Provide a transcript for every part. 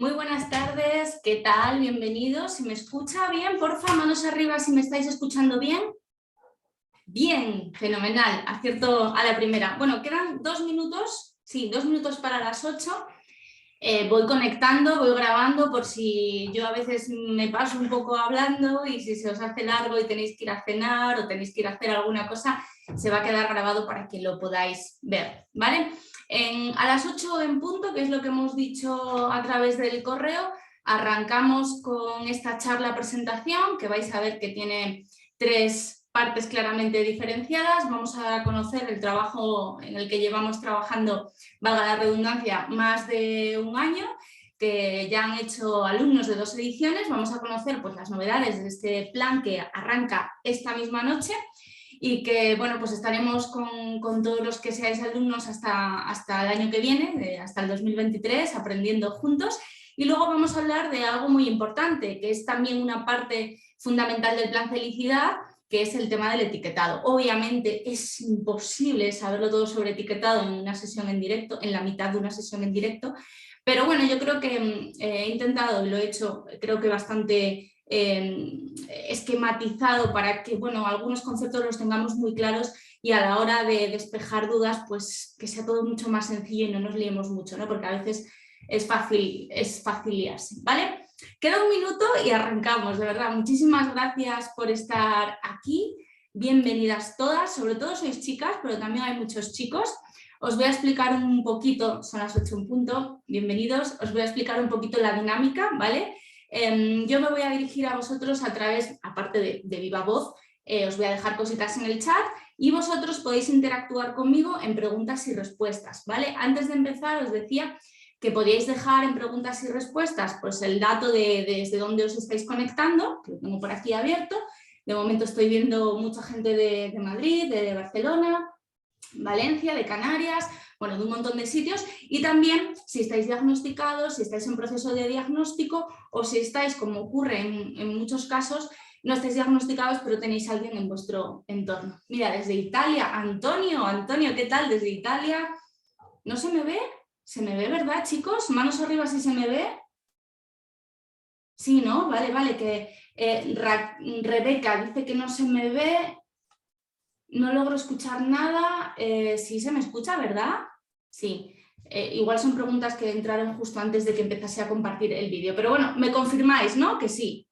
Muy buenas tardes, ¿qué tal? Bienvenidos. ¿Se me escucha bien? Porfa, manos arriba si me estáis escuchando bien. Bien, fenomenal, acierto a la primera. Bueno, quedan 2 minutos, sí, 2 minutos para las 8. Voy conectando, voy grabando por si yo a veces me paso un poco hablando y si se os hace largo y tenéis que ir a cenar o tenéis que ir a hacer alguna cosa, se va a quedar grabado para que lo podáis ver, ¿vale? A las 8 en punto, que es lo que hemos dicho a través del correo, arrancamos con esta charla presentación que vais a ver que tiene 3 partes claramente diferenciadas. Vamos a conocer el trabajo en el que llevamos trabajando, valga la redundancia, más de un año, que ya han hecho alumnos de 2 ediciones. Vamos a conocer pues, las novedades de este plan que arranca esta misma noche y que bueno, pues estaremos con todos los que seáis alumnos hasta el año que viene, hasta el 2023, aprendiendo juntos. Y luego vamos a hablar de algo muy importante, que es también una parte fundamental del plan Felicidad, que es el tema del etiquetado. Obviamente es imposible saberlo todo sobre etiquetado en una sesión en directo, en la mitad de una sesión en directo, pero bueno, yo creo que he intentado, y lo he hecho, creo que bastante esquematizado para que, bueno, algunos conceptos los tengamos muy claros y a la hora de despejar dudas, pues que sea todo mucho más sencillo y no nos liemos mucho, ¿no? Porque a veces es fácil liarse, ¿vale? Queda un minuto y arrancamos, de verdad. Muchísimas gracias por estar aquí. Bienvenidas todas, sobre todo sois chicas, pero también hay muchos chicos. Os voy a explicar un poquito, son las 8 en punto, bienvenidos. Os voy a explicar un poquito la dinámica, ¿vale? Yo me voy a dirigir a vosotros a través, aparte de viva voz, os voy a dejar cositas en el chat y vosotros podéis interactuar conmigo en preguntas y respuestas, ¿vale? Antes de empezar os decía que podíais dejar en preguntas y respuestas pues el dato de desde dónde os estáis conectando, que lo tengo por aquí abierto. De momento estoy viendo mucha gente de Madrid, de Barcelona, Valencia, de Canarias, bueno, de un montón de sitios, y también si estáis diagnosticados, si estáis en proceso de diagnóstico o si estáis, como ocurre en muchos casos, no estáis diagnosticados pero tenéis a alguien en vuestro entorno. Mira, desde Italia, Antonio, ¿qué tal desde Italia? ¿No se me ve? ¿Se me ve, verdad, chicos? Manos arriba si se me ve. Sí, ¿no? Vale, que Rebeca dice que no se me ve. No logro escuchar nada. Sí se me escucha, ¿verdad? Sí. Igual son preguntas que entraron justo antes de que empezase a compartir el vídeo. Pero bueno, me confirmáis, ¿no? Que sí.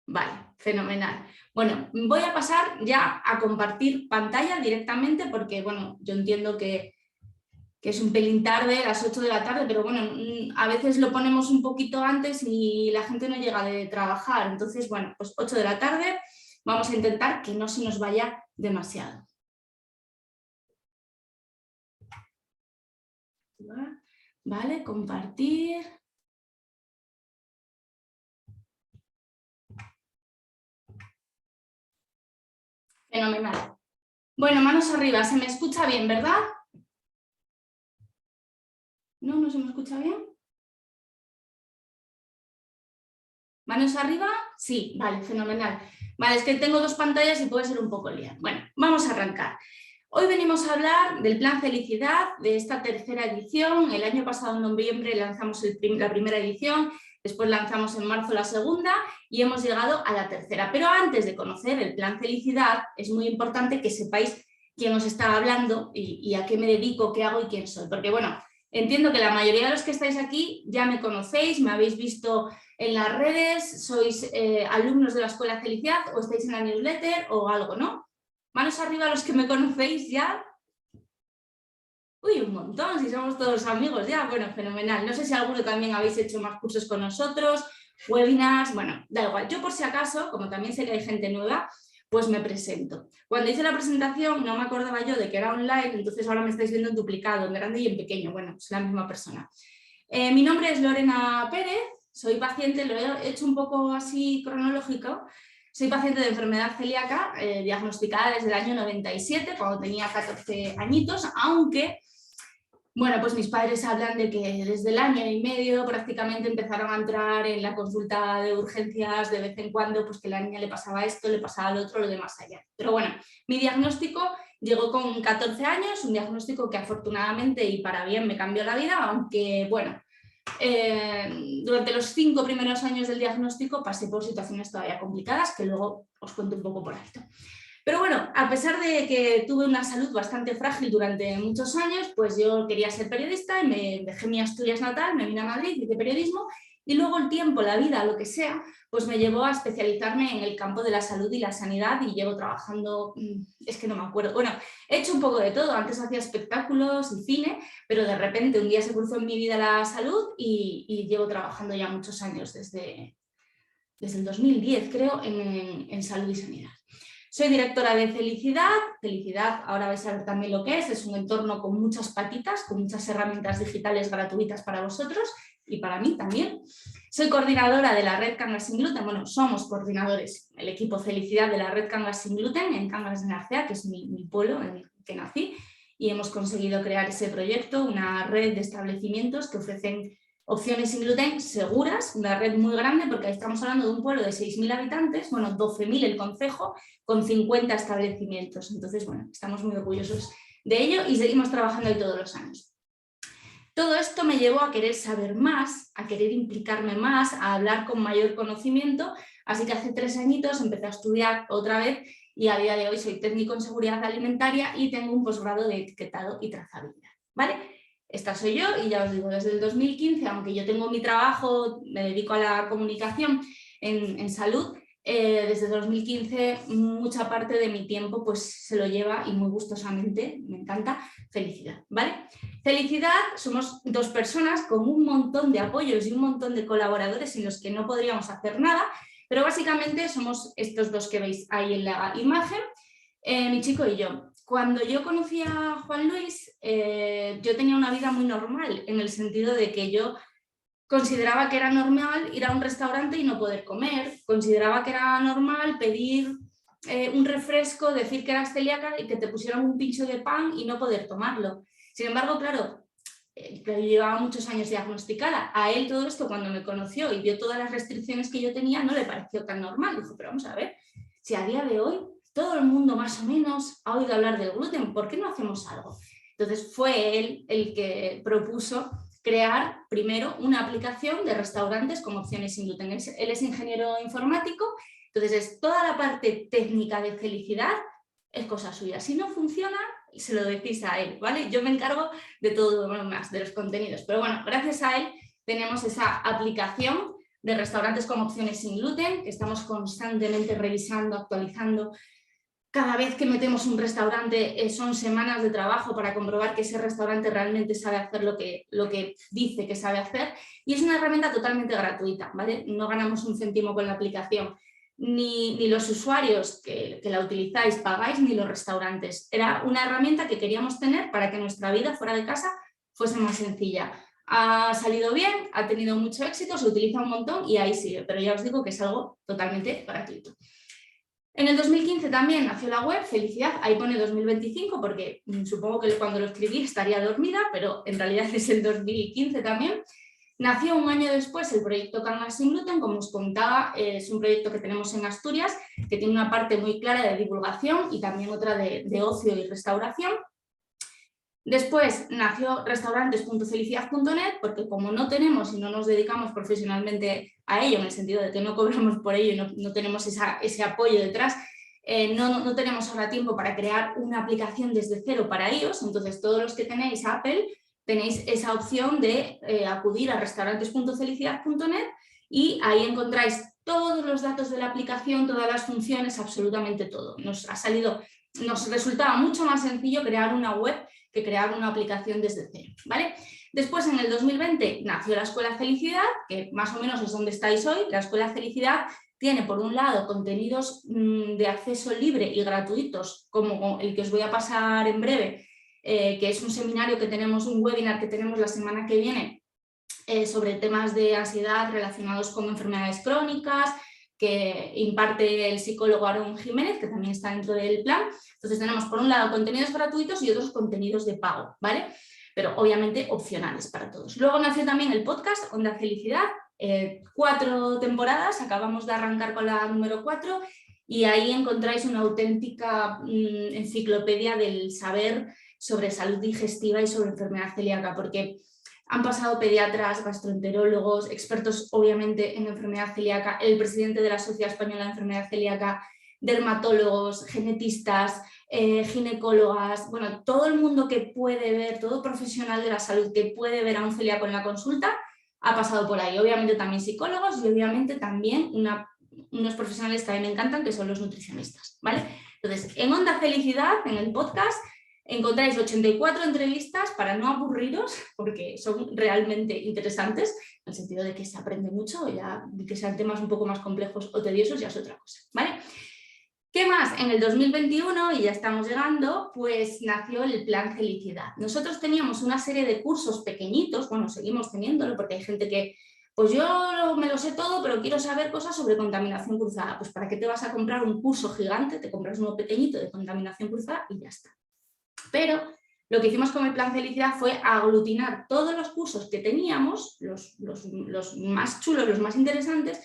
Vale, fenomenal. Bueno, voy a pasar ya a compartir pantalla directamente porque, bueno, yo entiendo que es un pelín tarde, las 8 de la tarde, pero bueno, a veces lo ponemos un poquito antes y la gente no llega de trabajar. Entonces, bueno, pues 8 de la tarde, vamos a intentar que no se nos vaya demasiado. Vale, compartir. Fenomenal. Bueno, manos arriba, se me escucha bien, ¿verdad? ¿No? ¿No se me escucha bien? ¿Manos arriba? Sí, vale, fenomenal. Vale, es que tengo 2 pantallas y puede ser un poco lío. Bueno, vamos a arrancar. Hoy venimos a hablar del Plan Felicidad, de esta tercera edición. El año pasado, en noviembre, lanzamos la primera edición, después lanzamos en marzo la segunda y hemos llegado a la tercera. Pero antes de conocer el Plan Felicidad, es muy importante que sepáis quién os está hablando y a qué me dedico, qué hago y quién soy. Porque, bueno, entiendo que la mayoría de los que estáis aquí ya me conocéis, me habéis visto en las redes, sois alumnos de la Escuela Felicidad o estáis en la newsletter o algo, ¿no? Manos arriba los que me conocéis ya. Uy, un montón, si somos todos amigos ya. Bueno, fenomenal. No sé si alguno también habéis hecho más cursos con nosotros, webinars, bueno, da igual. Yo por si acaso, como también sé que hay gente nueva, pues me presento. Cuando hice la presentación no me acordaba yo de que era online, entonces ahora me estáis viendo en duplicado, en grande y en pequeño. Bueno, es la misma persona. Mi nombre es Lorena Pérez, soy paciente, lo he hecho un poco así cronológico. Soy paciente de enfermedad celíaca, diagnosticada desde el año 97, cuando tenía 14 añitos, aunque, bueno, pues mis padres hablan de que desde el año y medio prácticamente empezaron a entrar en la consulta de urgencias de vez en cuando, pues que la niña le pasaba esto, le pasaba lo otro, lo de más allá. Pero bueno, mi diagnóstico llegó con 14 años, un diagnóstico que afortunadamente y para bien me cambió la vida, aunque, bueno, Durante los 5 primeros años del diagnóstico pasé por situaciones todavía complicadas, que luego os cuento un poco por alto. Pero bueno, a pesar de que tuve una salud bastante frágil durante muchos años, pues yo quería ser periodista y me dejé mi Asturias natal, me vine a Madrid, hice periodismo y luego el tiempo, la vida, lo que sea, pues me llevó a especializarme en el campo de la salud y la sanidad y llevo trabajando, es que no me acuerdo, bueno, he hecho un poco de todo, antes hacía espectáculos y cine, pero de repente un día se cruzó en mi vida la salud y llevo trabajando ya muchos años, desde el 2010 creo, en salud y sanidad. Soy directora de Felicidad. Felicidad, ahora vais a ver también lo que es un entorno con muchas patitas, con muchas herramientas digitales gratuitas para vosotros y para mí también. Soy coordinadora de la red Cangas Sin Gluten, bueno, somos coordinadores, el equipo Felicidad de la red Cangas Sin Gluten en Cangas de Narcea, que es mi pueblo en el que nací, y hemos conseguido crear ese proyecto, una red de establecimientos que ofrecen opciones sin gluten seguras, una red muy grande porque estamos hablando de un pueblo de 6.000 habitantes, bueno, 12.000 el concejo, con 50 establecimientos. Entonces, bueno, estamos muy orgullosos de ello y seguimos trabajando ahí todos los años. Todo esto me llevó a querer saber más, a querer implicarme más, a hablar con mayor conocimiento, así que hace 3 añitos empecé a estudiar otra vez y a día de hoy soy técnico en seguridad alimentaria y tengo un posgrado de etiquetado y trazabilidad, ¿vale? Esta soy yo y ya os digo, desde el 2015, aunque yo tengo mi trabajo, me dedico a la comunicación en salud, desde 2015 mucha parte de mi tiempo pues se lo lleva y muy gustosamente, me encanta, Felicidad, ¿vale? Felicidad, somos 2 personas con un montón de apoyos y un montón de colaboradores sin los que no podríamos hacer nada, pero básicamente somos estos 2 que veis ahí en la imagen, mi chico y yo. Cuando yo conocí a Juan Luis, yo tenía una vida muy normal, en el sentido de que yo consideraba que era normal ir a un restaurante y no poder comer, consideraba que era normal pedir un refresco, decir que eras celíaca y que te pusieran un pincho de pan y no poder tomarlo. Sin embargo, claro, yo llevaba muchos años diagnosticada. A él todo esto, cuando me conoció y vio todas las restricciones que yo tenía, no le pareció tan normal. Dijo, pero vamos a ver, si a día de hoy todo el mundo más o menos ha oído hablar del gluten, ¿por qué no hacemos algo? Entonces fue él el que propuso crear primero una aplicación de restaurantes como opciones sin gluten. Él es ingeniero informático, entonces toda la parte técnica de Felicidad es cosa suya. Si no funciona, se lo decís a él, ¿vale? Yo me encargo de todo lo más, de los contenidos. Pero bueno, gracias a él tenemos esa aplicación de restaurantes con opciones sin gluten, que estamos constantemente revisando, actualizando. Cada vez que metemos un restaurante son semanas de trabajo para comprobar que ese restaurante realmente sabe hacer lo que dice que sabe hacer, y es una herramienta totalmente gratuita, ¿vale? No ganamos un céntimo con la aplicación, ni los usuarios que la utilizáis pagáis, ni los restaurantes. Era una herramienta que queríamos tener para que nuestra vida fuera de casa fuese más sencilla. Ha salido bien, ha tenido mucho éxito, se utiliza un montón y ahí sigue, pero ya os digo que es algo totalmente gratuito. En el 2015 también nació la web Felicidad, ahí pone 2025 porque supongo que cuando lo escribí estaría dormida, pero en realidad es el 2015 también. Nació un año después el proyecto Cangas Sin Gluten, como os contaba, es un proyecto que tenemos en Asturias, que tiene una parte muy clara de divulgación y también otra de ocio y restauración. Después nació restaurantes.felicidad.net, porque como no tenemos y no nos dedicamos profesionalmente a ello, en el sentido de que no cobramos por ello y no tenemos ese apoyo detrás, no tenemos ahora tiempo para crear una aplicación desde cero para iOS. Entonces todos los que tenéis Apple tenéis esa opción de acudir a restaurantes.felicidad.net y ahí encontráis todos los datos de la aplicación, todas las funciones, absolutamente todo. Nos resultaba mucho más sencillo crear una web que crear una aplicación desde cero, ¿vale? Después, en el 2020, nació la Escuela Felicidad, que más o menos es donde estáis hoy. La Escuela Felicidad tiene, por un lado, contenidos de acceso libre y gratuitos, como el que os voy a pasar en breve, que es un seminario que tenemos, un webinar que tenemos la semana que viene sobre temas de ansiedad relacionados con enfermedades crónicas, que imparte el psicólogo Aarón Jiménez, que también está dentro del plan. Entonces tenemos por un lado contenidos gratuitos y otros contenidos de pago, ¿vale? Pero obviamente opcionales para todos. Luego nació también el podcast Onda Felicidad, 4 temporadas, acabamos de arrancar con la número 4 y ahí encontráis una auténtica enciclopedia del saber sobre salud digestiva y sobre enfermedad celíaca, porque Han pasado pediatras, gastroenterólogos, expertos obviamente en enfermedad celíaca, el presidente de la Sociedad Española de Enfermedad Celíaca, dermatólogos, genetistas, ginecólogas, bueno, todo el mundo que puede ver, todo profesional de la salud que puede ver a un celíaco en la consulta, ha pasado por ahí. Obviamente también psicólogos y obviamente también unos profesionales que a mí me encantan, que son los nutricionistas, ¿vale? Entonces, en Onda Felicidad, en el podcast, encontráis 84 entrevistas para no aburriros, porque son realmente interesantes, en el sentido de que se aprende mucho, ya que sean temas un poco más complejos o tediosos, ya es otra cosa, ¿vale? ¿Qué más? En el 2021, y ya estamos llegando, pues nació el Plan Felicidad. Nosotros teníamos una serie de cursos pequeñitos, bueno, seguimos teniéndolo porque hay gente que, pues yo me lo sé todo, pero quiero saber cosas sobre contaminación cruzada. Pues ¿para qué te vas a comprar un curso gigante? Te compras uno pequeñito de contaminación cruzada y ya está. Pero lo que hicimos con el Plan Felicidad fue aglutinar todos los cursos que teníamos, los más chulos, los más interesantes,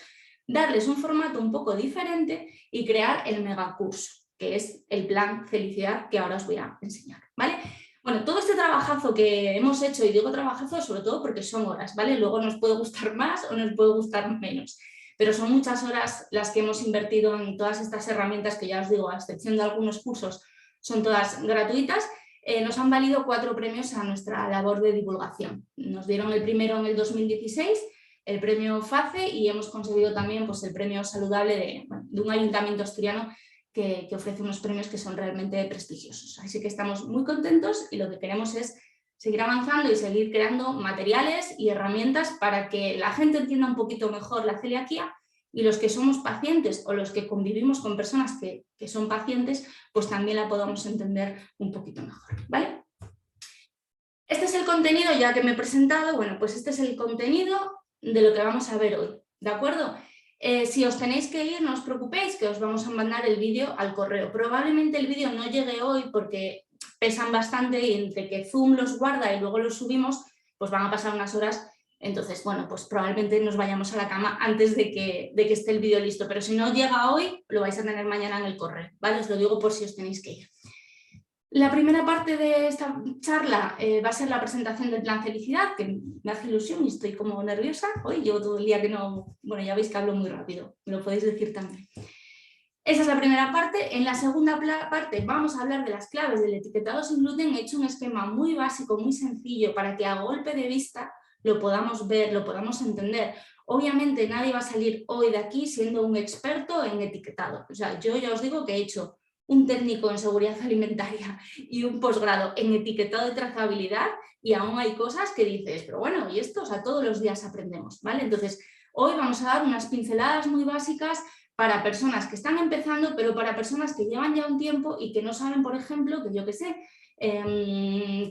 darles un formato un poco diferente y crear el megacurso, que es el Plan Felicidad que ahora os voy a enseñar, ¿vale? Bueno, todo este trabajazo que hemos hecho, y digo trabajazo sobre todo porque son horas, ¿vale? Luego nos puede gustar más o nos puede gustar menos, pero son muchas horas las que hemos invertido en todas estas herramientas que ya os digo, a excepción de algunos cursos, son todas gratuitas. Nos han valido 4 premios a nuestra labor de divulgación. Nos dieron el primero en el 2016, el premio FACE, y hemos conseguido también pues, el premio saludable de un ayuntamiento asturiano que ofrece unos premios que son realmente prestigiosos. Así que estamos muy contentos y lo que queremos es seguir avanzando y seguir creando materiales y herramientas para que la gente entienda un poquito mejor la celiaquía, y los que somos pacientes o los que convivimos con personas que son pacientes, pues también la podamos entender un poquito mejor, ¿vale? Este es el contenido, ya que me he presentado, bueno, pues este es el contenido de lo que vamos a ver hoy, ¿de acuerdo? Si os tenéis que ir, no os preocupéis, que os vamos a mandar el vídeo al correo. Probablemente el vídeo no llegue hoy porque pesan bastante y entre que Zoom los guarda y luego los subimos, pues van a pasar unas horas. Entonces, bueno, pues probablemente nos vayamos a la cama antes de que esté el vídeo listo, pero si no llega hoy, lo vais a tener mañana en el correo, ¿vale? Os lo digo por si os tenéis que ir. La primera parte de esta charla va a ser la presentación del Plan Felicidad, que me hace ilusión y estoy como nerviosa. Hoy llevo todo el día que no... Bueno, ya veis que hablo muy rápido, me lo podéis decir también. Esa es la primera parte. En la segunda parte vamos a hablar de las claves del etiquetado sin gluten. He hecho un esquema muy básico, muy sencillo, para que a golpe de vista lo podamos ver, lo podamos entender. Obviamente nadie va a salir hoy de aquí siendo un experto en etiquetado. O sea, yo ya os digo que he hecho un técnico en seguridad alimentaria y un posgrado en etiquetado de trazabilidad, y aún hay cosas que dices, pero bueno, y esto, o sea, todos los días aprendemos, ¿vale? Entonces, hoy vamos a dar unas pinceladas muy básicas para personas que están empezando, pero para personas que llevan ya un tiempo y que no saben, por ejemplo, que yo qué sé,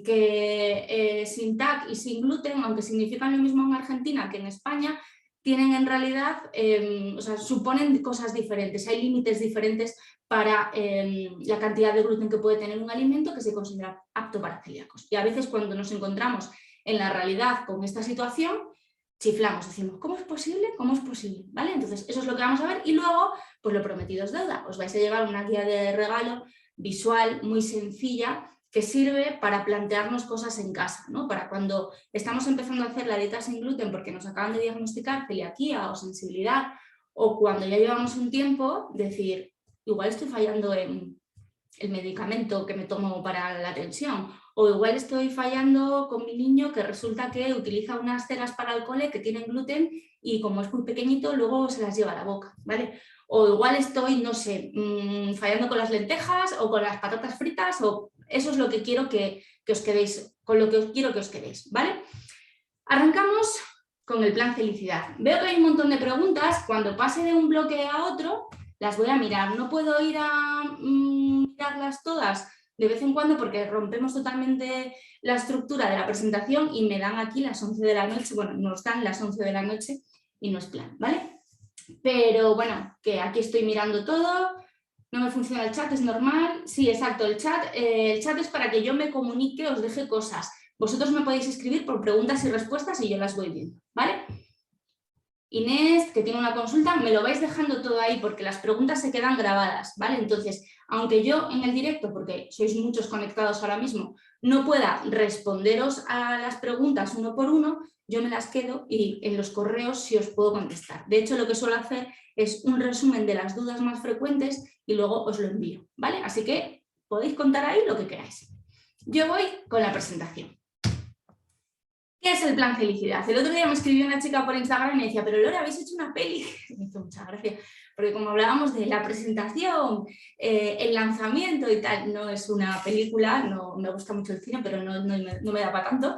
que sin TAC y sin gluten, aunque significan lo mismo en Argentina que en España, tienen en realidad, o sea, suponen cosas diferentes, hay límites diferentes para la cantidad de gluten que puede tener un alimento que se considera apto para celíacos. Y a veces cuando nos encontramos en la realidad con esta situación, chiflamos, decimos, ¿cómo es posible? ¿Cómo es posible? ¿Vale? Entonces, eso es lo que vamos a ver. Y luego, pues lo prometido es deuda. Os vais a llevar una guía de regalo visual muy sencilla que sirve para plantearnos cosas en casa, ¿no? Para cuando estamos empezando a hacer la dieta sin gluten porque nos acaban de diagnosticar celiaquía o sensibilidad, o cuando ya llevamos un tiempo, decir, igual estoy fallando en el medicamento que me tomo para la tensión, o igual estoy fallando con mi niño que resulta que utiliza unas ceras para el cole que tienen gluten y como es muy pequeñito luego se las lleva a la boca, ¿vale? O igual estoy, no sé, fallando con las lentejas o con las patatas fritas, o eso es lo que quiero que os quedéis, con lo que os quiero que os quedéis, ¿vale? Arrancamos con el Plan Felicidad. Veo que hay un montón de preguntas. Cuando pase de un bloque a otro, las voy a mirar. No puedo ir a mirarlas todas de vez en cuando porque rompemos totalmente la estructura de la presentación y me dan aquí las 11 de la noche. Bueno, nos dan las 11 de la noche y no es plan, ¿vale? Pero bueno, que aquí estoy mirando todo. No me funciona el chat, es normal. Sí, exacto, el chat es para que yo me comunique, os deje cosas. Vosotros me podéis escribir por preguntas y respuestas y yo las voy viendo, ¿vale? Inés, que tiene una consulta, me lo vais dejando todo ahí porque las preguntas se quedan grabadas, ¿vale? Entonces, aunque yo en el directo, porque sois muchos conectados ahora mismo, no pueda responderos a las preguntas uno por uno, yo me las quedo y en los correos sí os puedo contestar. De hecho, lo que suelo hacer es un resumen de las dudas más frecuentes y luego os lo envío, ¿vale? Así que podéis contar ahí lo que queráis. Yo voy con la presentación. ¿Qué es el plan Felicidad? El otro día me escribió una chica por Instagram y me decía, pero Lore, ¿habéis hecho una peli? Me hizo mucha gracia, porque como hablábamos de la presentación, el lanzamiento y tal, no es una película, no me gusta mucho el cine, pero no me da para tanto.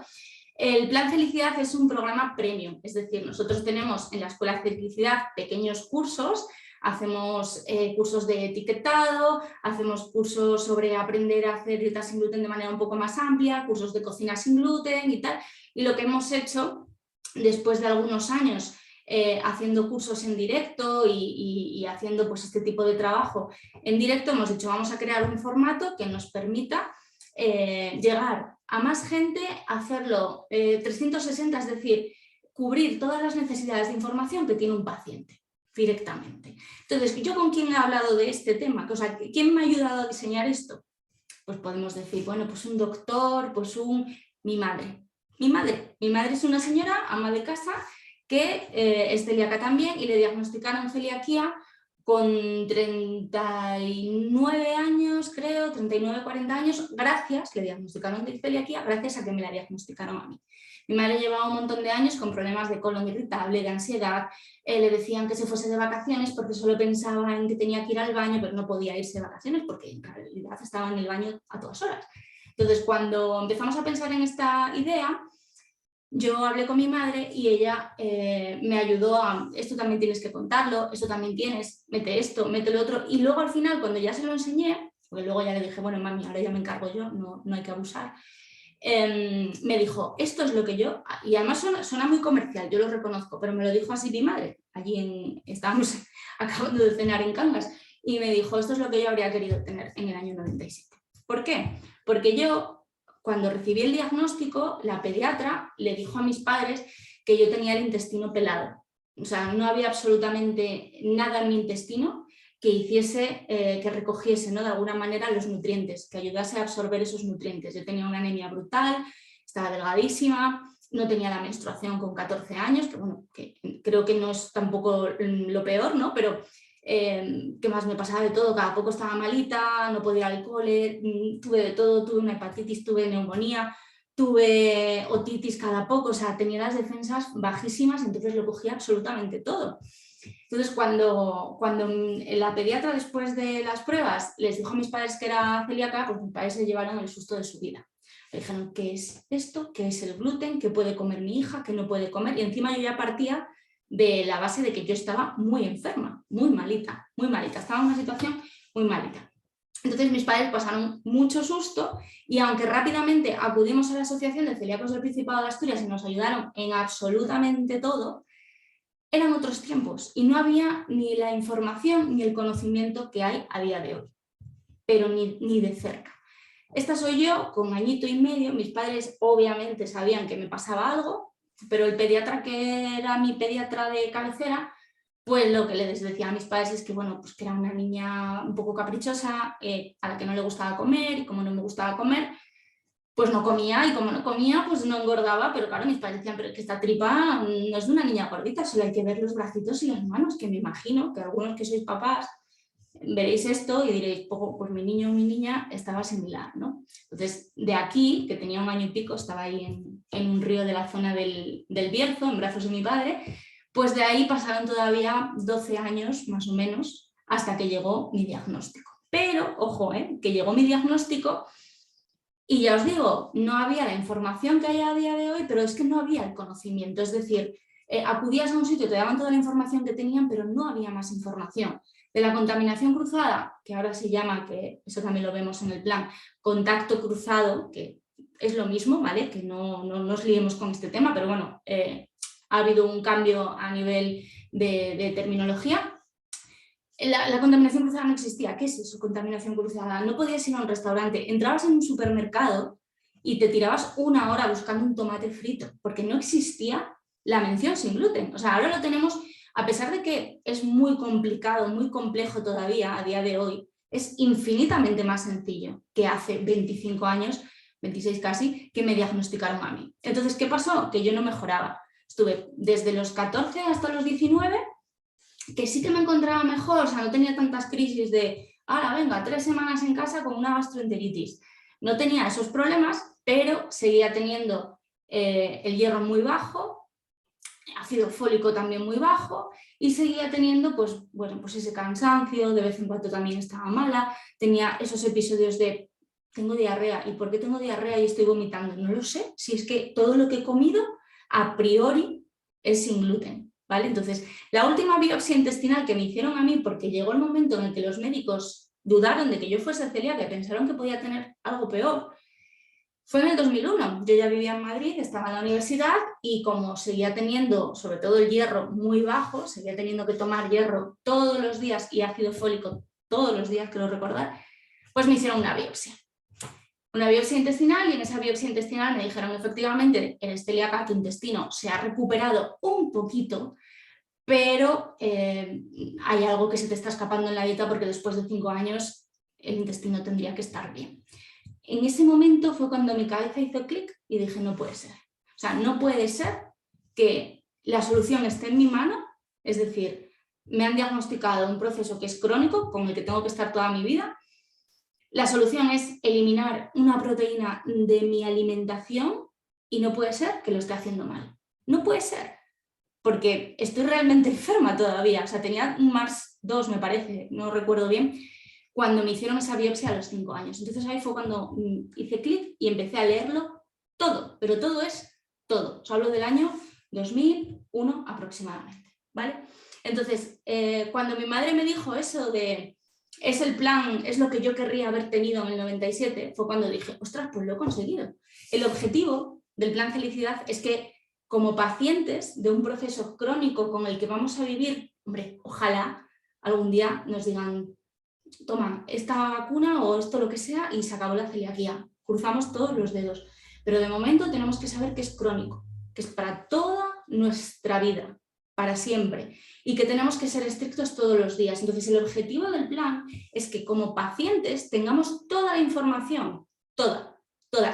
El plan Felicidad es un programa premium, es decir, nosotros tenemos en la Escuela Felicidad pequeños cursos, hacemos cursos de etiquetado, hacemos cursos sobre aprender a hacer dietas sin gluten de manera un poco más amplia, cursos de cocina sin gluten y tal. Y lo que hemos hecho después de algunos años haciendo cursos en directo y haciendo pues, este tipo de trabajo en directo, hemos dicho vamos a crear un formato que nos permita llegar a más gente, hacerlo 360, es decir, cubrir todas las necesidades de información que tiene un paciente directamente. Entonces, ¿yo con quién he hablado de este tema? O sea, ¿quién me ha ayudado a diseñar esto? Pues podemos decir, bueno, pues un doctor, pues mi madre. Mi madre es una señora, ama de casa, que es celíaca también y le diagnosticaron celiaquía con 39 años, creo, 39, 40 años, le diagnosticaron celiaquía gracias a que me la diagnosticaron a mí. Mi madre llevaba un montón de años con problemas de colon irritable, de ansiedad, le decían que se fuese de vacaciones porque solo pensaba en que tenía que ir al baño, pero no podía irse de vacaciones porque en realidad estaba en el baño a todas horas. Entonces, cuando empezamos a pensar en esta idea, yo hablé con mi madre y ella me ayudó a, esto también tienes que contarlo, esto también tienes, mete esto, mete lo otro. Y luego al final, cuando ya se lo enseñé, porque luego ya le dije, bueno, mami, ahora ya me encargo yo, no hay que abusar, me dijo, esto es lo que yo, y además suena muy comercial, yo lo reconozco, pero me lo dijo así mi madre, estábamos acabando de cenar en Cangas, y me dijo, esto es lo que yo habría querido tener en el año 97. ¿Por qué? Porque yo, cuando recibí el diagnóstico, la pediatra le dijo a mis padres que yo tenía el intestino pelado, o sea, no había absolutamente nada en mi intestino que hiciese, que recogiese, ¿no?, de alguna manera los nutrientes, que ayudase a absorber esos nutrientes. Yo tenía una anemia brutal, estaba delgadísima, no tenía la menstruación con 14 años, que bueno, que creo que no es tampoco lo peor, ¿no? Pero ¿qué más? Me pasaba de todo, cada poco estaba malita, no podía ir al cole, tuve de todo, tuve una hepatitis, tuve neumonía, tuve otitis cada poco, o sea, tenía las defensas bajísimas, entonces lo cogía absolutamente todo. Entonces, cuando la pediatra, después de las pruebas, les dijo a mis padres que era celíaca, pues mis padres se llevaron el susto de su vida. Le dijeron, ¿qué es esto? ¿Qué es el gluten? ¿Qué puede comer mi hija? ¿Qué no puede comer? Y encima yo ya partía de la base de que yo estaba muy enferma, muy malita, estaba en una situación muy malita. Entonces mis padres pasaron mucho susto y aunque rápidamente acudimos a la Asociación de Celíacos del Principado de Asturias y nos ayudaron en absolutamente todo, eran otros tiempos y no había ni la información ni el conocimiento que hay a día de hoy, pero ni de cerca. Esta soy yo con añito y medio, mis padres obviamente sabían que me pasaba algo, pero el pediatra que era mi pediatra de cabecera, pues lo que les decía a mis padres es que, bueno, pues que era una niña un poco caprichosa, a la que no le gustaba comer y como no me gustaba comer, pues no comía y como no comía, pues no engordaba, pero claro, mis padres decían, pero que esta tripa no es de una niña gordita, solo hay que ver los bracitos y las manos, que me imagino que algunos que sois papás veréis esto y diréis, pues mi niño o mi niña estaba similar, ¿no? Entonces, de aquí, que tenía un año y pico, estaba ahí en un río de la zona del Bierzo, en brazos de mi padre, pues de ahí pasaron todavía 12 años, más o menos, hasta que llegó mi diagnóstico. Pero, ojo, que llegó mi diagnóstico y ya os digo, no había la información que hay a día de hoy, pero es que no había el conocimiento, es decir, acudías a un sitio, te daban toda la información que tenían, pero no había más información. De la contaminación cruzada, que ahora se llama, que eso también lo vemos en el plan, contacto cruzado, que es lo mismo, ¿vale? Que no nos liemos con este tema, pero bueno, ha habido un cambio a nivel de terminología. La contaminación cruzada no existía. ¿Qué es eso, contaminación cruzada? No podías ir a un restaurante, entrabas en un supermercado y te tirabas una hora buscando un tomate frito, porque no existía la mención sin gluten. O sea, ahora lo tenemos a pesar de que es muy complicado, muy complejo todavía a día de hoy, es infinitamente más sencillo que hace 25 años, 26 casi, que me diagnosticaron a mí. Entonces, ¿qué pasó? Que yo no mejoraba. Estuve desde los 14 hasta los 19, que sí que me encontraba mejor, o sea, no tenía tantas crisis de, ahora venga, 3 semanas en casa con una gastroenteritis. No tenía esos problemas, pero seguía teniendo el hierro muy bajo, ácido fólico también muy bajo, y seguía teniendo pues ese cansancio, de vez en cuando también estaba mala, tenía esos episodios de tengo diarrea. ¿Y por qué tengo diarrea y estoy vomitando? No lo sé, si es que todo lo que he comido a priori es sin gluten, ¿vale? Entonces, la última biopsia intestinal que me hicieron a mí, porque llegó el momento en el que los médicos dudaron de que yo fuese celíaca, pensaron que podía tener algo peor, fue en el 2001. Yo ya vivía en Madrid, estaba en la universidad y como seguía teniendo, sobre todo el hierro muy bajo, seguía teniendo que tomar hierro todos los días y ácido fólico todos los días, quiero recordar, pues me hicieron una biopsia. Una biopsia intestinal, y en esa biopsia intestinal me dijeron efectivamente eres celíaca, tu intestino se ha recuperado un poquito, pero hay algo que se te está escapando en la dieta porque después de 5 años el intestino tendría que estar bien. En ese momento fue cuando mi cabeza hizo clic y dije, no puede ser. O sea, no puede ser que la solución esté en mi mano, es decir, me han diagnosticado un proceso que es crónico, con el que tengo que estar toda mi vida. La solución es eliminar una proteína de mi alimentación y no puede ser que lo esté haciendo mal. No puede ser, porque estoy realmente enferma todavía. O sea, tenía un MARS-2, me parece, no recuerdo bien, cuando me hicieron esa biopsia a los 5 años. Entonces ahí fue cuando hice clic y empecé a leerlo todo, pero todo es todo. Os hablo del año 2001 aproximadamente, ¿vale? Entonces, cuando mi madre me dijo eso de es el plan, es lo que yo querría haber tenido en el 97, fue cuando dije, ostras, pues lo he conseguido. El objetivo del plan Felicidad es que como pacientes de un proceso crónico con el que vamos a vivir, hombre, ojalá algún día nos digan, toma esta vacuna o esto lo que sea y se acabó la celiaquía. Cruzamos todos los dedos. Pero de momento tenemos que saber que es crónico, que es para toda nuestra vida, para siempre, y que tenemos que ser estrictos todos los días. Entonces, el objetivo del plan es que como pacientes tengamos toda la información, toda.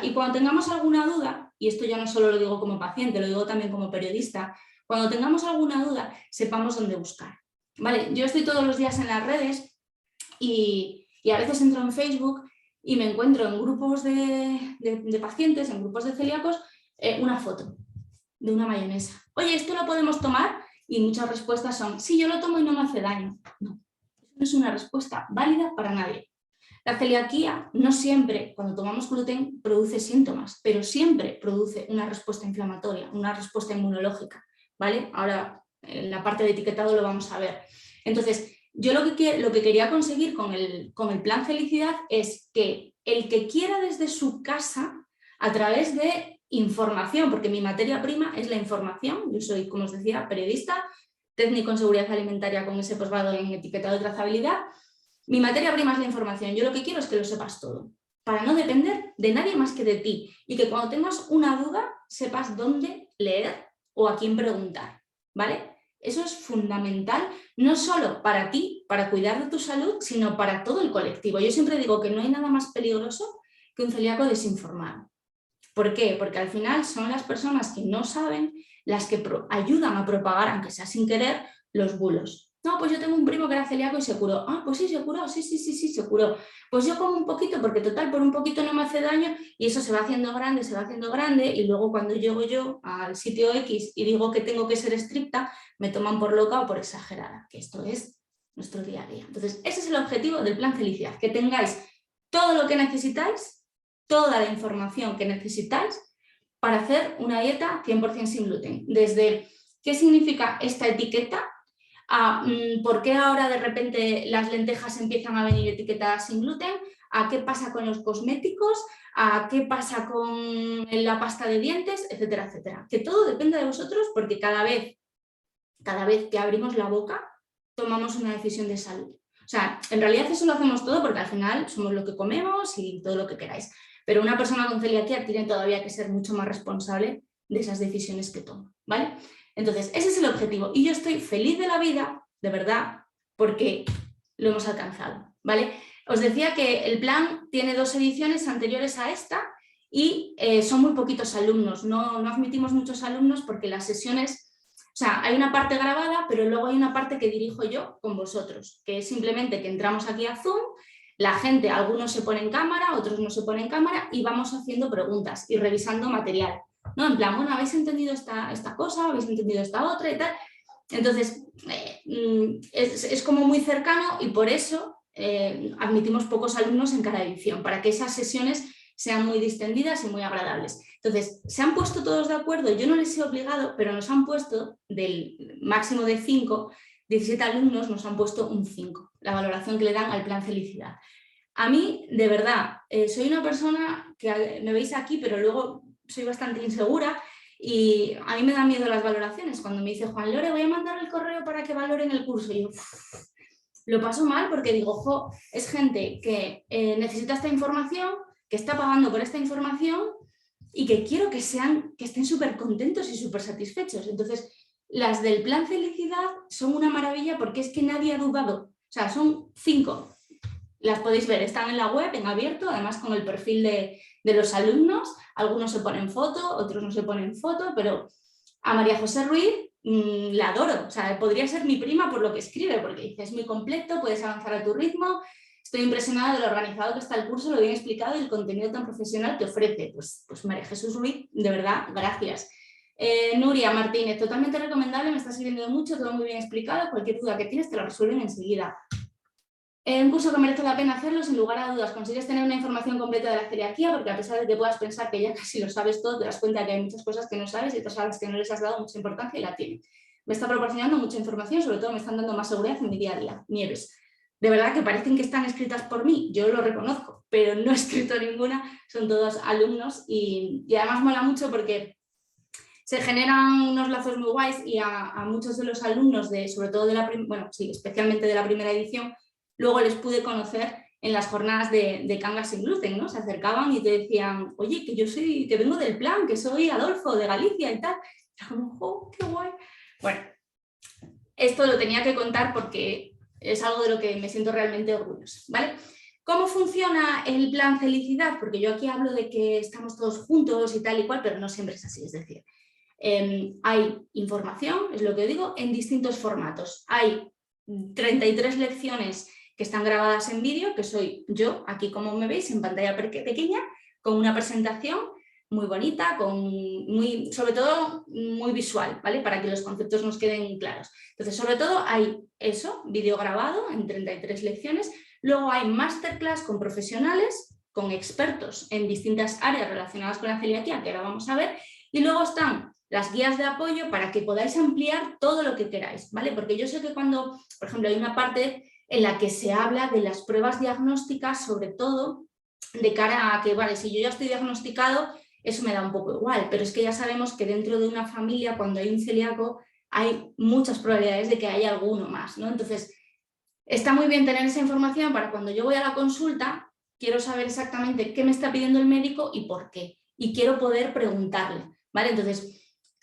Y cuando tengamos alguna duda, y esto ya no solo lo digo como paciente, lo digo también como periodista, cuando tengamos alguna duda, sepamos dónde buscar. ¿Vale? Yo estoy todos los días en las redes y a veces entro en Facebook y me encuentro en grupos de pacientes, en grupos de celíacos, una foto de una mayonesa. Oye, ¿esto lo podemos tomar? Y muchas respuestas son, sí, yo lo tomo y no me hace daño. No, no es una respuesta válida para nadie. La celiaquía no siempre, cuando tomamos gluten, produce síntomas, pero siempre produce una respuesta inflamatoria, una respuesta inmunológica, ¿vale? Ahora, en la parte de etiquetado lo vamos a ver. Entonces, yo lo que quería conseguir con el plan Felicidad es que el que quiera desde su casa, a través de información, porque mi materia prima es la información, yo soy, como os decía, periodista, técnico en seguridad alimentaria con ese posgrado en etiquetado y trazabilidad. Mi materia prima es la información, yo lo que quiero es que lo sepas todo, para no depender de nadie más que de ti y que cuando tengas una duda sepas dónde leer o a quién preguntar, ¿vale? Eso es fundamental, no solo para ti, para cuidar de tu salud, sino para todo el colectivo. Yo siempre digo que no hay nada más peligroso que un celíaco desinformado. ¿Por qué? Porque al final son las personas que no saben las que ayudan a propagar, aunque sea sin querer, los bulos. No, pues yo tengo un primo que era celíaco y se curó. Ah, pues sí, se curó, sí, se curó. Pues yo como un poquito, porque total, por un poquito no me hace daño, y eso se va haciendo grande, y luego cuando llego yo al sitio X y digo que tengo que ser estricta, me toman por loca o por exagerada, que esto es nuestro día a día. Entonces, ese es el objetivo del plan Felicidad, que tengáis todo lo que necesitáis, toda la información que necesitáis para hacer una dieta 100% sin gluten. Desde qué significa esta etiqueta, a por qué ahora de repente las lentejas empiezan a venir etiquetadas sin gluten, a qué pasa con los cosméticos, a qué pasa con la pasta de dientes, etcétera, etcétera. Que todo depende de vosotros porque cada vez que abrimos la boca tomamos una decisión de salud. O sea, en realidad eso lo hacemos todo porque al final somos lo que comemos y todo lo que queráis. Pero una persona con celiaquía tiene todavía que ser mucho más responsable de esas decisiones que toma, ¿vale? Entonces, ese es el objetivo. Y yo estoy feliz de la vida, de verdad, porque lo hemos alcanzado, ¿vale? Os decía que el plan tiene 2 ediciones anteriores a esta y son muy poquitos alumnos. No admitimos muchos alumnos porque las sesiones, o sea, hay una parte grabada, pero luego hay una parte que dirijo yo con vosotros, que es simplemente que entramos aquí a Zoom, la gente, algunos se ponen cámara, otros no se ponen cámara y vamos haciendo preguntas y revisando material, ¿no? En plan, bueno, ¿habéis entendido esta cosa? ¿Habéis entendido esta otra? Y tal. Entonces, es como muy cercano y por eso admitimos pocos alumnos en cada edición, para que esas sesiones sean muy distendidas y muy agradables. Entonces, se han puesto todos de acuerdo, yo no les he obligado, pero nos han puesto del máximo de 5, 17 alumnos nos han puesto un 5, la valoración que le dan al plan Felicidad. A mí, de verdad, soy una persona que me veis aquí, pero luego soy bastante insegura y a mí me dan miedo las valoraciones. Cuando me dice Juan Lore, voy a mandar el correo para que valoren el curso, y yo lo paso mal porque digo, jo, es gente que necesita esta información, que está pagando por esta información y que quiero que estén súper contentos y súper satisfechos. Entonces, las del plan Felicidad son una maravilla porque es que nadie ha dudado. O sea, son 5. Las podéis ver, están en la web, en abierto, además con el perfil de los alumnos. Algunos se ponen foto, otros no se ponen foto, pero a María José Ruiz la adoro. O sea, podría ser mi prima por lo que escribe, porque dice, es muy completo, puedes avanzar a tu ritmo. Estoy impresionada de lo organizado que está el curso, lo bien explicado y el contenido tan profesional que ofrece. Pues María Jesús Ruiz, de verdad, gracias. Nuria Martínez, totalmente recomendable, me está sirviendo mucho, todo muy bien explicado. Cualquier duda que tienes te la resuelven enseguida. Un curso que merece la pena hacerlo, sin lugar a dudas. Consigues tener una información completa de la celiaquía, porque a pesar de que puedas pensar que ya casi lo sabes todo, te das cuenta que hay muchas cosas que no sabes y otras a las que no les has dado mucha importancia y la tienen. Me está proporcionando mucha información, sobre todo me están dando más seguridad en mi día a día. Nieves. De verdad que parecen que están escritas por mí, yo lo reconozco, pero no he escrito ninguna, son todos alumnos y además mola mucho porque se generan unos lazos muy guays y a muchos de los alumnos, sobre todo especialmente de la primera edición, luego les pude conocer en las jornadas de Cangas sin gluten, ¿no? Se acercaban y te decían, oye, que vengo del plan, que soy Adolfo de Galicia y tal. Y yo como, ¡oh, qué guay! Bueno, esto lo tenía que contar porque es algo de lo que me siento realmente orgullosa, ¿vale? ¿Cómo funciona el plan Felicidad? Porque yo aquí hablo de que estamos todos juntos y tal y cual, pero no siempre es así, es decir, hay información, es lo que digo, en distintos formatos. Hay 33 lecciones que están grabadas en vídeo, que soy yo, aquí como me veis, en pantalla pequeña, con una presentación muy bonita, sobre todo muy visual, ¿vale? Para que los conceptos nos queden claros. Entonces, sobre todo hay eso, vídeo grabado en 33 lecciones, luego hay masterclass con profesionales, con expertos en distintas áreas relacionadas con la celiaquía, que ahora vamos a ver, y luego están las guías de apoyo para que podáis ampliar todo lo que queráis, ¿vale? Porque yo sé que cuando, por ejemplo, hay una parte en la que se habla de las pruebas diagnósticas, sobre todo de cara a que, vale, si yo ya estoy diagnosticado, eso me da un poco igual, pero es que ya sabemos que dentro de una familia, cuando hay un celíaco, hay muchas probabilidades de que haya alguno más, ¿no? Entonces, está muy bien tener esa información para cuando yo voy a la consulta, quiero saber exactamente qué me está pidiendo el médico y por qué, y quiero poder preguntarle, ¿vale? Entonces,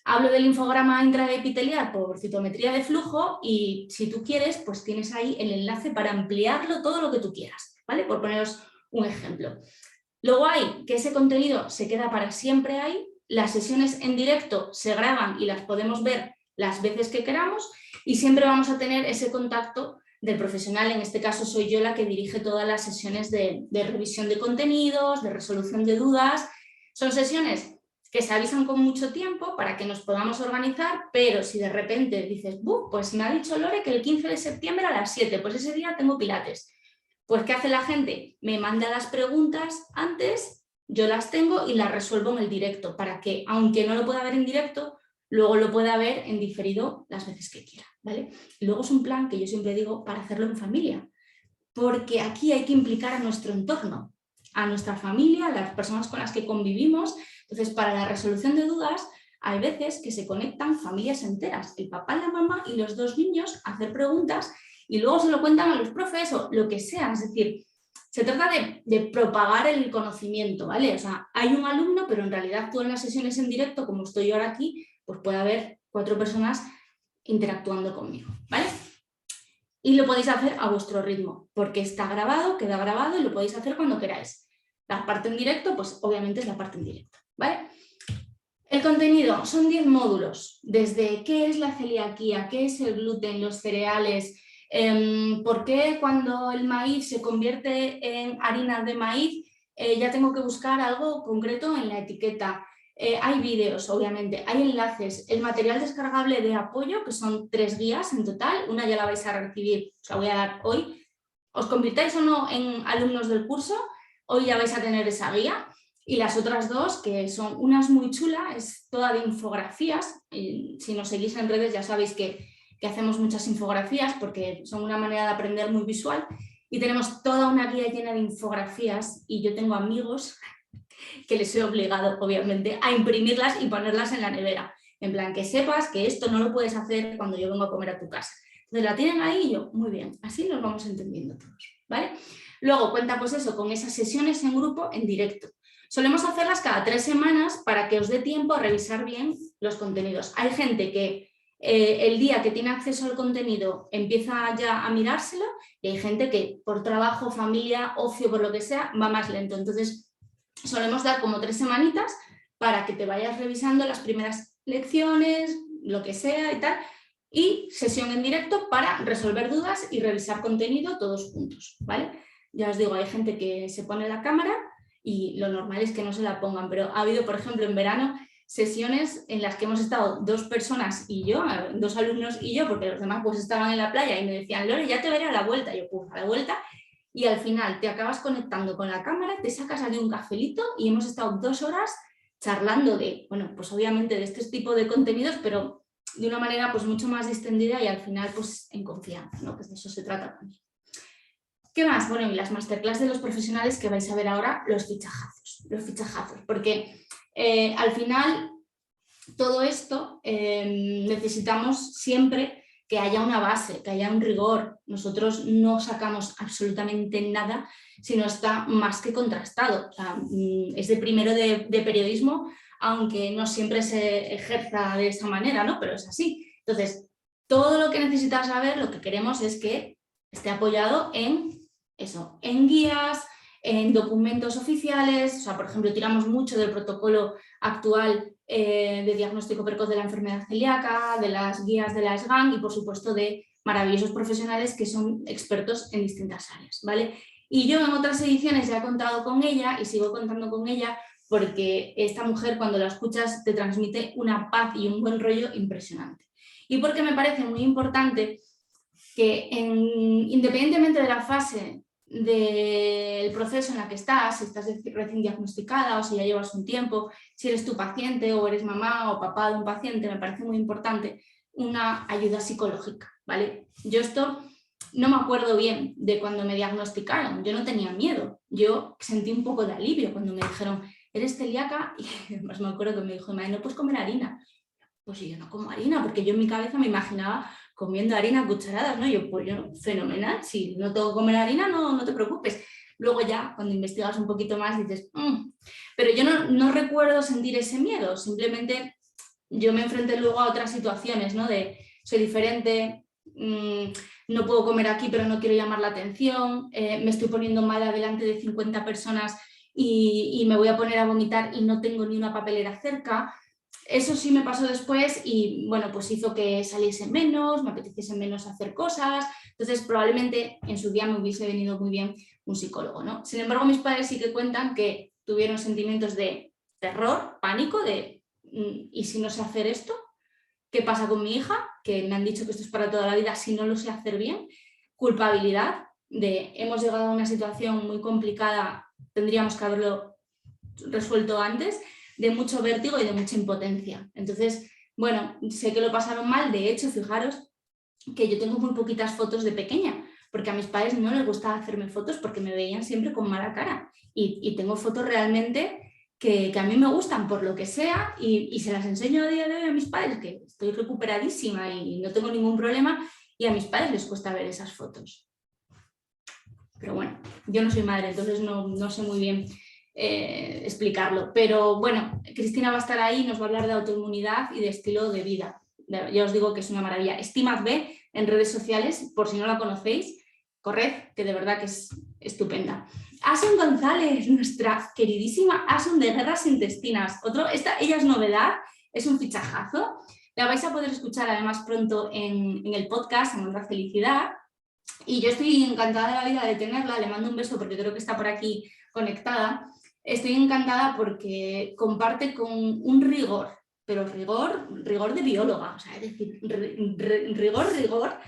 hablo del linfograma intraepitelial por citometría de flujo y si tú quieres, pues tienes ahí el enlace para ampliarlo todo lo que tú quieras, ¿vale? Por poneros un ejemplo. Luego hay que ese contenido se queda para siempre ahí, las sesiones en directo se graban y las podemos ver las veces que queramos y siempre vamos a tener ese contacto del profesional, en este caso soy yo la que dirige todas las sesiones de revisión de contenidos, de resolución de dudas. Son sesiones que se avisan con mucho tiempo para que nos podamos organizar, pero si de repente dices, pues me ha dicho Lore que el 15 de septiembre a las 7, pues ese día tengo pilates. Pues ¿qué hace la gente? Me manda las preguntas antes, yo las tengo y las resuelvo en el directo, para que, aunque no lo pueda ver en directo, luego lo pueda ver en diferido las veces que quiera, ¿vale? Y luego es un plan que yo siempre digo para hacerlo en familia, porque aquí hay que implicar a nuestro entorno, a nuestra familia, a las personas con las que convivimos. Entonces, para la resolución de dudas, hay veces que se conectan familias enteras, el papá, la mamá y los 2 niños a hacer preguntas y luego se lo cuentan a los profes o lo que sea. Es decir, se trata de propagar el conocimiento, ¿vale? O sea, hay un alumno, pero en realidad tú en las sesiones en directo, como estoy yo ahora aquí, pues puede haber 4 personas interactuando conmigo, ¿vale? Y lo podéis hacer a vuestro ritmo, porque está grabado, queda grabado y lo podéis hacer cuando queráis. La parte en directo, pues obviamente es la parte en directo, ¿vale? El contenido son 10 módulos, desde qué es la celiaquía, qué es el gluten, los cereales, por qué cuando el maíz se convierte en harina de maíz ya tengo que buscar algo concreto en la etiqueta. Hay vídeos, obviamente, hay enlaces, el material descargable de apoyo, que son 3 guías en total, una ya la vais a recibir, os la voy a dar hoy. Os convirtáis o no en alumnos del curso, hoy ya vais a tener esa guía. Y las otras 2, que son unas muy chulas, es toda de infografías. Y si nos seguís en redes ya sabéis que hacemos muchas infografías porque son una manera de aprender muy visual. Y tenemos toda una guía llena de infografías y yo tengo amigos que les he obligado, obviamente, a imprimirlas y ponerlas en la nevera. En plan, que sepas que esto no lo puedes hacer cuando yo vengo a comer a tu casa. Entonces la tienen ahí y yo, muy bien, así nos vamos entendiendo todos, ¿vale? Luego cuenta pues eso, con esas sesiones en grupo en directo. Solemos hacerlas cada 3 semanas para que os dé tiempo a revisar bien los contenidos. Hay gente que el día que tiene acceso al contenido empieza ya a mirárselo y hay gente que por trabajo, familia, ocio, por lo que sea, va más lento. Entonces solemos dar como 3 semanitas para que te vayas revisando las primeras lecciones, lo que sea y tal, y sesión en directo para resolver dudas y revisar contenido todos juntos, ¿vale? Ya os digo, hay gente que se pone la cámara y lo normal es que no se la pongan, pero ha habido, por ejemplo, en verano sesiones en las que hemos estado 2 personas y yo, 2 alumnos y yo, porque los demás pues estaban en la playa y me decían, Lore, ya te veré a la vuelta, y yo pues a la vuelta, y al final te acabas conectando con la cámara, te sacas allí un cafelito y hemos estado 2 horas charlando de, bueno, pues obviamente de este tipo de contenidos, pero de una manera pues mucho más distendida y al final pues en confianza, ¿no? Pues de eso se trata también. ¿Qué más? Bueno, y las masterclass de los profesionales que vais a ver ahora, los fichajazos, porque al final todo esto necesitamos siempre que haya una base, que haya un rigor. Nosotros no sacamos absolutamente nada si no está más que contrastado. O sea, es de primero de periodismo, aunque no siempre se ejerza de esa manera, ¿no? Pero es así. Entonces, todo lo que necesitas saber, lo que queremos es que esté apoyado en eso, en guías, en documentos oficiales. O sea, por ejemplo, tiramos mucho del protocolo actual de diagnóstico precoz de la enfermedad celíaca, de las guías de la SGAN y por supuesto de maravillosos profesionales que son expertos en distintas áreas, ¿vale? Y yo en otras ediciones ya he contado con ella y sigo contando con ella porque esta mujer cuando la escuchas te transmite una paz y un buen rollo impresionante. Y porque me parece muy importante que independientemente de la fase del proceso en la que estás, si estás recién diagnosticada o si ya llevas un tiempo, si eres tu paciente o eres mamá o papá de un paciente, me parece muy importante una ayuda psicológica, ¿vale? Yo esto no me acuerdo bien de cuando me diagnosticaron, yo no tenía miedo, yo sentí un poco de alivio cuando me dijeron, eres celíaca, y además me acuerdo que me dijo, madre, no puedes comer harina. Pues yo no como harina, porque yo en mi cabeza me imaginaba comiendo harina a cucharadas, ¿no? Yo, pues yo, fenomenal, si no tengo que comer harina, no te preocupes. Luego ya, cuando investigas un poquito más, dices, pero yo no recuerdo sentir ese miedo, simplemente yo me enfrenté luego a otras situaciones, ¿no? De, soy diferente, no puedo comer aquí, pero no quiero llamar la atención, me estoy poniendo mala delante de 50 personas y me voy a poner a vomitar y no tengo ni una papelera cerca. Eso sí me pasó después y bueno, pues hizo que saliese menos, me apeteciese menos hacer cosas, entonces probablemente en su día me hubiese venido muy bien un psicólogo, ¿no? Sin embargo, mis padres sí que cuentan que tuvieron sentimientos de terror, pánico, de ¿y si no sé hacer esto? ¿Qué pasa con mi hija? Que me han dicho que esto es para toda la vida si no lo sé hacer bien. Culpabilidad de hemos llegado a una situación muy complicada, tendríamos que haberlo resuelto antes, de mucho vértigo y de mucha impotencia. Entonces, bueno, sé que lo pasaron mal. De hecho, fijaros que yo tengo muy poquitas fotos de pequeña, porque a mis padres no les gustaba hacerme fotos porque me veían siempre con mala cara. Y tengo fotos realmente que a mí me gustan por lo que sea y se las enseño a día de hoy a mis padres, que estoy recuperadísima y no tengo ningún problema, y a mis padres les cuesta ver esas fotos. Pero bueno, yo no soy madre, entonces no sé muy bien explicarlo. Pero bueno, Cristina va a estar ahí y nos va a hablar de autoinmunidad y de estilo de vida, ya os digo que es una maravilla. Estimadb en redes sociales, por si no la conocéis, corred, que de verdad que es estupenda. Asun González, nuestra queridísima Asun de Guerras Intestinas. Ella es novedad, es un fichajazo. La vais a poder escuchar además pronto en el podcast, en Otra Felicidad. Y yo estoy encantada de la vida de tenerla, le mando un beso porque creo que está por aquí conectada. Estoy encantada porque comparte con un rigor, pero rigor de bióloga, o sea, es decir, rigor,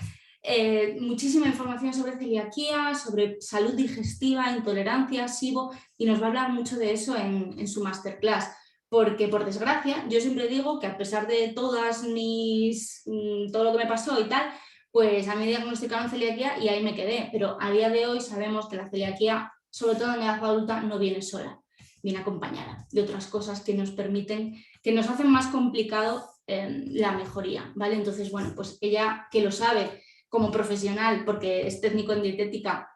muchísima información sobre celiaquía, sobre salud digestiva, intolerancia, SIBO, y nos va a hablar mucho de eso en su masterclass. Porque, por desgracia, yo siempre digo que a pesar de todo lo que me pasó y tal, pues a mí me diagnosticaron celiaquía y ahí me quedé. Pero a día de hoy sabemos que la celiaquía, sobre todo en edad adulta, no viene sola, viene acompañada de otras cosas que nos permiten, que nos hacen más complicado la mejoría, ¿vale? Entonces, bueno, pues ella que lo sabe como profesional, porque es técnico en dietética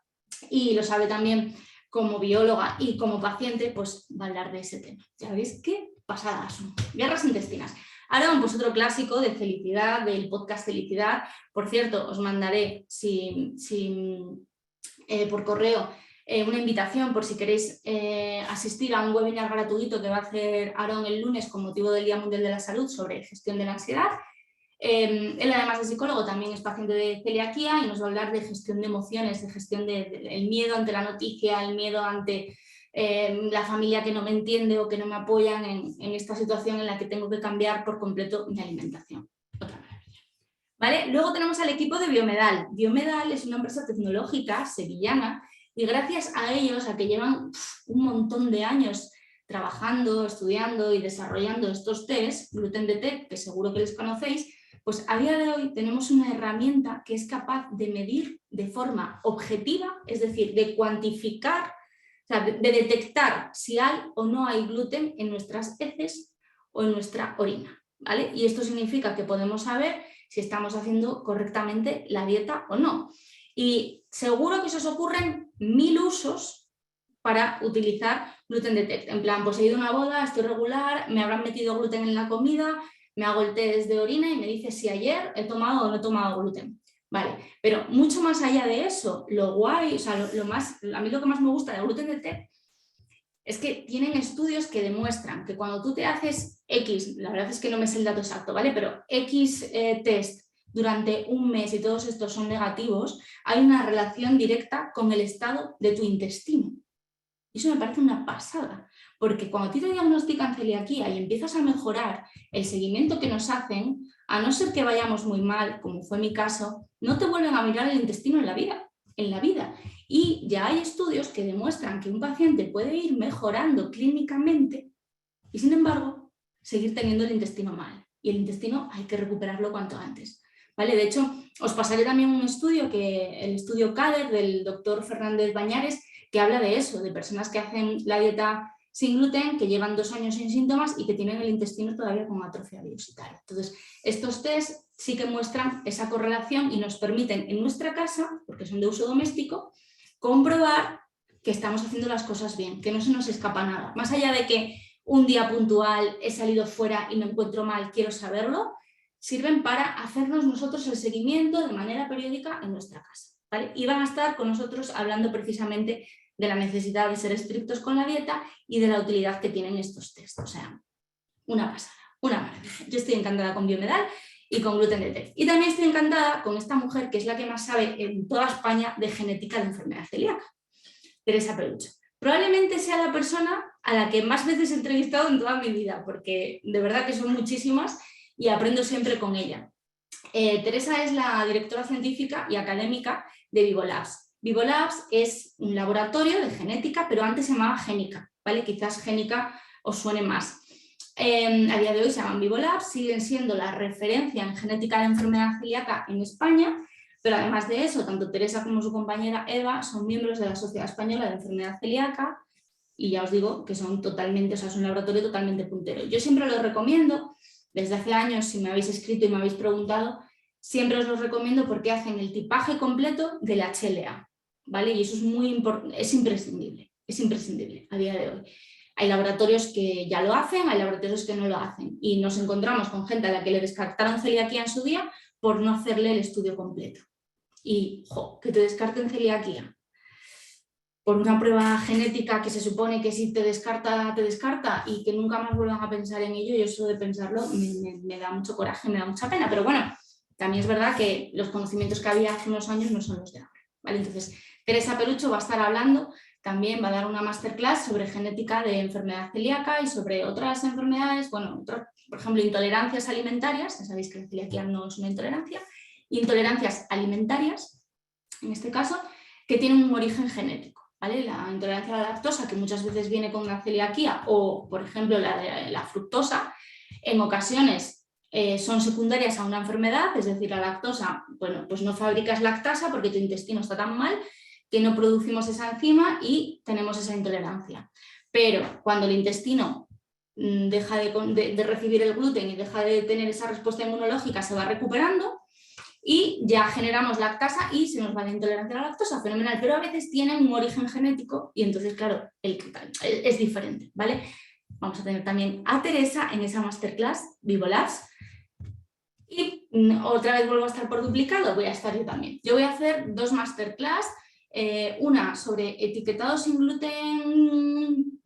y lo sabe también como bióloga y como paciente, pues va a hablar de ese tema. Ya veis qué pasadas son. Guerras intestinas. Ahora pues otro clásico de felicidad, del podcast Felicidad. Por cierto, os mandaré por correo una invitación por si queréis asistir a un webinar gratuito que va a hacer Aaron el lunes con motivo del Día Mundial de la Salud sobre gestión de la ansiedad. Él, además de psicólogo, también es paciente de celiaquía y nos va a hablar de gestión de emociones, de gestión del miedo ante la noticia, el miedo ante la familia que no me entiende o que no me apoyan en esta situación en la que tengo que cambiar por completo mi alimentación. Otra maravilla. ¿Vale? Luego tenemos al equipo de Biomedal. Biomedal es una empresa tecnológica sevillana y gracias a ellos, a que llevan un montón de años trabajando, estudiando y desarrollando estos test, Gluten Detect, que seguro que les conocéis, pues a día de hoy tenemos una herramienta que es capaz de medir de forma objetiva, es decir, de cuantificar, o sea, de detectar si hay o no hay gluten en nuestras heces o en nuestra orina, ¿vale? Y esto significa que podemos saber si estamos haciendo correctamente la dieta o no. Y seguro que se os ocurren 1000 usos para utilizar Gluten Detect. En plan, pues he ido a una boda, estoy regular, me habrán metido gluten en la comida, me hago el test de orina y me dice si ayer he tomado o no he tomado gluten. Vale, pero mucho más allá de eso, lo guay, o sea, a mí lo que más me gusta de Gluten Detect es que tienen estudios que demuestran que cuando tú te haces X, la verdad es que no me sé el dato exacto, ¿vale? Pero X test durante un mes y todos estos son negativos, hay una relación directa con el estado de tu intestino. Y eso me parece una pasada, porque cuando a ti te diagnostican celiaquía y empiezas a mejorar el seguimiento que nos hacen, a no ser que vayamos muy mal, como fue mi caso, no te vuelven a mirar el intestino en la vida. Y ya hay estudios que demuestran que un paciente puede ir mejorando clínicamente y, sin embargo, seguir teniendo el intestino mal. Y el intestino hay que recuperarlo cuanto antes. ¿Vale? De hecho, os pasaré también un estudio, el estudio CADER del doctor Fernández Bañares, que habla de eso, de personas que hacen la dieta sin gluten, que llevan 2 años sin síntomas y que tienen el intestino todavía con atrofia biositaria. Entonces, estos test sí que muestran esa correlación y nos permiten en nuestra casa, porque son de uso doméstico, comprobar que estamos haciendo las cosas bien, que no se nos escapa nada. Más allá de que un día puntual he salido fuera y me encuentro mal, quiero saberlo, sirven para hacernos nosotros el seguimiento de manera periódica en nuestra casa, ¿vale? Y van a estar con nosotros hablando precisamente de la necesidad de ser estrictos con la dieta y de la utilidad que tienen estos test. O sea, una pasada, una maravilla. Yo estoy encantada con Biomedal y con Gluten Detect. Y también estoy encantada con esta mujer que es la que más sabe en toda España de genética de enfermedad celíaca, Teresa Pelucho. Probablemente sea la persona a la que más veces he entrevistado en toda mi vida, porque de verdad que son muchísimas y aprendo siempre con ella. Teresa es la directora científica y académica de Vivolabs. Vivolabs es un laboratorio de genética, pero antes se llamaba Génica, ¿vale? Quizás Génica os suene más. A día de hoy se llaman Vivolabs, siguen siendo la referencia en genética de enfermedad celíaca en España, pero además de eso, tanto Teresa como su compañera Eva son miembros de la Sociedad Española de Enfermedad Celíaca y ya os digo que son totalmente, o sea, es un laboratorio totalmente puntero. Yo siempre lo recomiendo. Desde hace años, si me habéis escrito y me habéis preguntado, siempre os los recomiendo porque hacen el tipaje completo del HLA, ¿vale? Y eso es muy importante, es imprescindible a día de hoy. Hay laboratorios que ya lo hacen, hay laboratorios que no lo hacen y nos encontramos con gente a la que le descartaron celiaquía en su día por no hacerle el estudio completo. Y que te descarten celiaquía por una prueba genética que se supone que si te descarta y que nunca más vuelvan a pensar en ello, yo eso de pensarlo me da mucho coraje, me da mucha pena, pero bueno, también es verdad que los conocimientos que había hace unos años no son los de ahora, ¿vale? Entonces, Teresa Perucho va a estar hablando, también va a dar una masterclass sobre genética de enfermedad celíaca y sobre otras enfermedades, bueno, por ejemplo, intolerancias alimentarias, ya sabéis que la celiaquía no es una intolerancia, intolerancias alimentarias, en este caso, que tienen un origen genético. ¿Vale? La intolerancia a la lactosa, que muchas veces viene con una celiaquía, o por ejemplo la fructosa, en ocasiones son secundarias a una enfermedad, es decir, la lactosa, bueno, pues no fabricas lactasa porque tu intestino está tan mal que no producimos esa enzima y tenemos esa intolerancia. Pero cuando el intestino deja de recibir el gluten y deja de tener esa respuesta inmunológica, se va recuperando, y ya generamos lactasa y se nos va la intolerancia a la lactosa, fenomenal, pero a veces tienen un origen genético y entonces, claro, es diferente, ¿vale? Vamos a tener también a Teresa en esa masterclass, Vivo Labs, y otra vez vuelvo a estar por duplicado, voy a estar yo también. Yo voy a hacer 2 masterclass, una sobre etiquetado sin gluten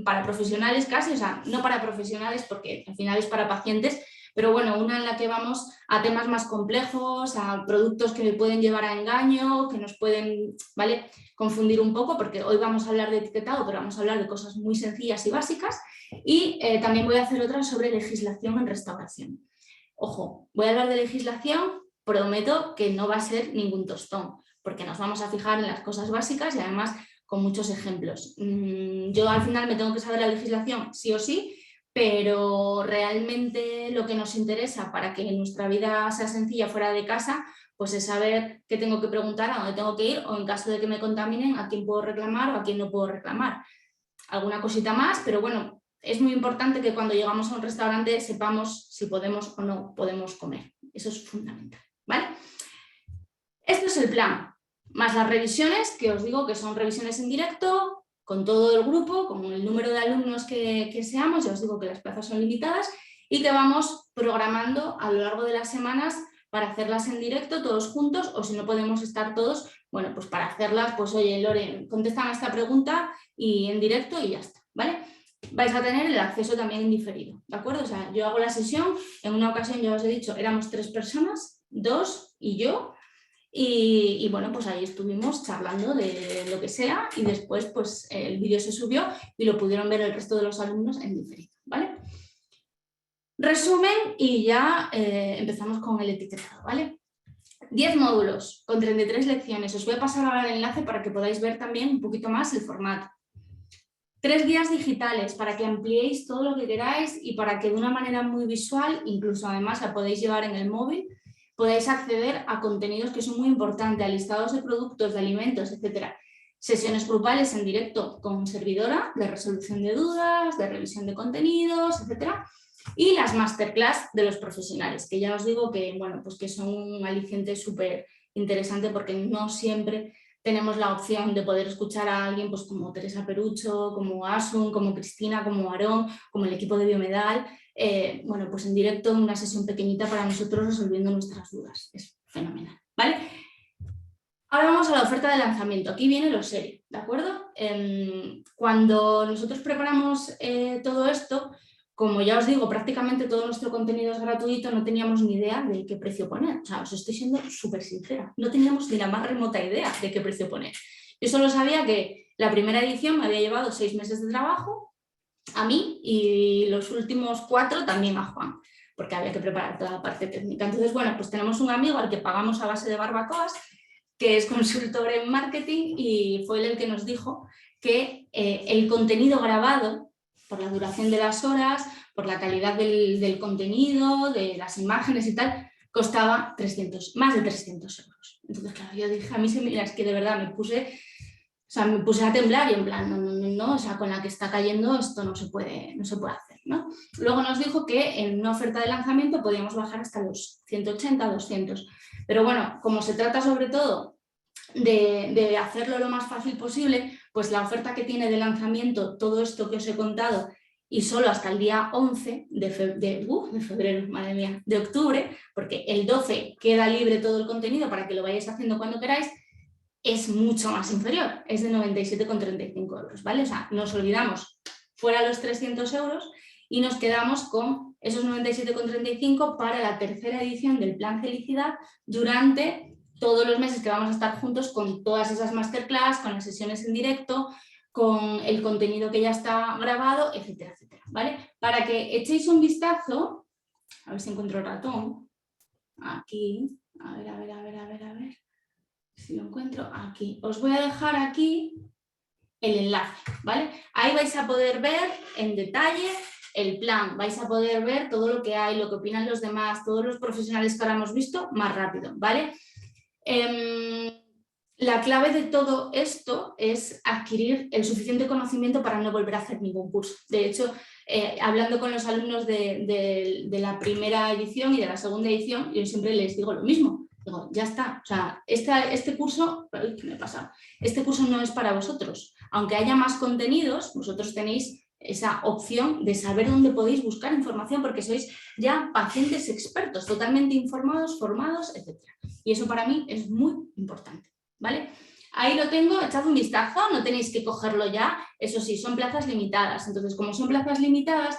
para profesionales casi, o sea, no para profesionales porque al final es para pacientes, pero bueno, una en la que vamos a temas más complejos, a productos que pueden llevar a engaño, que nos pueden, ¿vale?, confundir un poco, porque hoy vamos a hablar de etiquetado, pero vamos a hablar de cosas muy sencillas y básicas, y también voy a hacer otra sobre legislación en restauración. Ojo, voy a hablar de legislación, prometo que no va a ser ningún tostón, porque nos vamos a fijar en las cosas básicas y además con muchos ejemplos. Yo al final me tengo que saber la legislación sí o sí, pero realmente lo que nos interesa para que nuestra vida sea sencilla fuera de casa, pues es saber qué tengo que preguntar, a dónde tengo que ir o en caso de que me contaminen, a quién puedo reclamar o a quién no puedo reclamar. Alguna cosita más, pero bueno, es muy importante que cuando llegamos a un restaurante sepamos si podemos o no podemos comer. Eso es fundamental, ¿vale? Esto es el plan, más las revisiones, que os digo que son revisiones en directo, con todo el grupo, con el número de alumnos que seamos, ya os digo que las plazas son limitadas, y que vamos programando a lo largo de las semanas para hacerlas en directo todos juntos, o si no podemos estar todos, bueno, pues para hacerlas, pues oye, Lore, contestan a esta pregunta y en directo y ya está, ¿vale? Vais a tener el acceso también en diferido, ¿de acuerdo? O sea, yo hago la sesión, en una ocasión ya os he dicho, éramos 3 personas, 2 y yo, y bueno, pues ahí estuvimos charlando de lo que sea y después pues el vídeo se subió y lo pudieron ver el resto de los alumnos en diferido, ¿vale? Resumen y ya empezamos con el etiquetado, ¿vale? 10 módulos con 33 lecciones. Os voy a pasar ahora el enlace para que podáis ver también un poquito más el formato. 3 guías digitales para que ampliéis todo lo que queráis y para que de una manera muy visual, incluso además la podéis llevar en el móvil, podáis acceder a contenidos que son muy importantes, a listados de productos, de alimentos, etc. Sesiones grupales en directo con servidora, de resolución de dudas, de revisión de contenidos, etc. Y las masterclass de los profesionales, que ya os digo que, bueno, pues que son un aliciente súper interesante porque no siempre tenemos la opción de poder escuchar a alguien pues, como Teresa Perucho, como Asun, como Cristina, como Aarón, como el equipo de Biomedal, bueno, pues en directo, en una sesión pequeñita para nosotros resolviendo nuestras dudas. Es fenomenal, ¿vale? Ahora vamos a la oferta de lanzamiento. Aquí viene lo serio, ¿de acuerdo? Cuando nosotros preparamos todo esto, como ya os digo, prácticamente todo nuestro contenido es gratuito, no teníamos ni idea de qué precio poner. O sea, os estoy siendo súper sincera. No teníamos ni la más remota idea de qué precio poner. Yo solo sabía que la primera edición me había llevado 6 meses de trabajo a mí y los últimos 4 también a Juan, porque había que preparar toda la parte técnica. Entonces, bueno, pues tenemos un amigo al que pagamos a base de barbacoas, que es consultor en marketing y fue él el que nos dijo que el contenido grabado, por la duración de las horas, por la calidad del contenido, de las imágenes y tal, costaba más de 300 euros. Entonces, claro, yo dije, a mí es que de verdad me puse a temblar y en plan, no, o sea, con la que está cayendo esto no se puede hacer, ¿no? Luego nos dijo que en una oferta de lanzamiento podíamos bajar hasta los 180, 200. Pero bueno, como se trata sobre todo de hacerlo lo más fácil posible, pues la oferta que tiene de lanzamiento, todo esto que os he contado, y solo hasta el día 11 de febrero, madre mía, de octubre, porque el 12 queda libre todo el contenido para que lo vayáis haciendo cuando queráis, es mucho más inferior, es de 97,35 euros, ¿vale? O sea, nos olvidamos fuera los 300 euros y nos quedamos con esos 97,35 para la tercera edición del Plan Felicidad durante todos los meses que vamos a estar juntos con todas esas masterclass, con las sesiones en directo, con el contenido que ya está grabado, etcétera, etcétera, ¿vale? Para que echéis un vistazo, a ver si encuentro el ratón, aquí, a ver, si lo encuentro aquí, os voy a dejar aquí el enlace, ¿vale? Ahí vais a poder ver en detalle el plan, vais a poder ver todo lo que hay, lo que opinan los demás, todos los profesionales que ahora hemos visto, más rápido, ¿vale? La clave de todo esto es adquirir el suficiente conocimiento para no volver a hacer ningún curso. De hecho, hablando con los alumnos de la primera edición y de la segunda edición, yo siempre les digo lo mismo. Digo, ya está, o sea, este curso, ¿qué me pasa? Este curso no es para vosotros. Aunque haya más contenidos, vosotros tenéis esa opción de saber dónde podéis buscar información porque sois ya pacientes expertos, totalmente informados, formados, etc. Y eso para mí es muy importante, ¿vale? Ahí lo tengo, echad un vistazo, no tenéis que cogerlo ya, eso sí, son plazas limitadas. Entonces, como son plazas limitadas,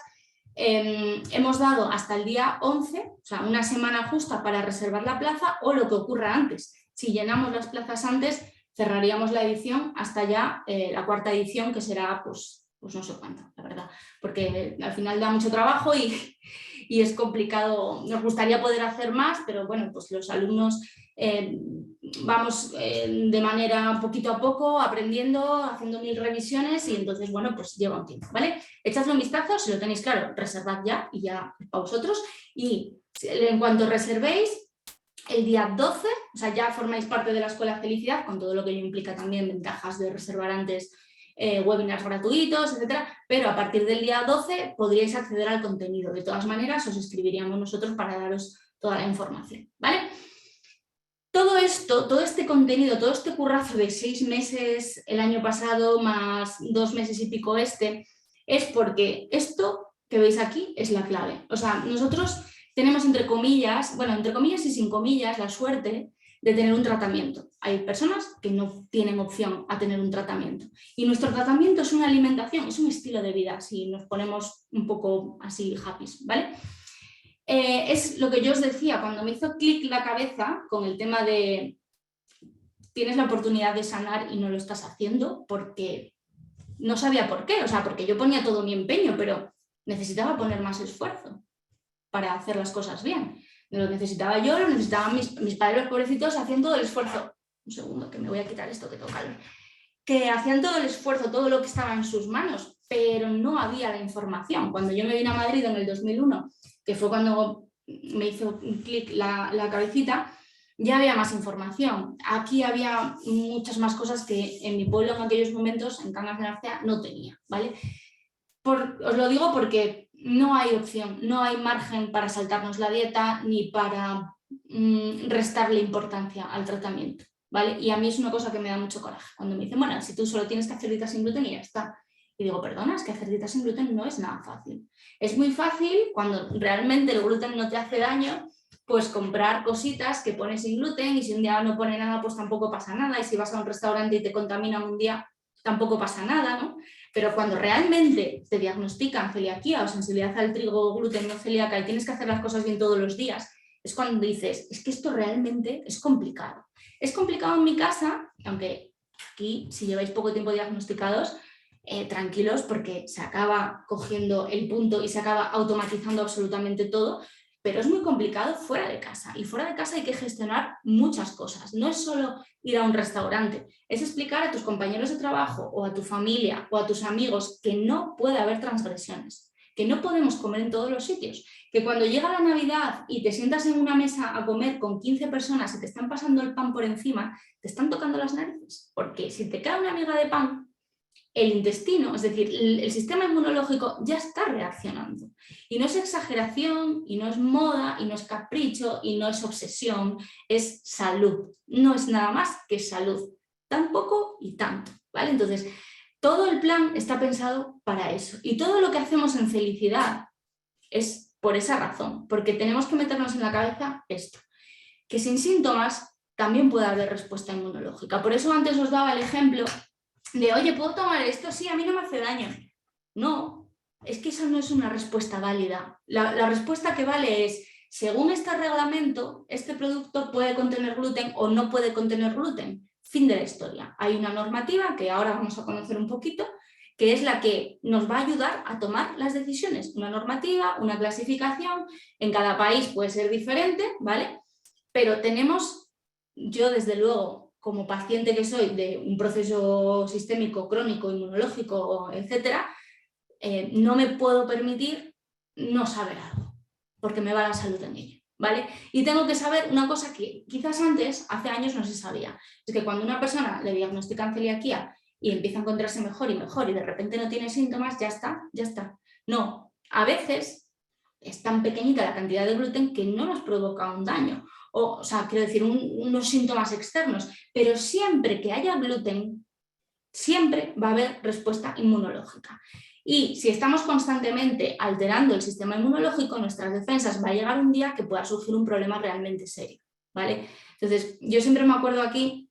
hemos dado hasta el día 11, o sea, una semana justa para reservar la plaza o lo que ocurra antes. Si llenamos las plazas antes, cerraríamos la edición hasta ya la cuarta edición, que será pues no sé cuánto, la verdad, porque al final da mucho trabajo y es complicado. Nos gustaría poder hacer más, pero bueno, pues los alumnos vamos de manera poquito a poco, aprendiendo, haciendo 1000 revisiones y entonces, bueno, pues lleva un tiempo, ¿vale? Echadle un vistazo, si lo tenéis claro, reservad ya y ya para vosotros. Y en cuanto reservéis, el día 12, o sea, ya formáis parte de la Escuela Felicidad, con todo lo que ello implica también, ventajas de reservar antes, webinars gratuitos, etcétera, pero a partir del día 12 podríais acceder al contenido. De todas maneras, os escribiríamos nosotros para daros toda la información, ¿vale? Todo esto, todo este contenido, todo este currazo de 6 meses el año pasado más 2 meses y pico es porque esto que veis aquí es la clave. O sea, nosotros tenemos entre comillas y sin comillas, la suerte de tener un tratamiento. Hay personas que no tienen opción a tener un tratamiento. Y nuestro tratamiento es una alimentación, es un estilo de vida, si nos ponemos un poco así happy, ¿vale? Es lo que yo os decía, cuando me hizo clic la cabeza con el tema de tienes la oportunidad de sanar y no lo estás haciendo, porque no sabía por qué, o sea, porque yo ponía todo mi empeño, pero necesitaba poner más esfuerzo para hacer las cosas bien. Lo necesitaba yo, lo necesitaban mis padres, los pobrecitos, hacían todo el esfuerzo. Un segundo, que me voy a quitar esto que toca. Que hacían todo el esfuerzo, todo lo que estaba en sus manos, pero no había la información. Cuando yo me vine a Madrid en el 2001, que fue cuando me hizo un clic la cabecita, ya había más información. Aquí había muchas más cosas que en mi pueblo en aquellos momentos, en Cangas de Narcea, no tenía, ¿vale? Os lo digo porque no hay opción, no hay margen para saltarnos la dieta ni para restarle importancia al tratamiento, ¿vale? Y a mí es una cosa que me da mucho coraje. Cuando me dicen, bueno, si tú solo tienes que hacer dieta sin gluten y ya está. Y digo, perdona, es que hacer dieta sin gluten no es nada fácil. Es muy fácil cuando realmente el gluten no te hace daño, pues comprar cositas que pones sin gluten y si un día no pone nada, pues tampoco pasa nada. Y si vas a un restaurante y te contaminan un día, tampoco pasa nada, ¿no? Pero cuando realmente te diagnostican celiaquía o sensibilidad al trigo, gluten, no celíaca y tienes que hacer las cosas bien todos los días, es cuando dices, es que esto realmente es complicado. Es complicado en mi casa, aunque aquí, si lleváis poco tiempo diagnosticados, tranquilos porque se acaba cogiendo el punto y se acaba automatizando absolutamente todo, pero es muy complicado fuera de casa. Y fuera de casa hay que gestionar muchas cosas. No es solo ir a un restaurante, es explicar a tus compañeros de trabajo o a tu familia o a tus amigos que no puede haber transgresiones, que no podemos comer en todos los sitios, que cuando llega la Navidad y te sientas en una mesa a comer con 15 personas y te están pasando el pan por encima, te están tocando las narices, porque si te cae una miga de pan el intestino, es decir, el sistema inmunológico ya está reaccionando. Y no es exageración, y no es moda, y no es capricho, y no es obsesión, es salud. No es nada más que salud. Tan poco y tanto, ¿vale? Entonces, todo el plan está pensado para eso. Y todo lo que hacemos en felicidad es por esa razón, porque tenemos que meternos en la cabeza esto, que sin síntomas también puede haber respuesta inmunológica. Por eso antes os daba el ejemplo de, oye, ¿puedo tomar esto? Sí, a mí no me hace daño. No, es que eso no es una respuesta válida. La respuesta que vale es, según este reglamento, este producto puede contener gluten o no puede contener gluten. Fin de la historia. Hay una normativa que ahora vamos a conocer un poquito, que es la que nos va a ayudar a tomar las decisiones. Una normativa, una clasificación, en cada país puede ser diferente, ¿vale? Pero tenemos, yo desde luego, como paciente que soy de un proceso sistémico, crónico, inmunológico, etcétera, no me puedo permitir no saber algo, porque me va la salud en ello, ¿vale? Y tengo que saber una cosa que quizás antes, hace años, no se sabía. Es que cuando una persona le diagnostican celiaquía y empieza a encontrarse mejor y de repente no tiene síntomas, ya está, ya está. No, a veces es tan pequeñita la cantidad de gluten que no nos provoca un daño. O sea, quiero decir, unos síntomas externos, pero siempre que haya gluten, siempre va a haber respuesta inmunológica. Y si estamos constantemente alterando el sistema inmunológico, nuestras defensas, va a llegar un día que pueda surgir un problema realmente serio, ¿vale? Entonces, yo siempre me acuerdo aquí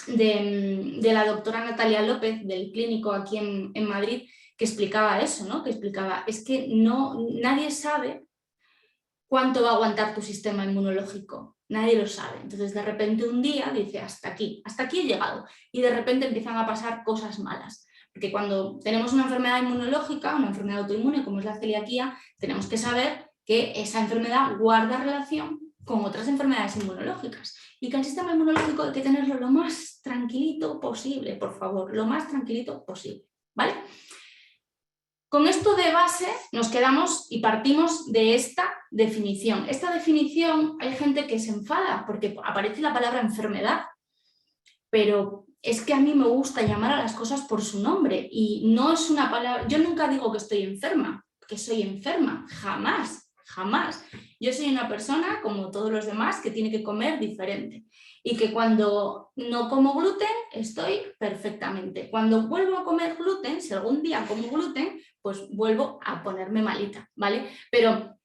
de la doctora Natalia López, del clínico aquí en Madrid, que explicaba eso, ¿no? Que explicaba, es que nadie sabe cuánto va a aguantar tu sistema inmunológico. Nadie lo sabe. Entonces, de repente un día dice, hasta aquí he llegado. Y de repente empiezan a pasar cosas malas. Porque cuando tenemos una enfermedad inmunológica, una enfermedad autoinmune como es la celiaquía, tenemos que saber que esa enfermedad guarda relación con otras enfermedades inmunológicas. Y que el sistema inmunológico hay que tenerlo lo más tranquilito posible, por favor, lo más tranquilito posible. ¿Vale? Con esto de base nos quedamos y partimos de esta definición. Esta definición hay gente que se enfada porque aparece la palabra enfermedad, pero es que a mí me gusta llamar a las cosas por su nombre y no es una palabra, yo nunca digo que estoy enferma, que soy enferma, jamás, jamás. Yo soy una persona como todos los demás que tiene que comer diferente y que cuando no como gluten estoy perfectamente. Cuando vuelvo a comer gluten, si algún día como gluten, pues vuelvo a ponerme malita, ¿vale? Pero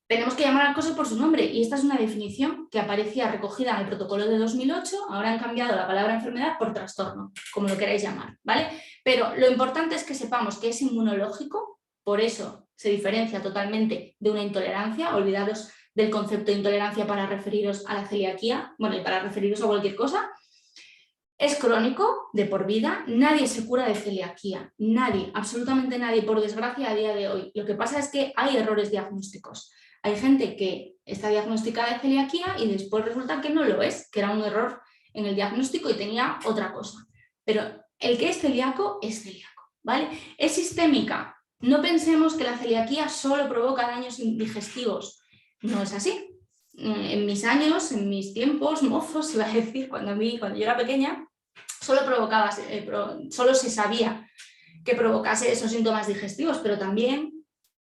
tenemos que llamar a las cosas por su nombre y esta es una definición que aparecía recogida en el protocolo de 2008, ahora han cambiado la palabra enfermedad por trastorno, como lo queráis llamar, ¿vale? Pero lo importante es que sepamos que es inmunológico, por eso se diferencia totalmente de una intolerancia, olvidaros del concepto de intolerancia para referiros a la celiaquía, bueno, y para referiros a cualquier cosa. Es crónico, de por vida, nadie se cura de celiaquía, nadie, absolutamente nadie, por desgracia a día de hoy. Lo que pasa es que hay errores diagnósticos. Hay gente que está diagnosticada de celiaquía y después resulta que no lo es, que era un error en el diagnóstico y tenía otra cosa. Pero el que es celíaco, ¿vale? Es sistémica. No pensemos que la celiaquía solo provoca daños digestivos. No es así. En mis años, en mis tiempos mozos, iba a decir, cuando yo era pequeña, solo se sabía que provocase esos síntomas digestivos, pero también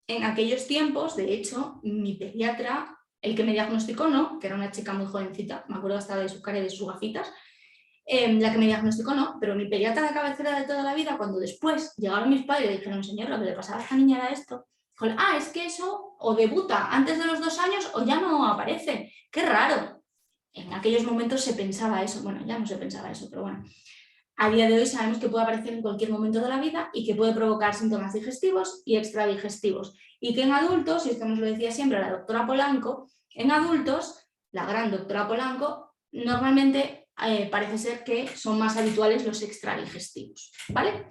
en aquellos tiempos, de hecho, mi pediatra, el que me diagnosticó, no, que era una chica muy jovencita, me acuerdo hasta de su cara y de sus gafitas, la que me diagnosticó no, pero mi pediatra de cabecera de toda la vida, cuando después llegaron mis padres y dijeron, señor, lo que le pasaba a esta niña era esto, dijo, es que eso o debuta antes de los 2 años o ya no aparece, qué raro. En aquellos momentos se pensaba eso, bueno, ya no se pensaba eso, pero bueno. A día de hoy sabemos que puede aparecer en cualquier momento de la vida y que puede provocar síntomas digestivos y extradigestivos. Y que en adultos, y esto nos lo decía siempre la doctora Polanco, en adultos, la gran doctora Polanco, normalmente parece ser que son más habituales los extradigestivos, ¿vale?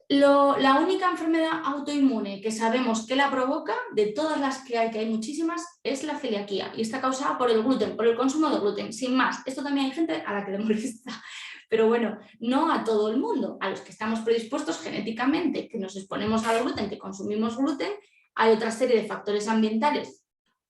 La única enfermedad autoinmune que sabemos que la provoca, de todas las que hay muchísimas, es la celiaquía y está causada por el gluten, por el consumo de gluten, sin más. Esto también hay gente a la que le molesta, pero bueno, no a todo el mundo. A los que estamos predispuestos genéticamente, que nos exponemos al gluten, que consumimos gluten, hay otra serie de factores ambientales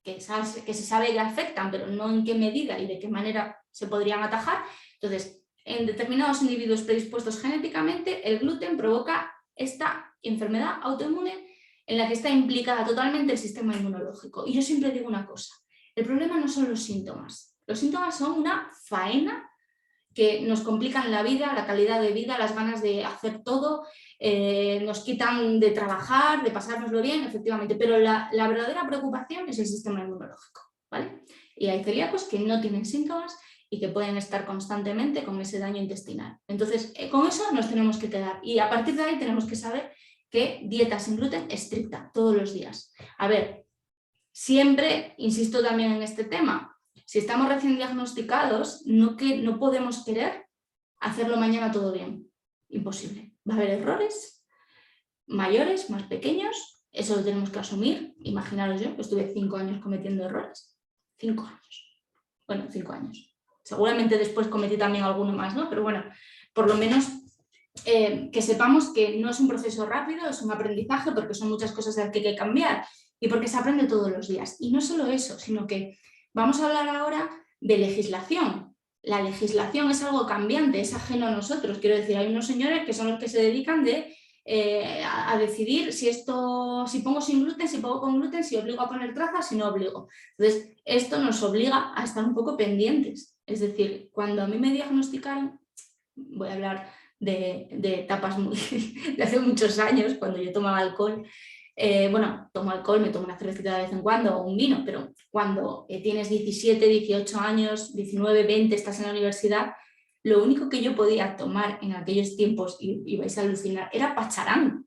que se sabe que afectan, pero no en qué medida y de qué manera se podrían atajar. Entonces, en determinados individuos predispuestos genéticamente, el gluten provoca esta enfermedad autoinmune en la que está implicada totalmente el sistema inmunológico. Y yo siempre digo una cosa, el problema no son los síntomas son una faena que nos complican la vida, la calidad de vida, las ganas de hacer todo, nos quitan de trabajar, de pasárnoslo bien, efectivamente, pero la verdadera preocupación es el sistema inmunológico, ¿vale? Y hay celíacos que no tienen síntomas y que pueden estar constantemente con ese daño intestinal. Entonces, con eso nos tenemos que quedar y a partir de ahí tenemos que saber que dieta sin gluten estricta, todos los días. A ver, siempre insisto también en este tema, si estamos recién diagnosticados, no podemos querer hacerlo mañana todo bien. Imposible. Va a haber errores mayores, más pequeños, eso lo tenemos que asumir. Imaginaros yo, que estuve 5 años cometiendo errores. 5 años. Bueno, 5 años. Seguramente después cometí también alguno más, ¿no? Pero bueno, por lo menos que sepamos que no es un proceso rápido, es un aprendizaje porque son muchas cosas que hay que cambiar y porque se aprende todos los días. Y no solo eso, sino que vamos a hablar ahora de legislación. La legislación es algo cambiante, es ajeno a nosotros. Quiero decir, hay unos señores que son los que se dedican a decidir si pongo sin gluten, si pongo con gluten, si obligo a poner trazas, si no obligo. Entonces, esto nos obliga a estar un poco pendientes. Es decir, cuando a mí me diagnosticaron, voy a hablar de etapas de hace muchos años, cuando yo tomaba alcohol, bueno, tomo alcohol, me tomo una cervecita de vez en cuando o un vino, pero cuando tienes 17, 18 años, 19, 20, estás en la universidad, lo único que yo podía tomar en aquellos tiempos, y vais a alucinar, era pacharán.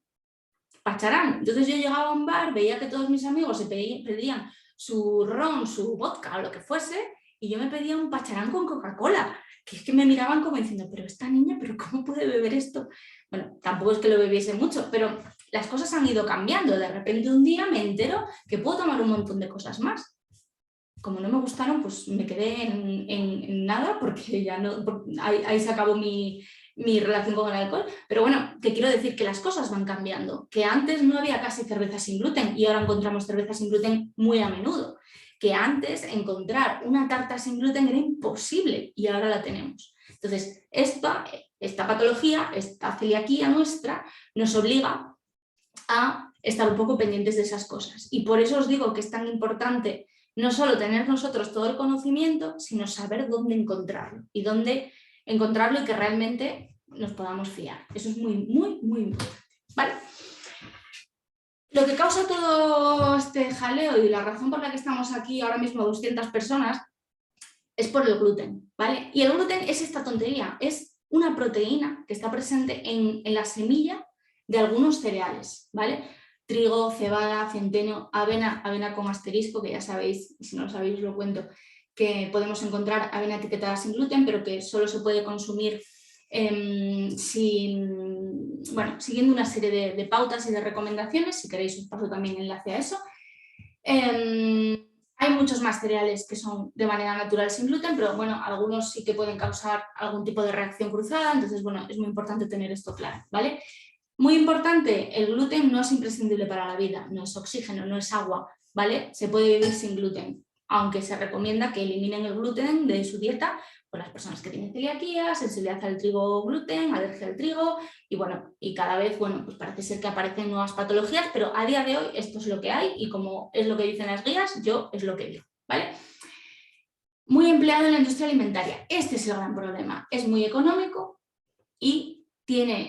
Pacharán. Entonces yo llegaba a un bar, veía que todos mis amigos se pedían su ron, su vodka o lo que fuese, y yo me pedía un pacharán con Coca-Cola, que es que me miraban como diciendo, pero esta niña, ¿pero cómo puede beber esto? Bueno, tampoco es que lo bebiese mucho, pero las cosas han ido cambiando. De repente un día me entero que puedo tomar un montón de cosas más. Como no me gustaron, pues me quedé en nada porque ya no, ahí se acabó mi relación con el alcohol. Pero bueno, te quiero decir que las cosas van cambiando, que antes no había casi cerveza sin gluten y ahora encontramos cerveza sin gluten muy a menudo, que antes encontrar una tarta sin gluten era imposible y ahora la tenemos. Entonces, esta patología, esta celiaquía nuestra, nos obliga a estar un poco pendientes de esas cosas. Y por eso os digo que es tan importante no solo tener nosotros todo el conocimiento, sino saber dónde encontrarlo y que realmente nos podamos fiar. Eso es muy, muy, muy importante. ¿Vale? Lo que causa todo este jaleo y la razón por la que estamos aquí ahora mismo 200 personas es por el gluten, ¿vale? Y el gluten es esta tontería, es una proteína que está presente en la semilla de algunos cereales, ¿vale? Trigo, cebada, centeno, avena con asterisco, que ya sabéis, y si no lo sabéis os lo cuento, que podemos encontrar avena etiquetada sin gluten, pero que solo se puede consumir siguiendo una serie de pautas y de recomendaciones. Si queréis os paso también enlace a eso. Hay muchos más cereales que son de manera natural sin gluten, pero bueno, algunos sí que pueden causar algún tipo de reacción cruzada, entonces bueno, es muy importante tener esto claro, ¿vale? Muy importante, el gluten no es imprescindible para la vida, no es oxígeno, no es agua, ¿vale? Se puede vivir sin gluten, aunque se recomienda que eliminen el gluten de su dieta por las personas que tienen celiaquía, sensibilidad al trigo gluten, alergia al trigo, y bueno, y cada vez, bueno, pues parece ser que aparecen nuevas patologías, pero a día de hoy esto es lo que hay y como es lo que dicen las guías, yo es lo que digo, ¿vale? Muy empleado en la industria alimentaria. Este es el gran problema. Es muy económico y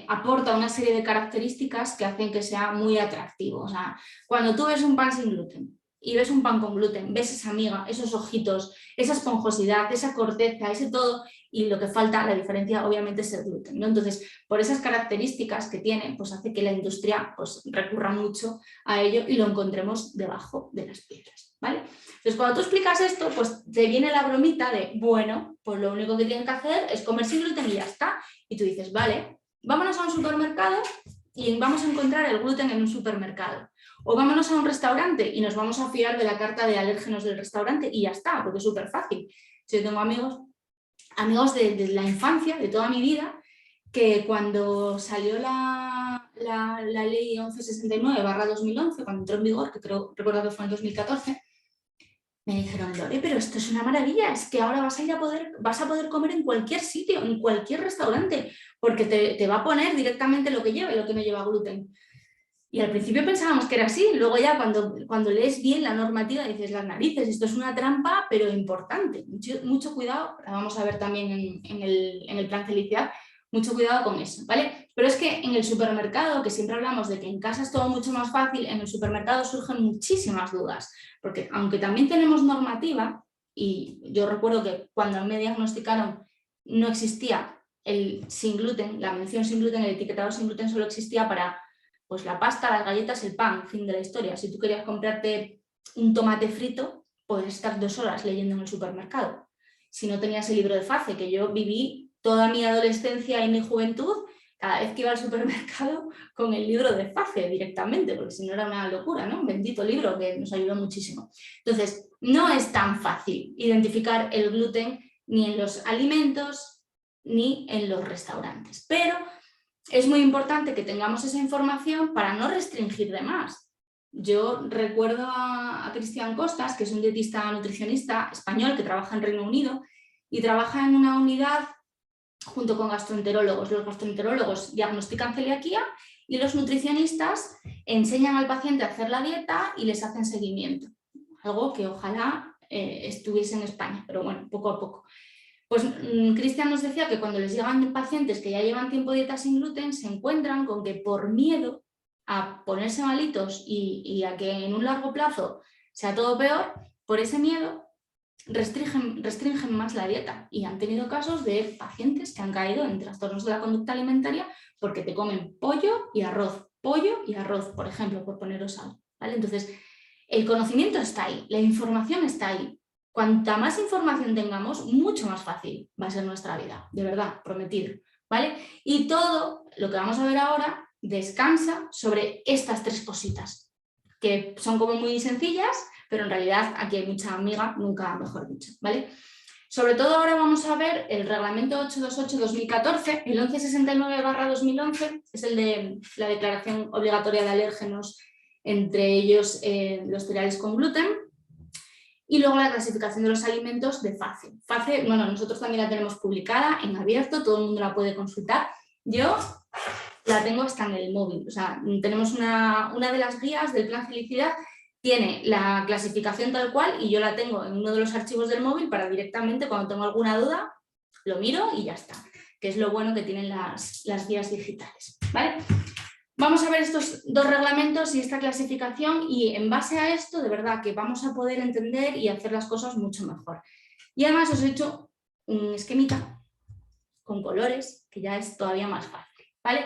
aporta una serie de características que hacen que sea muy atractivo. O sea, cuando tú ves un pan sin gluten y ves un pan con gluten, ves esa miga, esos ojitos, esa esponjosidad, esa corteza, ese todo, y lo que falta, la diferencia obviamente es el gluten, ¿no? Entonces, por esas características que tiene, pues hace que la industria pues, recurra mucho a ello y lo encontremos debajo de las piedras, ¿vale? Entonces, cuando tú explicas esto, pues te viene la bromita de, bueno, pues lo único que tienen que hacer es comer sin gluten y ya está. Y tú dices, vale, vámonos a un supermercado y vamos a encontrar el gluten en un supermercado. O vámonos a un restaurante y nos vamos a fiar de la carta de alérgenos del restaurante y ya está, porque es súper fácil. Yo tengo amigos de la infancia, de toda mi vida, que cuando salió la ley 1169/2011, cuando entró en vigor, que recuerdo que fue en 2014, Me dijeron, Lore, pero esto es una maravilla, es que ahora vas a poder comer en cualquier sitio, en cualquier restaurante, porque te va a poner directamente lo que lleva y lo que no lleva gluten. Y al principio pensábamos que era así, luego ya cuando lees bien la normativa dices, las narices, esto es una trampa, pero importante. Mucho cuidado, la vamos a ver también en el plan Felicidad, mucho cuidado con eso, ¿vale? Pero es que en el supermercado, que siempre hablamos de que en casa es todo mucho más fácil, en el supermercado surgen muchísimas dudas, porque aunque también tenemos normativa, y yo recuerdo que cuando me diagnosticaron no existía el sin gluten, la mención sin gluten, el etiquetado sin gluten solo existía para pues la pasta, las galletas, el pan, fin de la historia. Si tú querías comprarte un tomate frito, puedes estar 2 horas leyendo en el supermercado. Si no tenías el libro de FACE, que yo viví toda mi adolescencia y mi juventud, cada vez que iba al supermercado con el libro de FACE directamente, porque si no era una locura, ¿no? Un bendito libro que nos ayudó muchísimo. Entonces, no es tan fácil identificar el gluten ni en los alimentos ni en los restaurantes, pero es muy importante que tengamos esa información para no restringir de más. Yo recuerdo a Cristian Costas, que es un dietista nutricionista español que trabaja en Reino Unido y trabaja en una unidad junto con gastroenterólogos. Los gastroenterólogos diagnostican celiaquía y los nutricionistas enseñan al paciente a hacer la dieta y les hacen seguimiento. Algo que ojalá estuviese en España, pero bueno, poco a poco. Pues Cristian nos decía que cuando les llegan pacientes que ya llevan tiempo dieta sin gluten, se encuentran con que por miedo a ponerse malitos y a que en un largo plazo sea todo peor, por ese miedo restringen más la dieta. Y han tenido casos de pacientes que han caído en trastornos de la conducta alimentaria porque te comen pollo y arroz, por ejemplo, por poneros algo, ¿vale? Entonces, el conocimiento está ahí, la información está ahí. Cuanta más información tengamos, mucho más fácil va a ser nuestra vida, de verdad, prometido, ¿vale? Y todo lo que vamos a ver ahora descansa sobre estas 3 cositas, que son como muy sencillas, pero en realidad aquí hay mucha amiga, nunca mejor dicho, ¿vale? Sobre todo ahora vamos a ver el reglamento 828-2014, el 1169-2011, es el de la declaración obligatoria de alérgenos, entre ellos los cereales con gluten. Y luego la clasificación de los alimentos de FACE. FACE, bueno, nosotros también la tenemos publicada en abierto, todo el mundo la puede consultar. Yo la tengo hasta en el móvil. O sea, tenemos una de las guías del plan Felicidad, tiene la clasificación tal cual y yo la tengo en uno de los archivos del móvil para directamente, cuando tengo alguna duda, lo miro y ya está. Que es lo bueno que tienen las guías digitales, ¿vale? Vamos a ver estos 2 reglamentos y esta clasificación y en base a esto, de verdad, que vamos a poder entender y hacer las cosas mucho mejor. Y además os he hecho un esquemita con colores, que ya es todavía más fácil, ¿vale?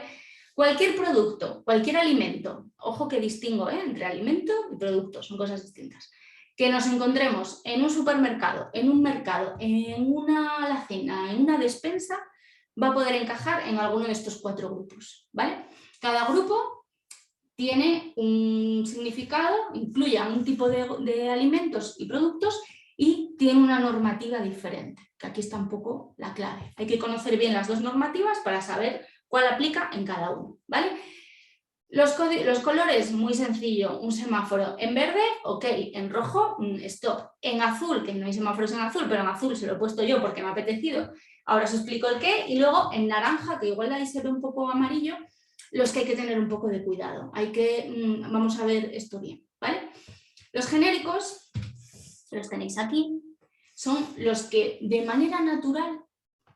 Cualquier producto, cualquier alimento, ojo que distingo entre alimento y producto, son cosas distintas, que nos encontremos en un supermercado, en un mercado, en una alacena, en una despensa, va a poder encajar en alguno de estos 4 grupos, ¿vale? Cada grupo tiene un significado, incluye un tipo de alimentos y productos y tiene una normativa diferente, que aquí está un poco la clave. Hay que conocer bien las 2 normativas para saber cuál aplica en cada uno, ¿vale? Los colores, muy sencillo, un semáforo en verde, ok, en rojo, stop, en azul, que no hay semáforos en azul, pero en azul se lo he puesto yo porque me ha apetecido, ahora os explico el qué, y luego en naranja, que igual ahí se ve un poco amarillo, los que hay que tener un poco de cuidado. Vamos a ver esto bien, ¿vale? Los genéricos, los tenéis aquí, son los que de manera natural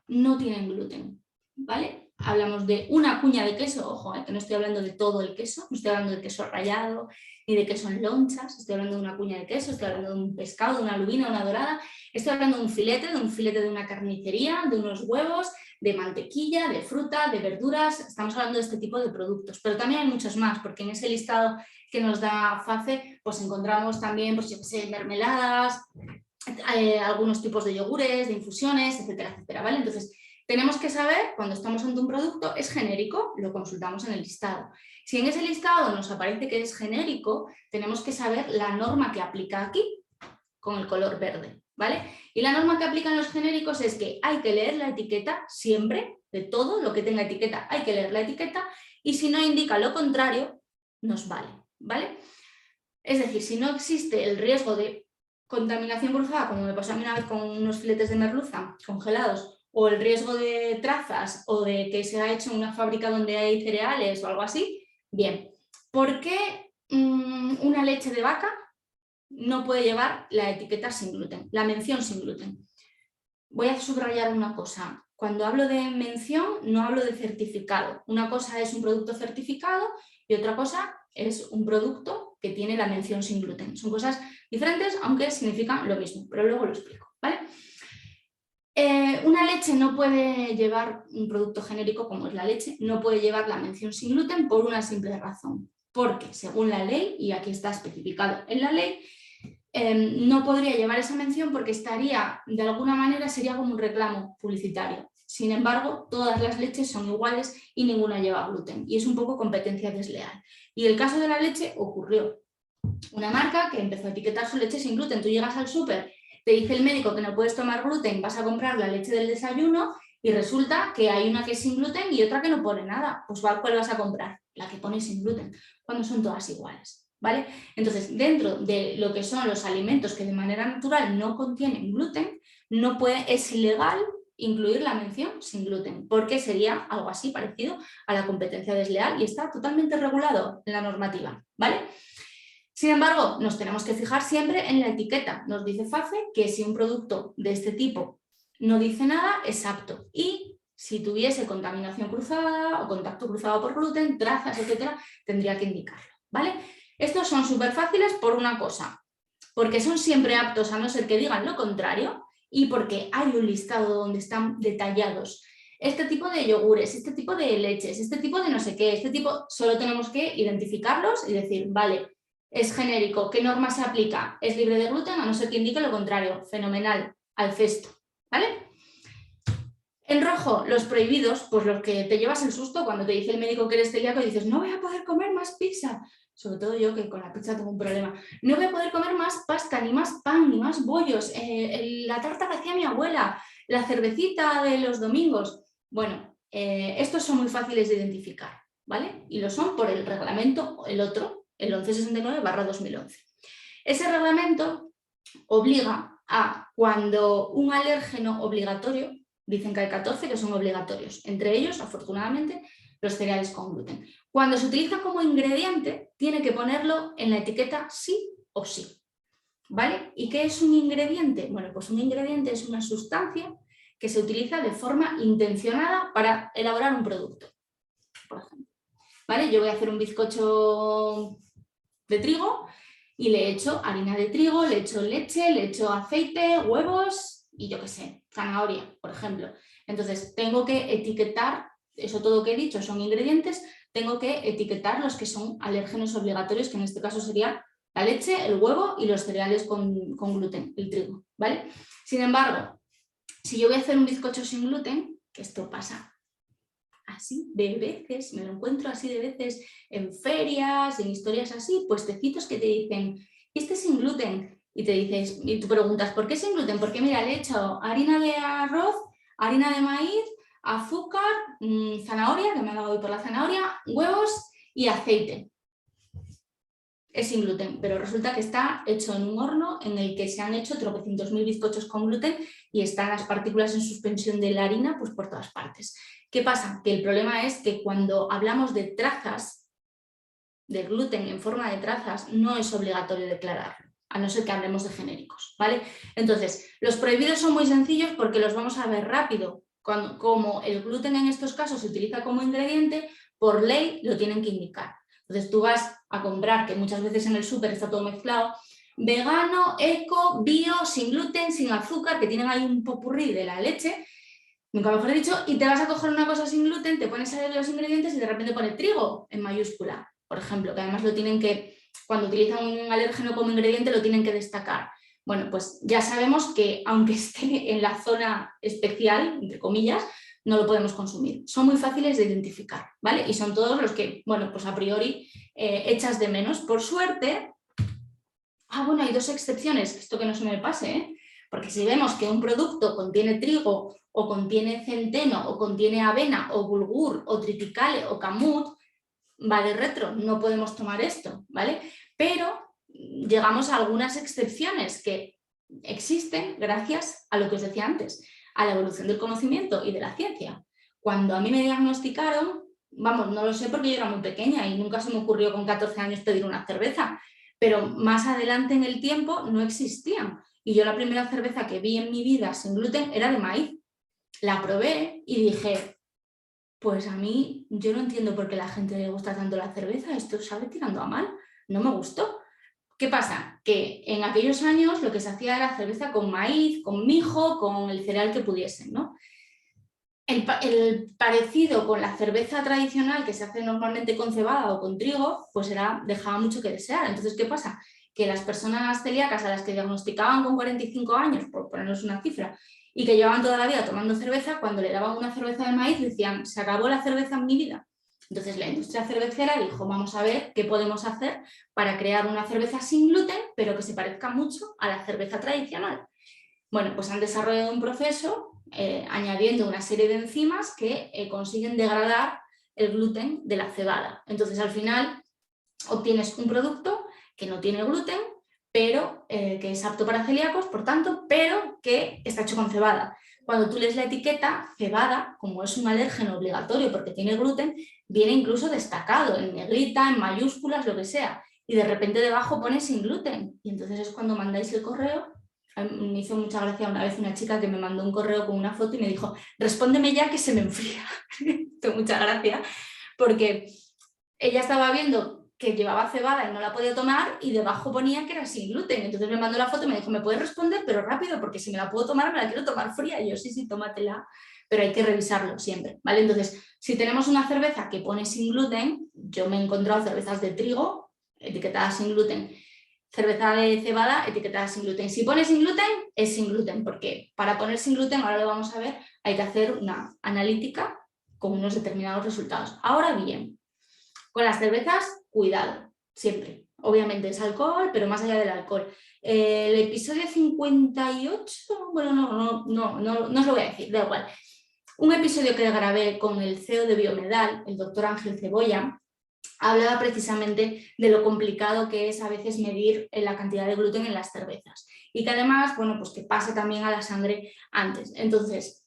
no tienen gluten, ¿vale? Hablamos de una cuña de queso, ojo, que no estoy hablando de todo el queso, no estoy hablando de queso rallado, ni de queso en lonchas, estoy hablando de una cuña de queso, estoy hablando de un pescado, de una lubina, una dorada, estoy hablando de un filete de una carnicería, de unos huevos, de mantequilla, de fruta, de verduras, estamos hablando de este tipo de productos, pero también hay muchos más, porque en ese listado que nos da FACE, pues encontramos también, pues yo qué sé, mermeladas, algunos tipos de yogures, de infusiones, etcétera, etcétera, ¿vale? Entonces, tenemos que saber, cuando estamos ante un producto, ¿es genérico? Lo consultamos en el listado. Si en ese listado nos aparece que es genérico, tenemos que saber la norma que aplica aquí, con el color verde, ¿vale? Y la norma que aplican los genéricos es que hay que leer la etiqueta siempre, de todo lo que tenga etiqueta, hay que leer la etiqueta, y si no indica lo contrario, nos vale, ¿vale? Es decir, si no existe el riesgo de contaminación cruzada, como me pasó a mí una vez con unos filetes de merluza congelados, o el riesgo de trazas o de que se ha hecho en una fábrica donde hay cereales o algo así, bien. ¿Por qué una leche de vaca no puede llevar la etiqueta sin gluten, la mención sin gluten? Voy a subrayar una cosa. Cuando hablo de mención, no hablo de certificado. Una cosa es un producto certificado y otra cosa es un producto que tiene la mención sin gluten. Son cosas diferentes, aunque significan lo mismo, pero luego lo explico, ¿vale? Una leche no puede llevar, un producto genérico como es la leche, no puede llevar la mención sin gluten por una simple razón. Porque según la ley, y aquí está especificado en la ley, no podría llevar esa mención porque estaría, de alguna manera, sería como un reclamo publicitario. Sin embargo, todas las leches son iguales y ninguna lleva gluten. Y es un poco competencia desleal. Y el caso de la leche ocurrió. Una marca que empezó a etiquetar su leche sin gluten. Tú llegas al súper, te dice el médico que no puedes tomar gluten, vas a comprar la leche del desayuno y resulta que hay una que es sin gluten y otra que no pone nada. Pues ¿cuál vas a comprar? La que pone sin gluten, cuando son todas iguales. ¿Vale? Entonces, dentro de lo que son los alimentos que de manera natural no contienen gluten, es ilegal incluir la mención sin gluten, porque sería algo así parecido a la competencia desleal y está totalmente regulado en la normativa, ¿vale? Sin embargo, nos tenemos que fijar siempre en la etiqueta. Nos dice FACE que si un producto de este tipo no dice nada, es apto. Y si tuviese contaminación cruzada o contacto cruzado por gluten, trazas, etcétera, tendría que indicarlo, ¿vale? Estos son súper fáciles por una cosa, porque son siempre aptos a no ser que digan lo contrario y porque hay un listado donde están detallados este tipo de yogures, este tipo de leches, este tipo de no sé qué, este tipo, solo tenemos que identificarlos y decir, vale, es genérico, ¿qué norma se aplica? ¿Es libre de gluten a no ser que indique lo contrario? Fenomenal, al cesto, ¿vale? En rojo, los prohibidos, pues los que te llevas el susto cuando te dice el médico que eres celíaco y dices, no voy a poder comer más pizza. Sobre todo yo que con la pizza tengo un problema. No voy a poder comer más pasta, ni más pan, ni más bollos. La tarta que hacía mi abuela, la cervecita de los domingos. Bueno, estos son muy fáciles de identificar, ¿vale? Y lo son por el reglamento, el otro, el 1169/2011. Ese reglamento obliga a cuando un alérgeno obligatorio, dicen que hay 14 que son obligatorios, entre ellos, afortunadamente, los cereales con gluten. Cuando se utiliza como ingrediente, tiene que ponerlo en la etiqueta sí o sí, ¿vale? ¿Y qué es un ingrediente? Bueno, pues un ingrediente es una sustancia que se utiliza de forma intencionada para elaborar un producto, por ejemplo. ¿Vale? Yo voy a hacer un bizcocho de trigo y le echo harina de trigo, le echo leche, le echo aceite, huevos y yo qué sé, zanahoria, por ejemplo. Entonces tengo que etiquetar, eso todo que he dicho son ingredientes, tengo que etiquetar los que son alérgenos obligatorios, que en este caso sería la leche, el huevo y los cereales con gluten, el trigo, ¿vale? Sin embargo, si yo voy a hacer un bizcocho sin gluten, que esto pasa así de veces, me lo encuentro así de veces en ferias, en historias así, puestecitos que te dicen, este es sin gluten, y te dices, y tú preguntas, ¿por qué sin gluten? Porque mira, le he hecho harina de arroz, harina de maíz, azúcar, zanahoria, que me ha dado hoy por la zanahoria, huevos y aceite. Es sin gluten, pero resulta que está hecho en un horno en el que se han hecho tropecientos mil bizcochos con gluten y están las partículas en suspensión de la harina pues por todas partes. ¿Qué pasa? Que el problema es que cuando hablamos de trazas, de gluten en forma de trazas, no es obligatorio declararlo, a no ser que hablemos de genéricos, ¿vale? Entonces, los prohibidos son muy sencillos porque los vamos a ver rápido. Como el gluten en estos casos se utiliza como ingrediente, por ley lo tienen que indicar. Entonces tú vas a comprar, que muchas veces en el súper está todo mezclado, vegano, eco, bio, sin gluten, sin azúcar, que tienen ahí un popurrí de la leche, nunca mejor dicho, y te vas a coger una cosa sin gluten, te pones a leer los ingredientes y de repente pone trigo en mayúscula, por ejemplo, que además lo tienen que, cuando utilizan un alérgeno como ingrediente, lo tienen que destacar. Bueno, pues ya sabemos que aunque esté en la zona especial, entre comillas, no lo podemos consumir. Son muy fáciles de identificar, ¿vale? Y son todos los que, bueno, pues a priori echas de menos. Por suerte, bueno, hay dos excepciones, esto que no se me pase, ¿eh? Porque si vemos que un producto contiene trigo o contiene centeno o contiene avena o bulgur o triticale o kamut, va de retro, no podemos tomar esto, ¿vale? Pero llegamos a algunas excepciones que existen gracias a lo que os decía antes, a la evolución del conocimiento y de la ciencia. Cuando a mí me diagnosticaron, vamos, no lo sé porque yo era muy pequeña y nunca se me ocurrió con 14 años pedir una cerveza, pero más adelante en el tiempo no existían. Y yo la primera cerveza que vi en mi vida sin gluten era de maíz. La probé y dije, pues a mí, yo no entiendo por qué a la gente le gusta tanto la cerveza, esto sabe tirando a mal, no me gustó. ¿Qué pasa? Que en aquellos años lo que se hacía era cerveza con maíz, con mijo, con el cereal que pudiesen, ¿no? El parecido con la cerveza tradicional que se hace normalmente con cebada o con trigo, pues dejaba mucho que desear. Entonces, ¿qué pasa? Que las personas celíacas a las que diagnosticaban con 45 años, por ponernos una cifra, y que llevaban toda la vida tomando cerveza, cuando le daban una cerveza de maíz decían, se acabó la cerveza en mi vida. Entonces la industria cervecera dijo, vamos a ver qué podemos hacer para crear una cerveza sin gluten, pero que se parezca mucho a la cerveza tradicional. Bueno, pues han desarrollado un proceso añadiendo una serie de enzimas que consiguen degradar el gluten de la cebada. Entonces al final obtienes un producto que no tiene gluten, pero que es apto para celíacos, por tanto, pero que está hecho con cebada. Cuando tú lees la etiqueta, cebada, como es un alérgeno obligatorio porque tiene gluten, viene incluso destacado en negrita, en mayúsculas, lo que sea. Y de repente debajo pone sin gluten. Y entonces es cuando mandáis el correo. Me hizo mucha gracia una vez una chica que me mandó un correo con una foto y me dijo, respóndeme ya que se me enfría. Hizo mucha gracia porque ella estaba viendo que llevaba cebada y no la podía tomar y debajo ponía que era sin gluten. Entonces me mandó la foto y me dijo, ¿me puedes responder? Pero rápido, porque si me la puedo tomar, me la quiero tomar fría. Y yo, sí, tómatela, pero hay que revisarlo siempre, ¿vale? Entonces, si tenemos una cerveza que pone sin gluten, yo me he encontrado cervezas de trigo etiquetadas sin gluten, cerveza de cebada etiquetada sin gluten. Si pone sin gluten, es sin gluten, porque para poner sin gluten, ahora lo vamos a ver, hay que hacer una analítica con unos determinados resultados. Ahora bien, con las cervezas, cuidado, siempre. Obviamente es alcohol, pero más allá del alcohol. El episodio 58, bueno, no os lo voy a decir, da igual. Un episodio que grabé con el CEO de Biomedal, el doctor Ángel Cebolla, hablaba precisamente de lo complicado que es a veces medir la cantidad de gluten en las cervezas y que además, bueno, pues que pase también a la sangre antes. Entonces,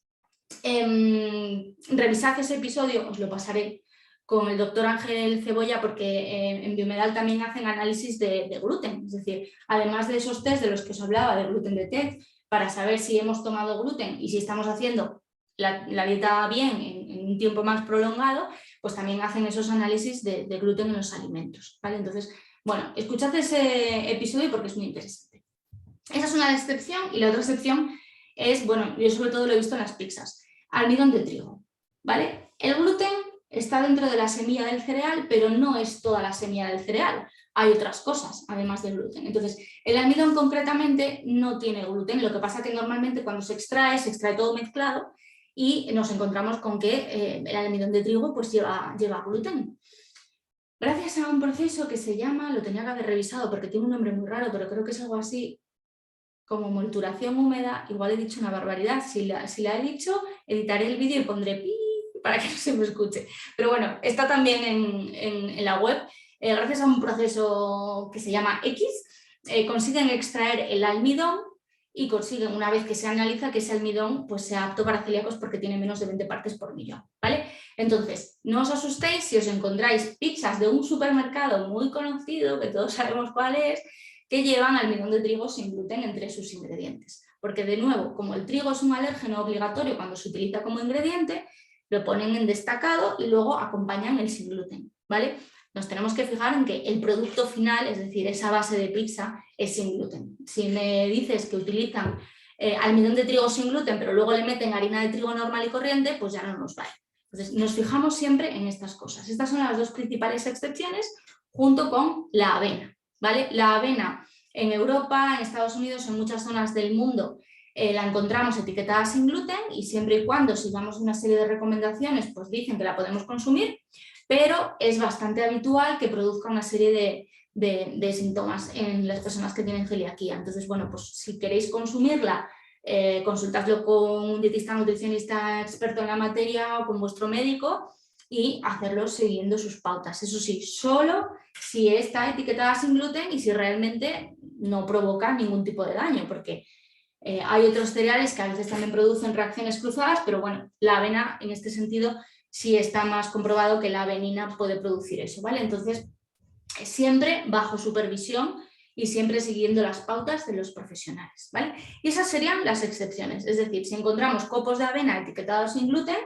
revisad ese episodio, os lo pasaré con el doctor Ángel Cebolla porque en Biomedal también hacen análisis de gluten, es decir, además de esos test de los que os hablaba, de gluten detect, para saber si hemos tomado gluten y si estamos haciendo la dieta bien en un tiempo más prolongado, pues también hacen esos análisis de gluten en los alimentos, ¿vale? Entonces, bueno, escuchad ese episodio porque es muy interesante. Esa es una excepción y la otra excepción es, bueno, yo sobre todo lo he visto en las pizzas, almidón de trigo, ¿vale? El gluten está dentro de la semilla del cereal, pero no es toda la semilla del cereal. Hay otras cosas, además del gluten. Entonces, el almidón concretamente no tiene gluten. Lo que pasa es que normalmente cuando se extrae todo mezclado y nos encontramos con que el almidón de trigo pues lleva gluten. Gracias a un proceso que se llama, lo tenía que haber revisado porque tiene un nombre muy raro, pero creo que es algo así como molturación húmeda, igual he dicho una barbaridad. Si la he dicho, editaré el vídeo y pondré pi para que no se me escuche. Pero bueno, está también en la web. Gracias a un proceso que se llama X, consiguen extraer el almidón y consiguen, una vez que se analiza, que ese almidón pues, sea apto para celíacos porque tiene menos de 20 partes por millón, ¿vale? Entonces, no os asustéis si os encontráis pizzas de un supermercado muy conocido, que todos sabemos cuál es, que llevan almidón de trigo sin gluten entre sus ingredientes. Porque de nuevo, como el trigo es un alérgeno obligatorio cuando se utiliza como ingrediente, lo ponen en destacado y luego acompañan el sin gluten, ¿vale? Nos tenemos que fijar en que el producto final, es decir, esa base de pizza, es sin gluten. Si me dices que utilizan almidón de trigo sin gluten, pero luego le meten harina de trigo normal y corriente, pues ya no nos vale. Entonces, nos fijamos siempre en estas cosas. Estas son las dos principales excepciones, junto con la avena, ¿vale? La avena en Europa, en Estados Unidos, en muchas zonas del mundo, la encontramos etiquetada sin gluten y siempre y cuando sigamos una serie de recomendaciones, pues dicen que la podemos consumir, pero es bastante habitual que produzca una serie de síntomas en las personas que tienen celiaquía. Entonces, bueno, pues si queréis consumirla, consultadlo con un dietista nutricionista experto en la materia o con vuestro médico y hacerlo siguiendo sus pautas. Eso sí, solo si está etiquetada sin gluten y si realmente no provoca ningún tipo de daño, porque hay otros cereales que a veces también producen reacciones cruzadas, pero bueno, la avena en este sentido sí está más comprobado que la avenina puede producir eso, ¿vale? Entonces, siempre bajo supervisión y siempre siguiendo las pautas de los profesionales, ¿vale? Y esas serían las excepciones, es decir, si encontramos copos de avena etiquetados sin gluten,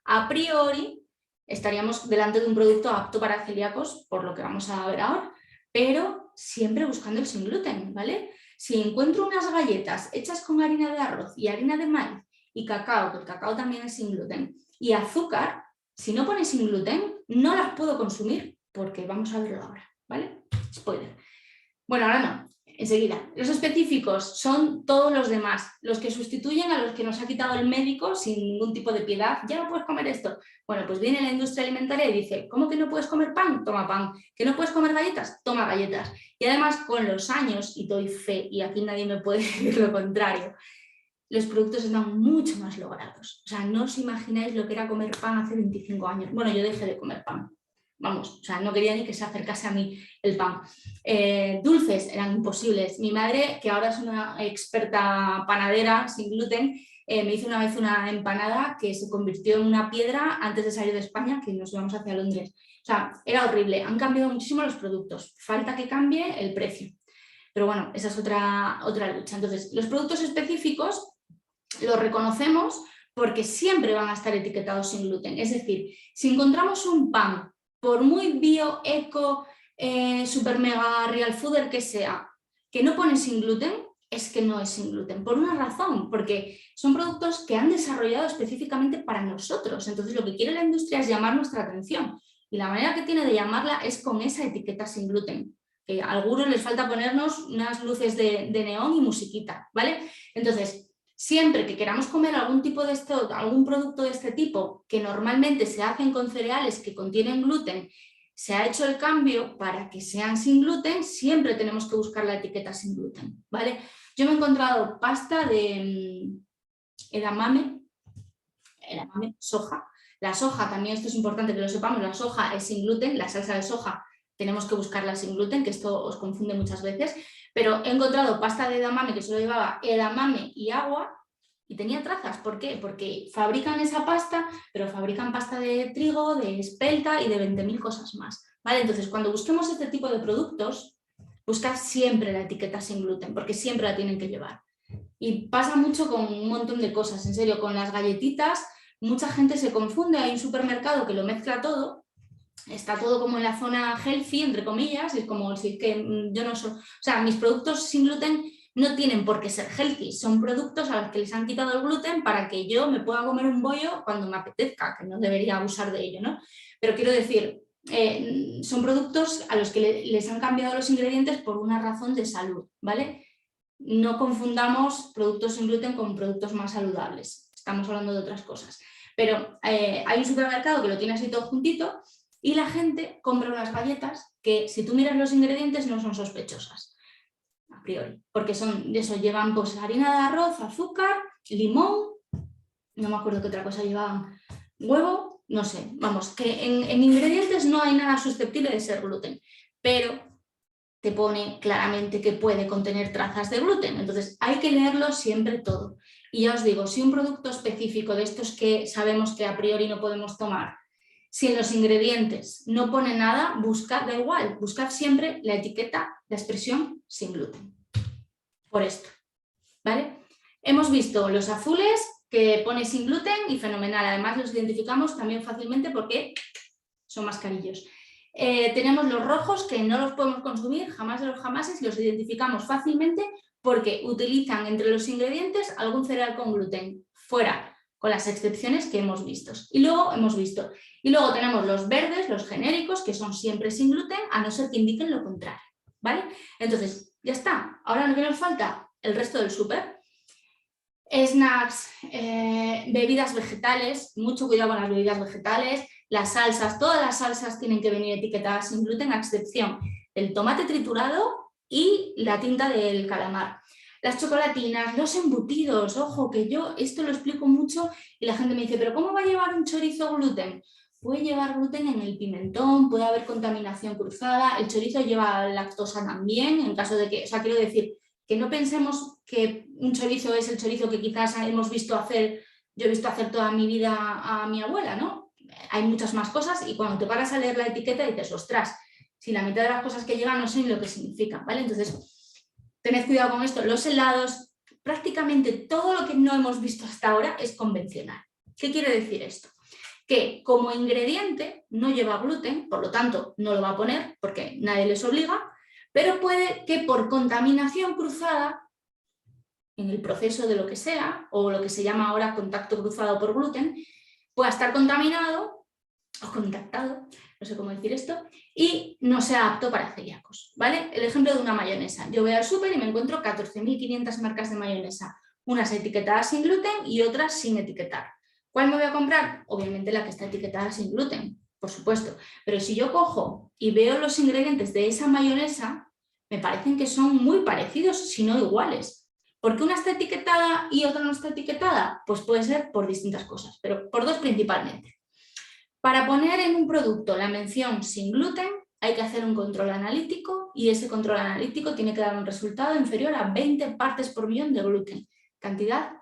a priori estaríamos delante de un producto apto para celíacos, por lo que vamos a ver ahora, pero siempre buscando el sin gluten, ¿vale? Si encuentro unas galletas hechas con harina de arroz y harina de maíz y cacao, que el cacao también es sin gluten, y azúcar, si no pone sin gluten, no las puedo consumir, porque vamos a verlo ahora, ¿vale? Spoiler. Bueno, ahora no, enseguida. Los específicos son todos los demás, los que sustituyen a los que nos ha quitado el médico sin ningún tipo de piedad. Ya no puedes comer esto. Bueno, pues viene la industria alimentaria y dice, ¿cómo que no puedes comer pan? Toma pan. ¿Que no puedes comer galletas? Toma galletas. Y además, con los años, y doy fe, y aquí nadie me puede decir lo contrario, los productos están mucho más logrados. O sea, no os imagináis lo que era comer pan hace 25 años. Bueno, yo dejé de comer pan. Vamos, o sea, no quería ni que se acercase a mí el pan. Dulces eran imposibles. Mi madre, que ahora es una experta panadera sin gluten, me hizo una vez una empanada que se convirtió en una piedra antes de salir de España, que nos íbamos hacia Londres. O sea, era horrible. Han cambiado muchísimo los productos. Falta que cambie el precio. Pero bueno, esa es otra lucha. Entonces, los productos específicos los reconocemos porque siempre van a estar etiquetados sin gluten. Es decir, si encontramos un pan, por muy bio, eco, super mega real fooder que sea, que no pone sin gluten, es que no es sin gluten, por una razón, porque son productos que han desarrollado específicamente para nosotros. Entonces lo que quiere la industria es llamar nuestra atención, y la manera que tiene de llamarla es con esa etiqueta sin gluten, que a algunos les falta ponernos unas luces de neón y musiquita, ¿vale? Entonces, siempre que queramos comer algún producto de este tipo, que normalmente se hacen con cereales que contienen gluten, se ha hecho el cambio para que sean sin gluten, siempre tenemos que buscar la etiqueta sin gluten, ¿vale? Yo me he encontrado pasta de edamame, soja. La soja, también esto es importante que lo sepamos, la soja es sin gluten, la salsa de soja tenemos que buscarla sin gluten, que esto os confunde muchas veces, pero he encontrado pasta de edamame que solo llevaba edamame y agua y tenía trazas. ¿Por qué? Porque fabrican esa pasta, pero fabrican pasta de trigo, de espelta y de 20.000 cosas más, ¿vale? Entonces, cuando busquemos este tipo de productos, buscad siempre la etiqueta sin gluten, porque siempre la tienen que llevar. Y pasa mucho con un montón de cosas, en serio, con las galletitas, mucha gente se confunde, hay un supermercado que lo mezcla todo, está todo como en la zona healthy, entre comillas, y es como si que yo no soy, o sea, mis productos sin gluten no tienen por qué ser healthy, son productos a los que les han quitado el gluten para que yo me pueda comer un bollo cuando me apetezca, que no debería abusar de ello, ¿no? Pero quiero decir, son productos a los que les han cambiado los ingredientes por una razón de salud, ¿vale? No confundamos productos sin gluten con productos más saludables, estamos hablando de otras cosas. Pero hay un supermercado que lo tiene así todo juntito y la gente compra unas galletas que, si tú miras los ingredientes, no son sospechosas a priori, porque son de eso, llevan pues harina de arroz, azúcar, limón, no me acuerdo qué otra cosa llevaban, huevo, no sé, vamos, que en ingredientes no hay nada susceptible de ser gluten, pero te pone claramente que puede contener trazas de gluten, entonces hay que leerlo siempre todo. Y ya os digo, si un producto específico de estos que sabemos que a priori no podemos tomar, si en los ingredientes no pone nada, buscad, da igual, buscad siempre la etiqueta, la expresión sin gluten. Por esto, ¿vale? Hemos visto los azules que pone sin gluten y fenomenal, además los identificamos también fácilmente porque son mascarillos. Tenemos los rojos que no los podemos consumir, jamás de los jamases, los identificamos fácilmente porque utilizan entre los ingredientes algún cereal con gluten, fuera, con las excepciones que hemos visto. Y luego tenemos los verdes, los genéricos, que son siempre sin gluten, a no ser que indiquen lo contrario, ¿vale? Entonces, ya está. Ahora lo que nos falta, el resto del súper. Snacks, bebidas vegetales, mucho cuidado con las bebidas vegetales, las salsas, todas las salsas tienen que venir etiquetadas sin gluten, a excepción del tomate triturado y la tinta del calamar. Las chocolatinas, los embutidos, ojo, que yo esto lo explico mucho y la gente me dice, ¿pero cómo va a llevar un chorizo gluten? puede llevar gluten en el pimentón, puede haber contaminación cruzada, el chorizo lleva lactosa también, en caso de que, o sea, quiero decir, que no pensemos que un chorizo es el chorizo que quizás hemos visto hacer, yo he visto hacer toda mi vida a mi abuela, ¿no? Hay muchas más cosas y cuando te paras a leer la etiqueta dices, ostras, si la mitad de las cosas que llevan no sé ni lo que significan, ¿vale? Entonces, tened cuidado con esto. Los helados, prácticamente todo lo que no hemos visto hasta ahora es convencional. ¿Qué quiere decir esto? Que como ingrediente no lleva gluten, por lo tanto no lo va a poner porque nadie les obliga, pero puede que por contaminación cruzada en el proceso de lo que sea, o lo que se llama ahora contacto cruzado por gluten, pueda estar contaminado o contactado, no sé cómo decir esto, y no sea apto para celíacos, ¿vale? El ejemplo de una mayonesa. Yo voy al súper y me encuentro 14.500 marcas de mayonesa, unas etiquetadas sin gluten y otras sin etiquetar. ¿Cuál me voy a comprar? Obviamente la que está etiquetada sin gluten, por supuesto, pero si yo cojo y veo los ingredientes de esa mayonesa, me parecen que son muy parecidos, si no iguales. ¿Por qué una está etiquetada y otra no está etiquetada? Pues puede ser por distintas cosas, pero por dos principalmente. Para poner en un producto la mención sin gluten hay que hacer un control analítico y ese control analítico tiene que dar un resultado inferior a 20 partes por millón de gluten, cantidad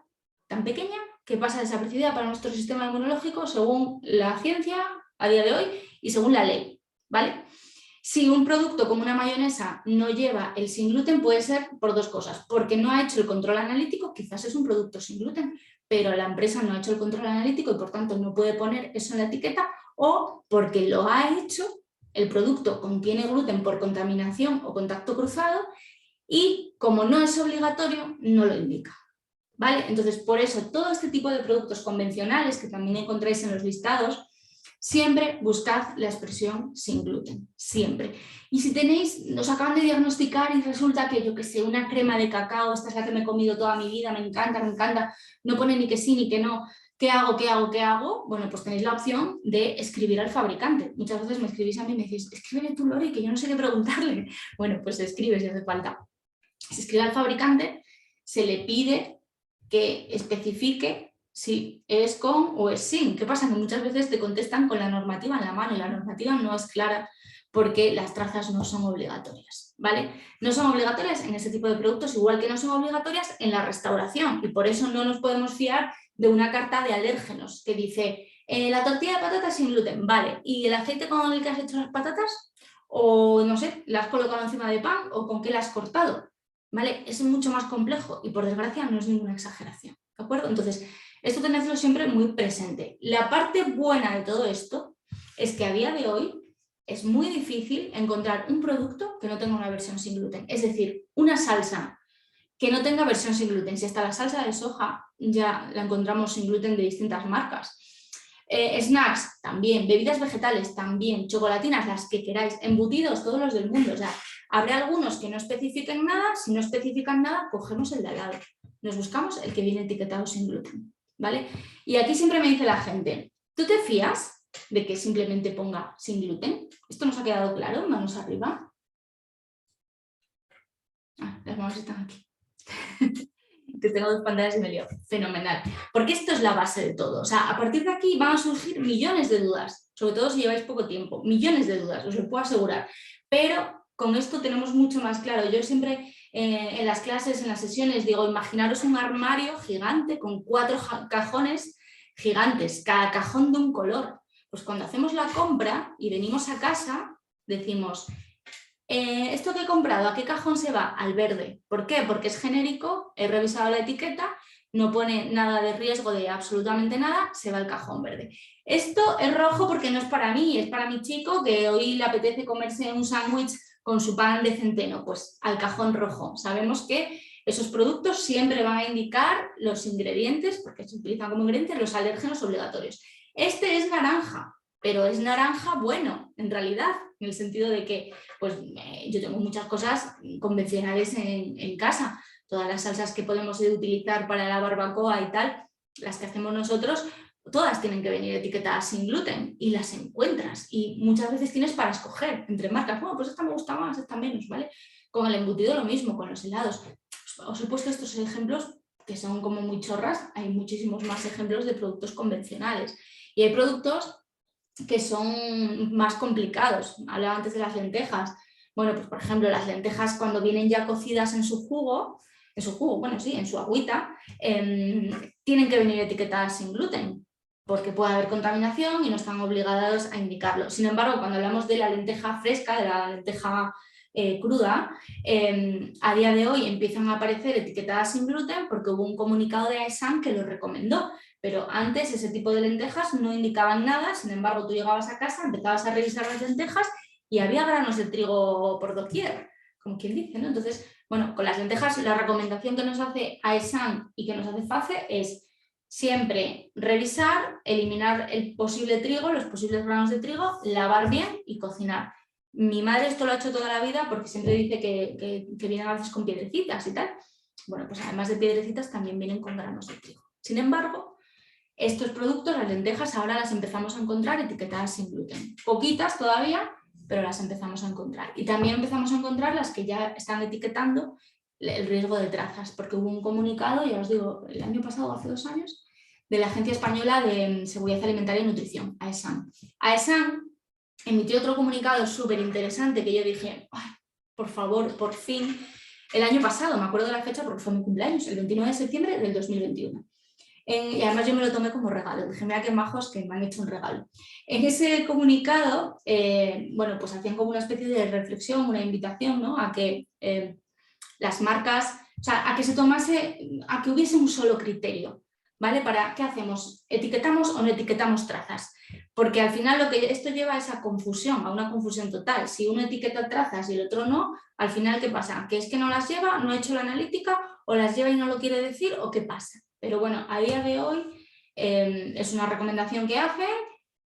tan pequeña que pasa desapercibida para nuestro sistema inmunológico según la ciencia a día de hoy y según la ley, ¿vale? Si un producto como una mayonesa no lleva el sin gluten puede ser por dos cosas, porque no ha hecho el control analítico, quizás es un producto sin gluten, pero la empresa no ha hecho el control analítico y por tanto no puede poner eso en la etiqueta, o porque lo ha hecho, el producto contiene gluten por contaminación o contacto cruzado y como no es obligatorio, no lo indica. ¿Vale? Entonces, por eso, todo este tipo de productos convencionales que también encontráis en los listados, siempre buscad la expresión sin gluten, siempre. Y si tenéis, nos acaban de diagnosticar y resulta que, yo que sé, una crema de cacao, esta es la que me he comido toda mi vida, me encanta, no pone ni que sí ni que no, ¿qué hago? Bueno, pues tenéis la opción de escribir al fabricante. Muchas veces me escribís a mí y me decís, escríbele tú, Lori, que yo no sé qué preguntarle. Bueno, pues se escribe si hace falta. Se escribe al fabricante, se le pide que especifique si es con o es sin. ¿Qué pasa? Que muchas veces te contestan con la normativa en la mano y la normativa no es clara porque las trazas no son obligatorias, ¿vale? No son obligatorias en ese tipo de productos, igual que no son obligatorias en la restauración y por eso no nos podemos fiar de una carta de alérgenos que dice la tortilla de patatas sin gluten, vale, ¿y el aceite con el que has hecho las patatas? O no sé, ¿la has colocado encima de pan o con qué la has cortado? ¿Vale? Es mucho más complejo y por desgracia no es ninguna exageración, ¿de acuerdo? Entonces, esto tenedlo siempre muy presente. La parte buena de todo esto es que a día de hoy es muy difícil encontrar un producto que no tenga una versión sin gluten, es decir, una salsa que no tenga versión sin gluten. Si hasta la salsa de soja ya la encontramos sin gluten de distintas marcas. Snacks también, bebidas vegetales también, chocolatinas, las que queráis, embutidos, todos los del mundo. O sea, habrá algunos que no especifiquen nada, si no especifican nada, cogemos el de al lado. Nos buscamos el que viene etiquetado sin gluten, ¿vale? Y aquí siempre me dice la gente, ¿tú te fías de que simplemente ponga sin gluten? ¿Esto nos ha quedado claro? Manos arriba. Las manos están aquí. Que tengo dos pantallas y me lío. Fenomenal. Porque esto es la base de todo. O sea, a partir de aquí van a surgir millones de dudas, sobre todo si lleváis poco tiempo, millones de dudas, os lo puedo asegurar. Pero con esto tenemos mucho más claro. Yo siempre en las clases, en las sesiones, digo, imaginaros un armario gigante con 4 cajones gigantes, cada cajón de un color. Pues cuando hacemos la compra y venimos a casa, decimos... ¿esto que he comprado a qué cajón se va? Al verde. ¿Por qué? Porque es genérico, he revisado la etiqueta, no pone nada de riesgo de absolutamente nada, se va al cajón verde. Esto es rojo porque no es para mí, es para mi chico que hoy le apetece comerse un sándwich con su pan de centeno, pues al cajón rojo. Sabemos que esos productos siempre van a indicar los ingredientes, porque se utilizan como ingredientes los alérgenos obligatorios. Este es naranja, pero es naranja bueno, en realidad, en el sentido de que pues, yo tengo muchas cosas convencionales en casa, todas las salsas que podemos utilizar para la barbacoa y tal, las que hacemos nosotros, todas tienen que venir etiquetadas sin gluten y las encuentras y muchas veces tienes para escoger entre marcas, bueno, pues esta me gusta más, esta menos, ¿vale? Con el embutido lo mismo, con los helados. Os he puesto estos ejemplos que son como muy chorras, hay muchísimos más ejemplos de productos convencionales y hay productos que son más complicados. Hablaba antes de las lentejas. Bueno, pues por ejemplo, las lentejas cuando vienen ya cocidas en su jugo, bueno, sí, en su agüita, tienen que venir etiquetadas sin gluten, porque puede haber contaminación y no están obligados a indicarlo. Sin embargo, cuando hablamos de la lenteja fresca, de la lenteja cruda, a día de hoy empiezan a aparecer etiquetadas sin gluten porque hubo un comunicado de AESAN que lo recomendó, pero antes ese tipo de lentejas no indicaban nada. Sin embargo, tú llegabas a casa, empezabas a revisar las lentejas y había granos de trigo por doquier, como quien dice, ¿no? Entonces, bueno, con las lentejas la recomendación que nos hace AESAN y que nos hace FACE es siempre revisar, eliminar el posible trigo, los posibles granos de trigo, lavar bien y cocinar. Mi madre esto lo ha hecho toda la vida porque siempre dice que vienen a veces con piedrecitas y tal. Bueno, pues además de piedrecitas también vienen con granos de trigo. Sin embargo, estos productos, las lentejas, ahora las empezamos a encontrar etiquetadas sin gluten. Poquitas todavía, pero las empezamos a encontrar. Y también empezamos a encontrar las que ya están etiquetando el riesgo de trazas, porque hubo un comunicado, ya os digo, el año pasado, hace 2 años, de la Agencia Española de Seguridad Alimentaria y Nutrición, AESAN. AESAN emitió otro comunicado súper interesante que yo dije, ay, por favor, por fin, el año pasado, me acuerdo de la fecha porque fue mi cumpleaños, el 29 de septiembre del 2021. Y además yo me lo tomé como regalo, dije, mira qué majos que me han hecho un regalo. En ese comunicado, bueno, pues hacían como una especie de reflexión, una invitación, ¿no? A que las marcas, o sea, a que se tomase, a que hubiese un solo criterio, ¿vale? Para, ¿qué hacemos? ¿Etiquetamos o no etiquetamos trazas? Porque al final lo que esto lleva es a confusión, a una confusión total. Si uno etiqueta trazas y el otro no, al final ¿qué pasa? ¿Que es que no las lleva, no ha hecho la analítica, o las lleva y no lo quiere decir, o qué pasa? Pero bueno, a día de hoy es una recomendación que hacen,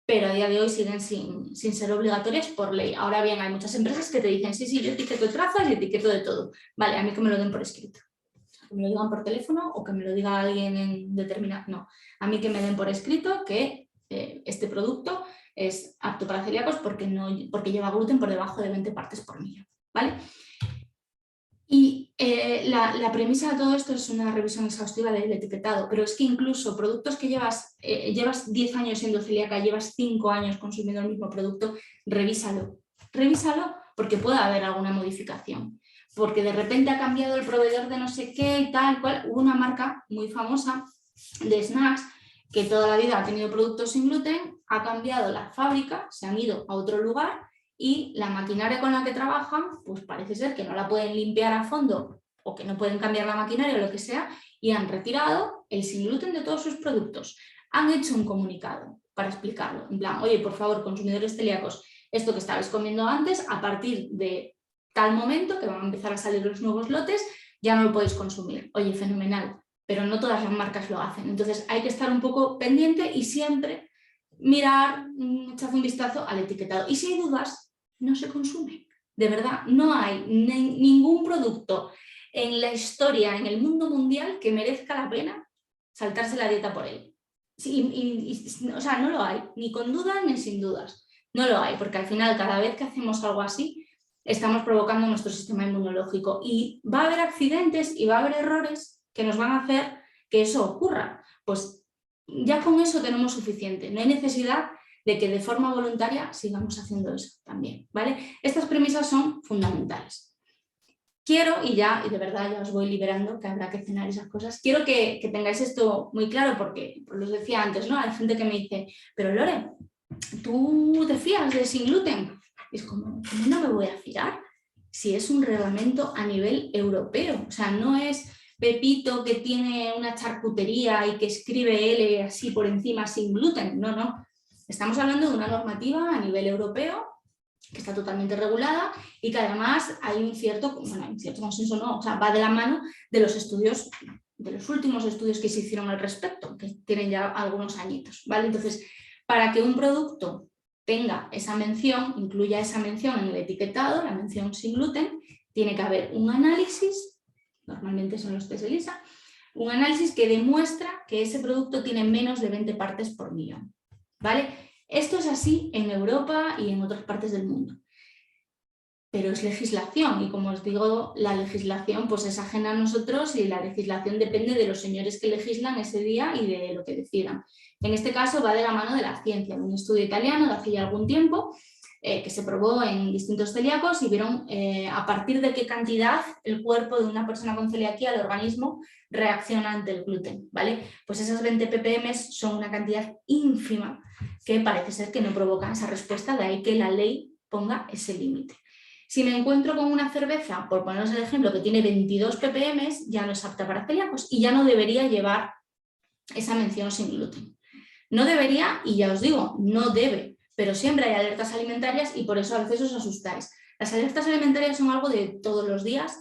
pero a día de hoy siguen sin ser obligatorias por ley. Ahora bien, hay muchas empresas que te dicen, sí, sí, yo etiqueto trazas y etiqueto de todo. Vale, a mí que me lo den por escrito. Que me lo digan por teléfono o que me lo diga alguien en determinado... No, a mí que me den por escrito que este producto es apto para celíacos porque lleva gluten por debajo de 20 partes por millón, ¿vale? Y la premisa de todo esto es una revisión exhaustiva del etiquetado, pero es que incluso productos que llevas 10 años siendo celíaca, llevas 5 años consumiendo el mismo producto, revísalo. Revísalo porque puede haber alguna modificación, porque de repente ha cambiado el proveedor de no sé qué y tal cual. Hubo una marca muy famosa de snacks que toda la vida ha tenido productos sin gluten, ha cambiado la fábrica, se han ido a otro lugar y la maquinaria con la que trabajan, pues parece ser que no la pueden limpiar a fondo o que no pueden cambiar la maquinaria o lo que sea, y han retirado el sin gluten de todos sus productos. Han hecho un comunicado para explicarlo, en plan, oye, por favor, consumidores celíacos, esto que estabais comiendo antes, a partir de tal momento que van a empezar a salir los nuevos lotes, ya no lo podéis consumir. Oye, fenomenal, pero no todas las marcas lo hacen. Entonces hay que estar un poco pendiente y siempre mirar, echar un vistazo al etiquetado. Y si hay dudas, no se consume. De verdad, no hay ningún producto en la historia, en el mundo mundial, que merezca la pena saltarse la dieta por él. O sea, no lo hay, ni con dudas ni sin dudas. No lo hay, porque al final cada vez que hacemos algo así, estamos provocando nuestro sistema inmunológico y va a haber accidentes y va a haber errores que nos van a hacer que eso ocurra. Pues ya con eso tenemos suficiente, no hay necesidad de que de forma voluntaria sigamos haciendo eso también, ¿vale? Estas premisas son fundamentales. Quiero, y de verdad ya os voy liberando, que habrá que cenar esas cosas, quiero que tengáis esto muy claro porque, pues os decía antes, ¿no? Hay gente que me dice, pero Lore, ¿tú te fías de sin gluten? Y es como, ¿cómo no me voy a fiar? Si es un reglamento a nivel europeo, o sea, no es Pepito que tiene una charcutería y que escribe L así por encima sin gluten, no, no. Estamos hablando de una normativa a nivel europeo que está totalmente regulada y que además hay un cierto consenso, no, o sea, va de la mano de los estudios, de los últimos estudios que se hicieron al respecto, que tienen ya algunos añitos, ¿vale? Entonces, para que un producto tenga esa mención, incluya esa mención en el etiquetado, la mención sin gluten, tiene que haber un análisis, normalmente son los test ELISA, un análisis que demuestra que ese producto tiene menos de 20 partes por millón, ¿vale? Esto es así en Europa y en otras partes del mundo. pero es legislación y, como os digo, la legislación pues es ajena a nosotros y la legislación depende de los señores que legislan ese día y de lo que decidan. En este caso va de la mano de la ciencia, de un estudio italiano de hace ya algún tiempo que se probó en distintos celíacos y vieron a partir de qué cantidad el cuerpo de una persona con celiaquía, el organismo, reacciona ante el gluten, ¿vale? Pues esas 20 ppm son una cantidad ínfima que parece ser que no provocan esa respuesta, de ahí que la ley ponga ese límite. Si me encuentro con una cerveza, por poneros el ejemplo, que tiene 22 ppm, ya no es apta para celíacos y ya no debería llevar esa mención sin gluten. No debería, y ya os digo, no debe, pero siempre hay alertas alimentarias y por eso a veces os asustáis. Las alertas alimentarias son algo de todos los días,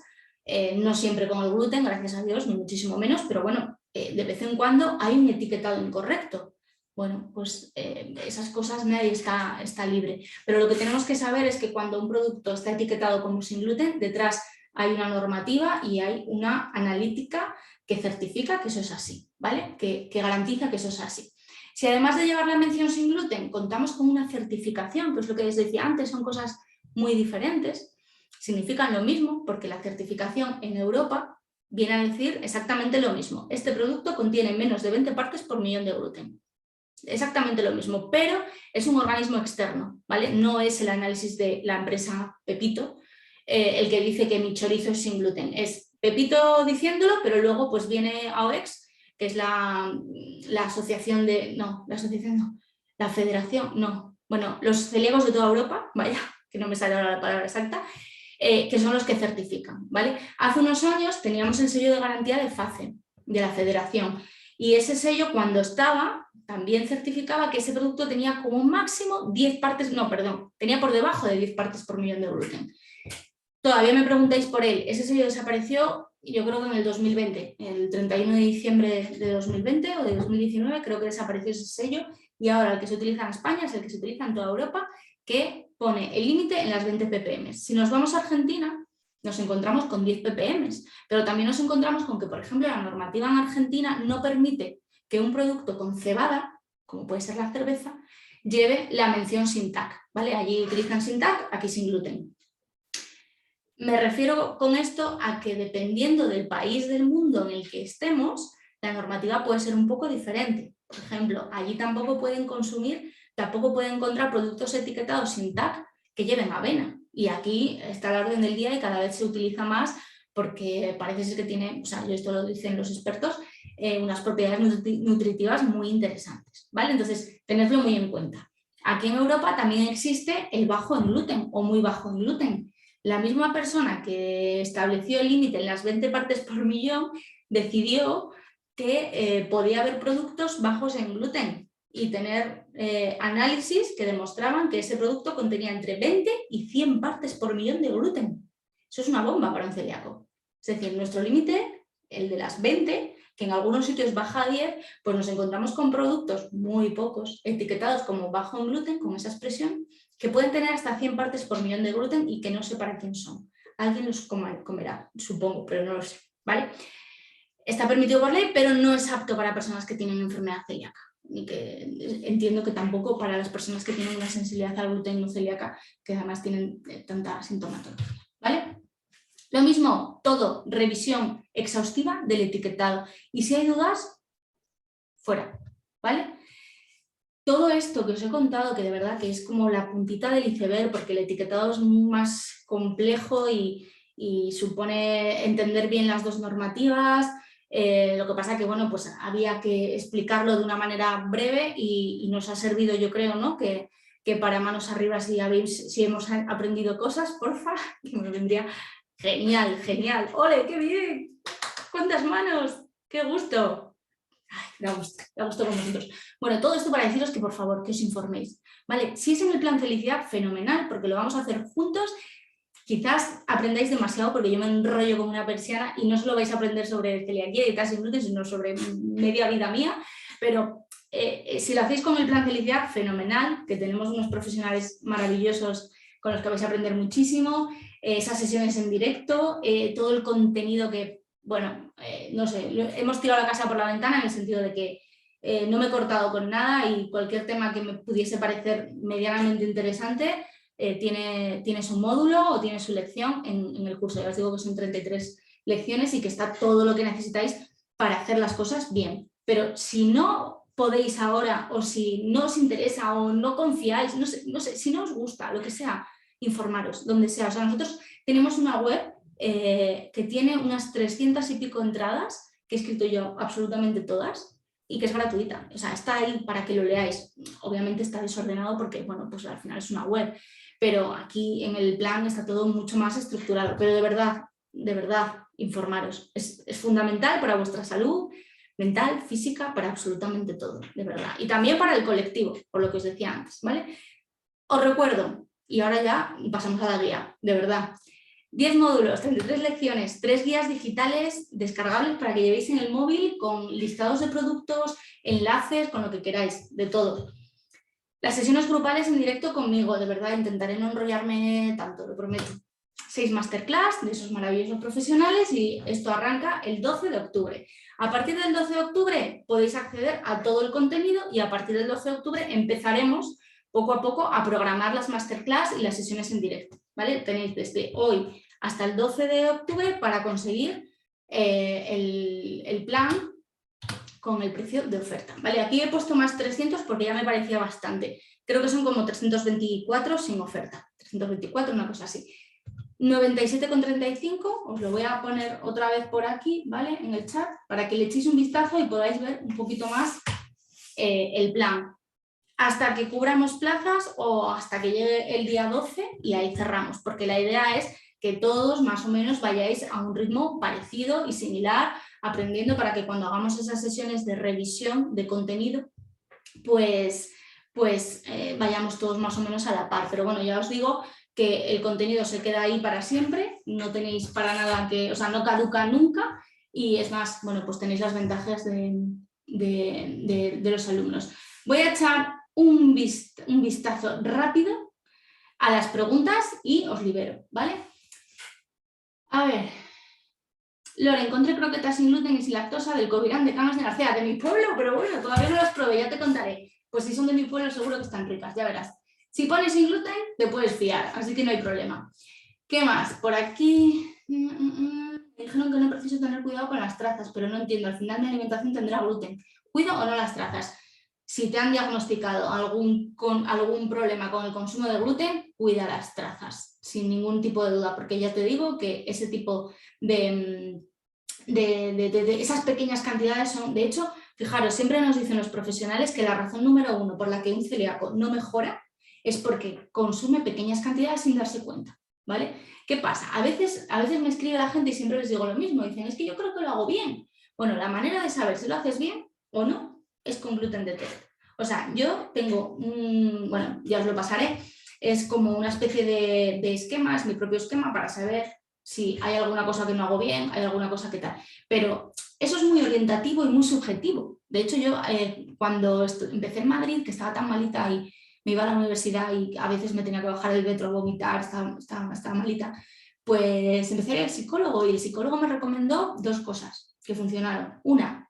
no siempre con el gluten, gracias a Dios, ni muchísimo menos, pero bueno, de vez en cuando hay un etiquetado incorrecto. Bueno, pues esas cosas nadie está libre. Pero lo que tenemos que saber es que cuando un producto está etiquetado como sin gluten, detrás hay una normativa y hay una analítica que certifica que eso es así, ¿vale? Que garantiza que eso es así. Si además de llevar la mención sin gluten contamos con una certificación, que es lo que les decía antes, son cosas muy diferentes, significan lo mismo, porque la certificación en Europa viene a decir exactamente lo mismo. Este producto contiene menos de 20 partes por millón de gluten. Exactamente lo mismo, pero es un organismo externo, ¿vale? No es el análisis de la empresa Pepito el que dice que mi chorizo es sin gluten. Es Pepito diciéndolo, pero luego pues viene AOEX, que es la asociación de... No, la asociación no. La federación, no. Bueno, los celíacos de toda Europa, vaya, que no me sale ahora la palabra exacta, que son los que certifican, ¿vale? Hace unos años teníamos el sello de garantía de FACE, de la federación, y ese sello cuando estaba también certificaba que ese producto tenía como máximo 10 partes, no, perdón, tenía por debajo de 10 partes por millón de gluten. Todavía me preguntáis por él, ese sello desapareció yo creo que en el 2020, el 31 de diciembre de 2020 o de 2019 creo que desapareció ese sello y ahora el que se utiliza en España es el que se utiliza en toda Europa, que pone el límite en las 20 ppm. Si nos vamos a Argentina, nos encontramos con 10 ppm, pero también nos encontramos con que, por ejemplo, la normativa en Argentina no permite que un producto con cebada, como puede ser la cerveza, lleve la mención sin TAC, ¿vale? Allí utilizan sin TAC, aquí sin gluten. Me refiero con esto a que dependiendo del país del mundo en el que estemos, la normativa puede ser un poco diferente. Por ejemplo, allí tampoco pueden encontrar productos etiquetados sin TAC que lleven avena. Y aquí está a la orden del día y cada vez se utiliza más porque parece ser que tiene, o sea, esto lo dicen los expertos, unas propiedades nutritivas muy interesantes, ¿vale? Entonces, tenedlo muy en cuenta. Aquí en Europa también existe el bajo en gluten o muy bajo en gluten. La misma persona que estableció el límite en las 20 partes por millón decidió que podía haber productos bajos en gluten y tener análisis que demostraban que ese producto contenía entre 20 y 100 partes por millón de gluten. Eso es una bomba para un celíaco. Es decir, nuestro límite, el de las 20, que en algunos sitios baja a 10, pues nos encontramos con productos muy pocos, etiquetados como bajo en gluten, con esa expresión, que pueden tener hasta 100 partes por millón de gluten y que no sé para quién son. Alguien los comerá, supongo, pero no lo sé, ¿vale? Está permitido por ley, pero no es apto para personas que tienen enfermedad celíaca. Y que entiendo que tampoco para las personas que tienen una sensibilidad al gluten no celíaca, que además tienen tanta sintomatología, ¿vale? Lo mismo, todo, revisión exhaustiva del etiquetado. Y si hay dudas, fuera, ¿vale? Todo esto que os he contado, que de verdad que es como la puntita del iceberg, porque el etiquetado es más complejo y supone entender bien las dos normativas. Lo que pasa que, bueno, pues había que explicarlo de una manera breve y nos ha servido, yo creo, ¿no? Que para manos arriba si hemos aprendido cosas, porfa, que me vendría genial, genial. ¡Ole, qué bien! ¡Cuántas manos! ¡Qué gusto! Ay, da gusto con vosotros. Bueno, todo esto para deciros que por favor, que os informéis, ¿vale? Si es en el plan felicidad, fenomenal, porque lo vamos a hacer juntos. Quizás aprendáis demasiado porque yo me enrollo como una persiana y no solo vais a aprender sobre celiaquía y sin gluten, sino sobre media vida mía, pero si lo hacéis con el plan felicidad, fenomenal, que tenemos unos profesionales maravillosos con los que vais a aprender muchísimo, esas sesiones en directo, todo el contenido que, bueno, no sé, hemos tirado la casa por la ventana en el sentido de que no me he cortado con nada y cualquier tema que me pudiese parecer medianamente interesante tiene su módulo o tiene su lección en el curso. Ya os digo que son 33 lecciones y que está todo lo que necesitáis para hacer las cosas bien. Pero si no podéis ahora, o si no os interesa o no confiáis, no sé, si no os gusta, lo que sea, informaros, donde sea. O sea, nosotros tenemos una web que tiene unas 300 y pico entradas, que he escrito yo absolutamente todas, y que es gratuita. O sea, está ahí para que lo leáis. Obviamente está desordenado porque, bueno, pues al final es una web, pero aquí en el plan está todo mucho más estructurado. Pero de verdad, informaros. Es fundamental para vuestra salud mental, física, para absolutamente todo, de verdad. Y también para el colectivo, por lo que os decía antes, ¿vale? Os recuerdo, y ahora ya pasamos a la guía, de verdad. 10 módulos, 33 lecciones, 3 guías digitales descargables para que llevéis en el móvil con listados de productos, enlaces, con lo que queráis, de todo. Las sesiones grupales en directo conmigo, de verdad, intentaré no enrollarme tanto, lo prometo. 6 masterclass de esos maravillosos profesionales y esto arranca el 12 de octubre. A partir del 12 de octubre podéis acceder a todo el contenido y a partir del 12 de octubre empezaremos poco a poco a programar las masterclass y las sesiones en directo, ¿vale? Tenéis desde hoy hasta el 12 de octubre para conseguir el plan con el precio de oferta, ¿vale? Aquí he puesto más 300 porque ya me parecía bastante. Creo que son como 324 sin oferta, 324, una cosa así. 97,35, os lo voy a poner otra vez por aquí, ¿vale? En el chat, para que le echéis un vistazo y podáis ver un poquito más el plan. Hasta que cubramos plazas o hasta que llegue el día 12 y ahí cerramos, porque la idea es que todos más o menos vayáis a un ritmo parecido y similar, aprendiendo para que cuando hagamos esas sesiones de revisión de contenido, pues vayamos todos más o menos a la par. Pero bueno, ya os digo que el contenido se queda ahí para siempre, no tenéis para nada que, o sea, no caduca nunca y es más, bueno, pues tenéis las ventajas de los alumnos. Voy a echar un vistazo rápido a las preguntas y os libero, ¿vale? A ver, Lore, encontré croquetas sin gluten y sin lactosa del Covirán de Cangas de García, de mi pueblo, pero bueno, todavía no las probé, ya te contaré. Pues si son de mi pueblo seguro que están ricas, ya verás. Si pones sin gluten, te puedes fiar, así que no hay problema. ¿Qué más? Por aquí me dijeron que no preciso tener cuidado con las trazas, pero no entiendo, al final mi alimentación tendrá gluten. ¿Cuido o no las trazas? Si te han diagnosticado algún problema con el consumo de gluten, cuida las trazas, sin ningún tipo de duda, porque ya te digo que ese tipo de esas pequeñas cantidades son, de hecho, fijaros, siempre nos dicen los profesionales que la razón número 1 por la que un celíaco no mejora es porque consume pequeñas cantidades sin darse cuenta, ¿vale? ¿Qué pasa? A veces me escribe la gente y siempre les digo lo mismo, dicen, es que yo creo que lo hago bien. Bueno, la manera de saber si lo haces bien o no es con gluten detect. O sea, yo tengo, bueno, ya os lo pasaré, es como una especie de esquema, es mi propio esquema para saber si hay alguna cosa que no hago bien, hay alguna cosa que tal. Pero eso es muy orientativo y muy subjetivo. De hecho, yo cuando empecé en Madrid, que estaba tan malita y me iba a la universidad y a veces me tenía que bajar el metro a vomitar, estaba malita, pues empecé a ir al psicólogo y el psicólogo me recomendó 2 cosas que funcionaron. Una,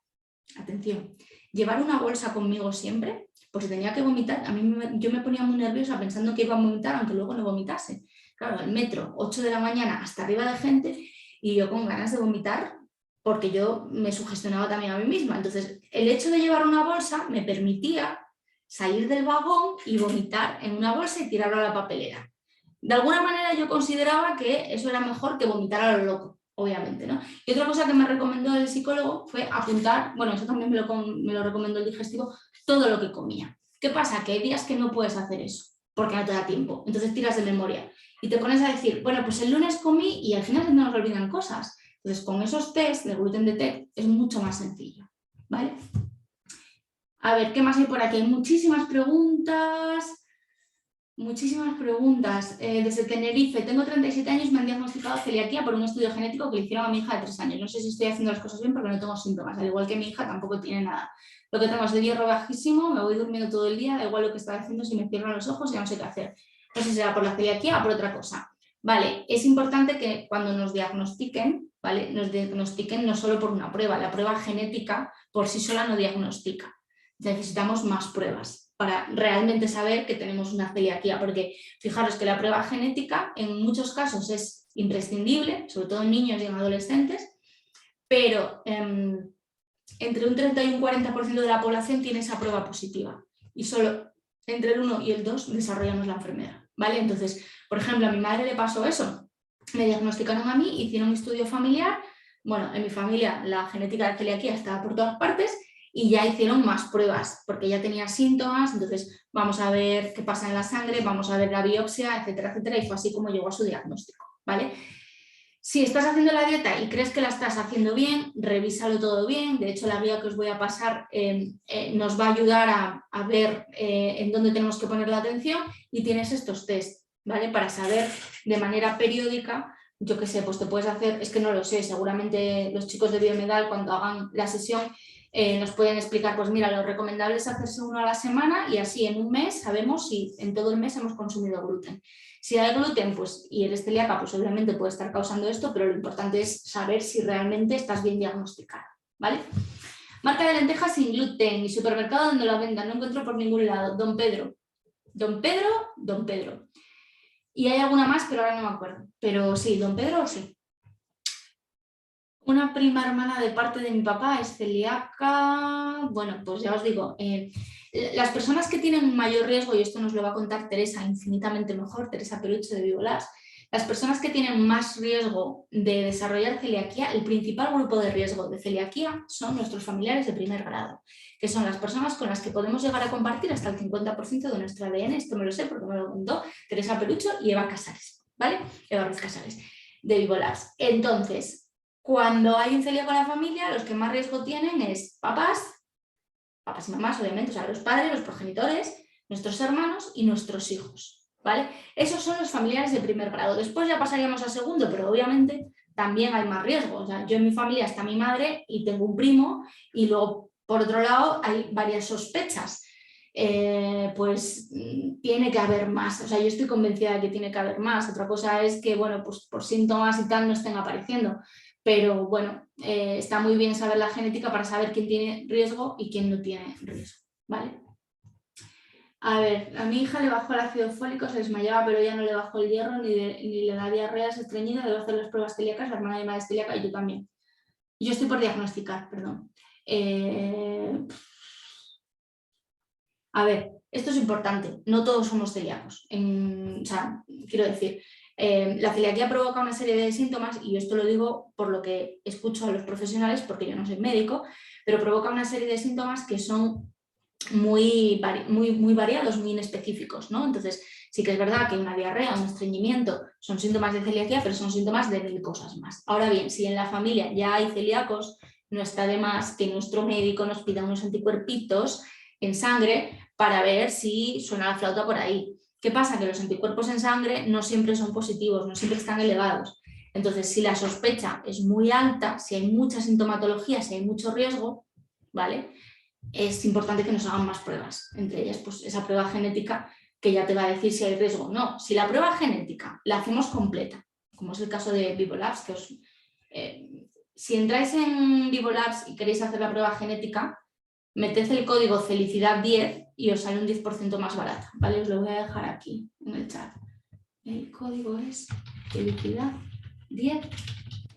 atención, llevar una bolsa conmigo siempre, por si tenía que vomitar. Yo me ponía muy nerviosa pensando que iba a vomitar, aunque luego no vomitase. Claro, el metro, 8 de la mañana, hasta arriba de gente, y yo con ganas de vomitar, porque yo me sugestionaba también a mí misma. Entonces, el hecho de llevar una bolsa me permitía salir del vagón y vomitar en una bolsa y tirarlo a la papelera. De alguna manera yo consideraba que eso era mejor que vomitar a lo loco, obviamente, ¿no? Y otra cosa que me recomendó el psicólogo fue apuntar, bueno, eso también me lo recomendó el digestivo, todo lo que comía. ¿Qué pasa? Que hay días que no puedes hacer eso, porque no te da tiempo, entonces tiras de memoria. Y te pones a decir, bueno, pues el lunes comí y al final se nos olvidan cosas. Entonces, con esos test de gluten detect es mucho más sencillo, ¿vale? A ver, ¿qué más hay por aquí? Hay muchísimas preguntas. Desde Tenerife, tengo 37 años, me han diagnosticado celiaquía por un estudio genético que le hicieron a mi hija de 3 años. No sé si estoy haciendo las cosas bien porque no tengo síntomas. Al igual que mi hija, tampoco tiene nada. Lo que tengo es de hierro bajísimo, me voy durmiendo todo el día, da igual lo que estoy haciendo, si me cierran los ojos ya no sé qué hacer. No sé si será por la celiaquía o por otra cosa. Vale, es importante que cuando nos diagnostiquen, ¿vale? Nos diagnostiquen no solo por una prueba. La prueba genética por sí sola no diagnostica. Necesitamos más pruebas. para realmente saber que tenemos una celiaquía, porque fijaros que la prueba genética en muchos casos es imprescindible, sobre todo en niños y en adolescentes, pero entre un 30 y un 40% de la población tiene esa prueba positiva y solo entre el 1 y el 2 desarrollamos la enfermedad, ¿vale? Entonces, por ejemplo, a mi madre le pasó eso, me diagnosticaron a mí, hicieron un estudio familiar, bueno, en mi familia la genética de celiaquía estaba por todas partes y ya hicieron más pruebas porque ya tenía síntomas, entonces vamos a ver qué pasa en la sangre, vamos a ver la biopsia, etcétera, etcétera, y fue así como llegó a su diagnóstico, ¿vale? Si estás haciendo la dieta y crees que la estás haciendo bien, revísalo todo bien. De hecho, la guía que os voy a pasar nos va a ayudar a ver en dónde tenemos que poner la atención y tienes estos test, ¿vale? Para saber de manera periódica, yo qué sé, pues te puedes hacer, es que no lo sé, seguramente los chicos de Biomedal cuando hagan la sesión nos pueden explicar, pues mira, lo recomendable es hacerse uno a la semana y así en un mes sabemos si en todo el mes hemos consumido gluten. Si hay gluten pues, y eres celíaca, pues obviamente puede estar causando esto, pero lo importante es saber si realmente estás bien diagnosticada, ¿vale? Marca de lentejas sin gluten y supermercado donde lo vendan, no encuentro por ningún lado. Don Pedro. Don Pedro, Don Pedro. Y hay alguna más, pero ahora no me acuerdo. Pero sí, Don Pedro sí. Una prima hermana de parte de mi papá es celíaca. Bueno, pues ya os digo, las personas que tienen un mayor riesgo, y esto nos lo va a contar Teresa infinitamente mejor, Teresa Pelucho de Vivolabs, las personas que tienen más riesgo de desarrollar celiaquía, el principal grupo de riesgo de celiaquía son nuestros familiares de primer grado, que son las personas con las que podemos llegar a compartir hasta el 50% de nuestro ADN, esto me lo sé porque me lo contó Teresa Pelucho y Eva Casares, ¿vale? Eva Ruiz Casares, de Vivolabs. Entonces, cuando hay un celíaco en la familia, los que más riesgo tienen es papás y mamás, obviamente, o sea, los padres, los progenitores, nuestros hermanos y nuestros hijos, ¿vale? Esos son los familiares de primer grado. Después ya pasaríamos a segundo, pero obviamente también hay más riesgo. O sea, yo en mi familia está mi madre y tengo un primo y luego, por otro lado, hay varias sospechas. Pues tiene que haber más, o sea, yo estoy convencida de que tiene que haber más. Otra cosa es que, bueno, pues por síntomas y tal no estén apareciendo. Pero bueno, está muy bien saber la genética para saber quién tiene riesgo y quién no tiene riesgo, ¿vale? A ver, a mi hija le bajó el ácido fólico, se desmayaba, pero ya no le bajó el hierro ni le da diarrea, se estreñida, debo hacer las pruebas celíacas, la hermana de mi madre es celíaca y yo también. Yo estoy por diagnosticar, perdón. A ver, esto es importante, no todos somos celíacos. O sea, quiero decir, la celiaquía provoca una serie de síntomas, y esto lo digo por lo que escucho a los profesionales, porque yo no soy médico, pero provoca una serie de síntomas que son muy variados, muy inespecíficos, ¿no? Entonces, sí que es verdad que una diarrea, un estreñimiento son síntomas de celiaquía, pero son síntomas de 1000 cosas más. Ahora bien, si en la familia ya hay celíacos, no está de más que nuestro médico nos pida unos anticuerpitos en sangre para ver si suena la flauta por ahí. ¿Qué pasa? Que los anticuerpos en sangre no siempre son positivos, no siempre están elevados. Entonces, si la sospecha es muy alta, si hay mucha sintomatología, si hay mucho riesgo, ¿vale?, es importante que nos hagan más pruebas, entre ellas pues esa prueba genética que ya te va a decir si hay riesgo o no. Si la prueba genética la hacemos completa, como es el caso de Vivolabs, si entráis en Vivolabs y queréis hacer la prueba genética, meted el código felicidad10 y os sale un 10% más barata, ¿vale? Os lo voy a dejar aquí en el chat. El código es felicidad10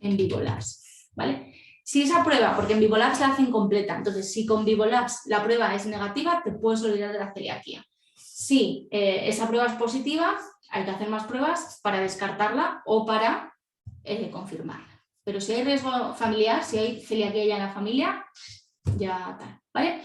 en Vivolabs, ¿vale? Si esa prueba, porque en Vivolabs la hacen completa, entonces si con Vivolabs la prueba es negativa, te puedes olvidar de la celiaquía. Si esa prueba es positiva, hay que hacer más pruebas para descartarla o para confirmarla. Pero si hay riesgo familiar, si hay celiaquía ya en la familia, ya tal, ¿vale?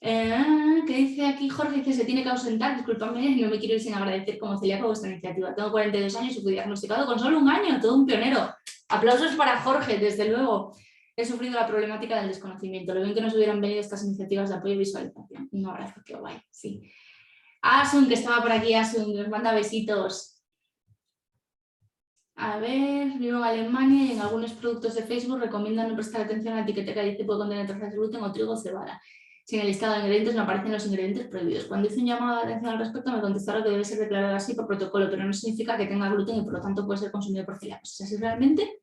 ¿Qué dice aquí Jorge? Dice, se tiene que ausentar, discúlpame, no me quiero ir sin agradecer como celíaco vuestra iniciativa. Tengo 42 años y fui diagnosticado con solo un año, todo un pionero. Aplausos para Jorge, desde luego. He sufrido la problemática del desconocimiento. Lo bien que nos hubieran venido estas iniciativas de apoyo y visualización. Un abrazo, qué guay, sí. Asun, que estaba por aquí, Asun, nos manda besitos. A ver, vivo en Alemania y en algunos productos de Facebook recomiendan no prestar atención a la etiqueta que dice puede contener trazas de gluten o trigo o cebada. Si en el listado de ingredientes no aparecen los ingredientes prohibidos. Cuando hice un llamado de atención al respecto me contestaron que debe ser declarado así por protocolo, pero no significa que tenga gluten y por lo tanto puede ser consumido por celíacos. ¿Es así realmente?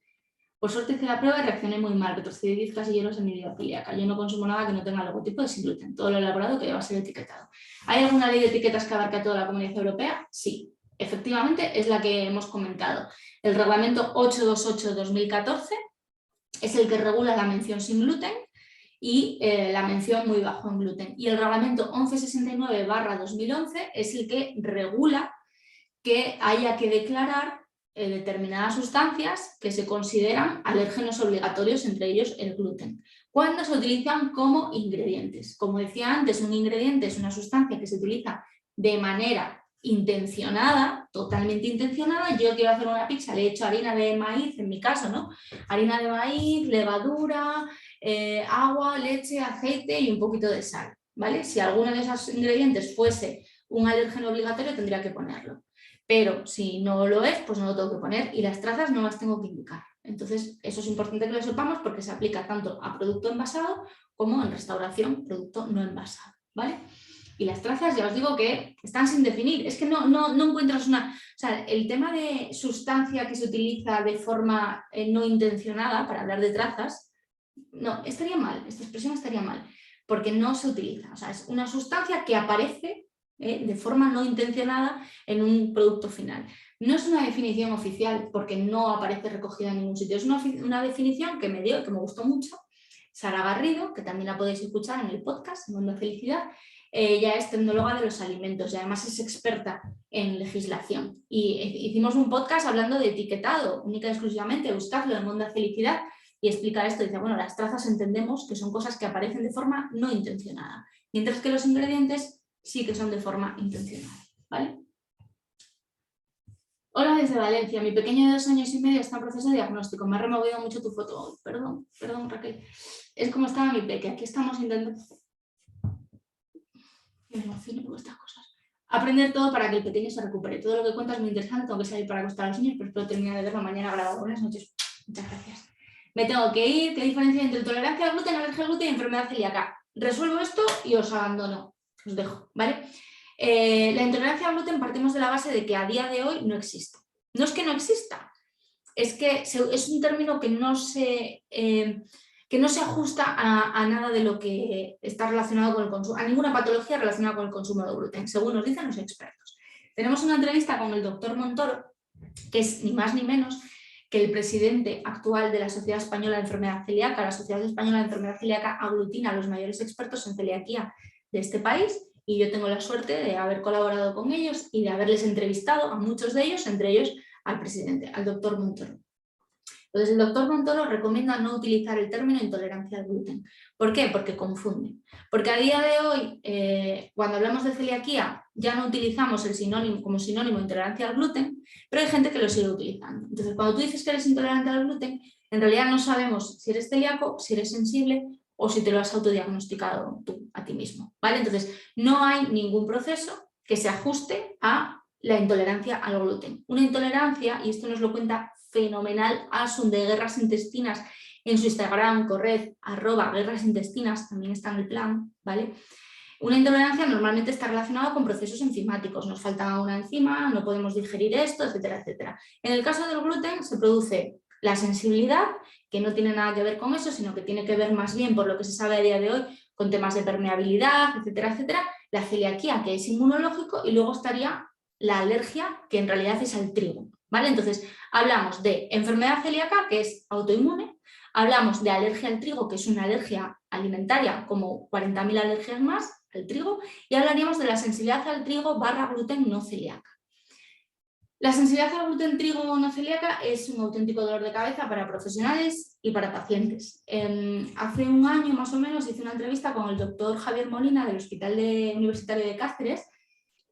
Por suerte hice la prueba y reaccioné muy mal, retrocedí 10 casilleros en mi vida celíaca. Yo no consumo nada que no tenga logotipo de sin gluten, todo lo elaborado que deba ser etiquetado. ¿Hay alguna ley de etiquetas que abarca toda la Comunidad Europea? Sí, efectivamente es la que hemos comentado. El reglamento 828-2014 es el que regula la mención sin gluten y la mención muy bajo en gluten. Y el reglamento 1169-2011 es el que regula que haya que declarar determinadas sustancias que se consideran alérgenos obligatorios, entre ellos el gluten, cuando se utilizan como ingredientes. Como decía antes, un ingrediente es una sustancia que se utiliza de manera intencionada, totalmente intencionada. Yo quiero hacer una pizza, le echo harina de maíz, en mi caso, ¿no? Harina de maíz, levadura, agua, leche, aceite y un poquito de sal, ¿vale? Si alguno de esos ingredientes fuese un alérgeno obligatorio, tendría que ponerlo. Pero si no lo es, pues no lo tengo que poner y las trazas no las tengo que indicar. Entonces, eso es importante que lo sepamos porque se aplica tanto a producto envasado como en restauración, producto no envasado, ¿vale? Y las trazas, ya os digo que están sin definir. Es que no encuentras una... O sea, el tema de sustancia que se utiliza de forma no intencionada para hablar de trazas, no, estaría mal, esta expresión estaría mal, porque no se utiliza. O sea, es una sustancia que aparece de forma no intencionada en un producto final. No es una definición oficial porque no aparece recogida en ningún sitio, es una definición que me dio y que me gustó mucho Sara Garrido, que también la podéis escuchar en el podcast, en Mundo Felicidad. Ella es tecnóloga de los alimentos y además es experta en legislación. Y hicimos un podcast hablando de etiquetado, única y exclusivamente, buscadlo en Mundo Felicidad y explicar esto. Dice, bueno, las trazas entendemos que son cosas que aparecen de forma no intencionada, mientras que los ingredientes sí que son de forma intencional, ¿vale? Hola desde Valencia, mi pequeño de 2 años y medio está en proceso de diagnóstico. Me ha removido mucho tu foto. Oh, perdón Raquel. Es como estaba mi peque. Aquí estamos intentando... Me emociono con estas cosas. Aprender todo para que el pequeño se recupere. Todo lo que cuentas es muy interesante, tengo que salir para acostar a los niños, pero espero terminar de verlo mañana grabado. Buenas noches. Muchas gracias. Me tengo que ir. ¿Qué diferencia hay entre tolerancia al gluten, alergia al gluten y enfermedad celíaca? Resuelvo esto y os abandono. Os dejo, ¿vale? La intolerancia al gluten partimos de la base de que a día de hoy no existe. No es que no exista, es que es un término que no se ajusta a nada de lo que está relacionado con el consumo, a ninguna patología relacionada con el consumo de gluten, según nos dicen los expertos. Tenemos una entrevista con el doctor Montoro, que es ni más ni menos que el presidente actual de la Sociedad Española de Enfermedad Celíaca. La Sociedad Española de Enfermedad Celíaca aglutina a los mayores expertos en celiaquía de este país. Y yo tengo la suerte de haber colaborado con ellos y de haberles entrevistado a muchos de ellos, entre ellos al presidente, al doctor Montoro. Entonces, el doctor Montoro recomienda no utilizar el término intolerancia al gluten. ¿Por qué? Porque confunde. Porque a día de hoy, cuando hablamos de celiaquía, ya no utilizamos el sinónimo como sinónimo intolerancia al gluten, pero hay gente que lo sigue utilizando. Entonces, cuando tú dices que eres intolerante al gluten, en realidad no sabemos si eres celíaco, si eres sensible o si te lo has autodiagnosticado tú a ti mismo, ¿vale? Entonces, no hay ningún proceso que se ajuste a la intolerancia al gluten. Una intolerancia, y esto nos lo cuenta fenomenal Asun de Guerras Intestinas en su Instagram, corred, @guerrasintestinas, también está en el plan, ¿vale? Una intolerancia normalmente está relacionada con procesos enzimáticos, nos falta una enzima, no podemos digerir esto, etcétera, etcétera. En el caso del gluten se produce la sensibilidad, que no tiene nada que ver con eso, sino que tiene que ver más bien, por lo que se sabe a día de hoy, con temas de permeabilidad, etcétera, etcétera. La celiaquía, que es inmunológico, y luego estaría la alergia, que en realidad es al trigo, ¿vale? Entonces, hablamos de enfermedad celíaca, que es autoinmune, hablamos de alergia al trigo, que es una alergia alimentaria, como 40.000 alergias más al trigo, y hablaríamos de la sensibilidad al trigo / gluten no celíaca. La sensibilidad al gluten trigo no celíaca es un auténtico dolor de cabeza para profesionales y para pacientes. Hace un año más o menos hice una entrevista con el doctor Javier Molina del Hospital Universitario de Cáceres,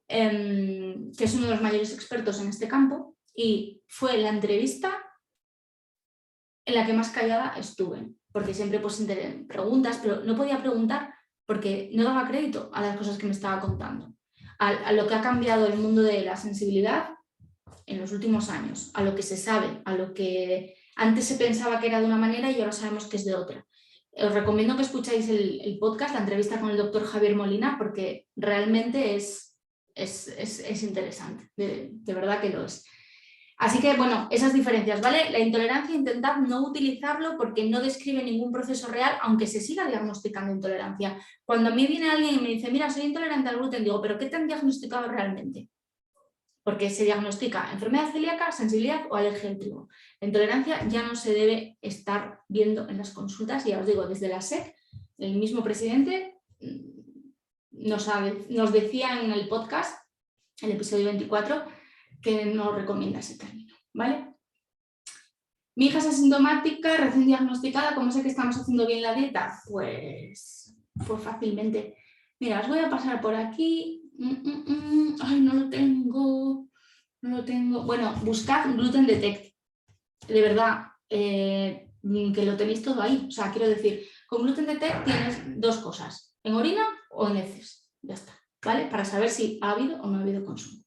que es uno de los mayores expertos en este campo, y fue la entrevista en la que más callada estuve, porque siempre pues preguntas, pero no podía preguntar porque no daba crédito a las cosas que me estaba contando, a lo que ha cambiado el mundo de la sensibilidad en los últimos años, a lo que se sabe, a lo que antes se pensaba que era de una manera y ahora sabemos que es de otra. Os recomiendo que escucháis el podcast, la entrevista con el doctor Javier Molina, porque realmente es interesante, de verdad que lo es. Así que, bueno, esas diferencias, ¿vale? La intolerancia, intentad no utilizarlo porque no describe ningún proceso real, aunque se siga diagnosticando intolerancia. Cuando a mí viene alguien y me dice, mira, soy intolerante al gluten, digo, ¿pero qué te han diagnosticado realmente? Porque se diagnostica enfermedad celíaca, sensibilidad o alergia al trigo. La intolerancia ya no se debe estar viendo en las consultas, y ya os digo, desde la SEC, el mismo presidente nos decía en el podcast, el episodio 24, que no recomienda ese término, ¿vale? Mi hija es asintomática, recién diagnosticada, ¿cómo sé que estamos haciendo bien la dieta? Pues fácilmente. Mira, os voy a pasar por aquí. Ay, no lo tengo. Bueno, buscad Gluten Detect. De verdad, que lo tenéis todo ahí. O sea, quiero decir, con Gluten Detect tienes dos cosas, en orina o en heces. Ya está, ¿vale? Para saber si ha habido o no ha habido consumo.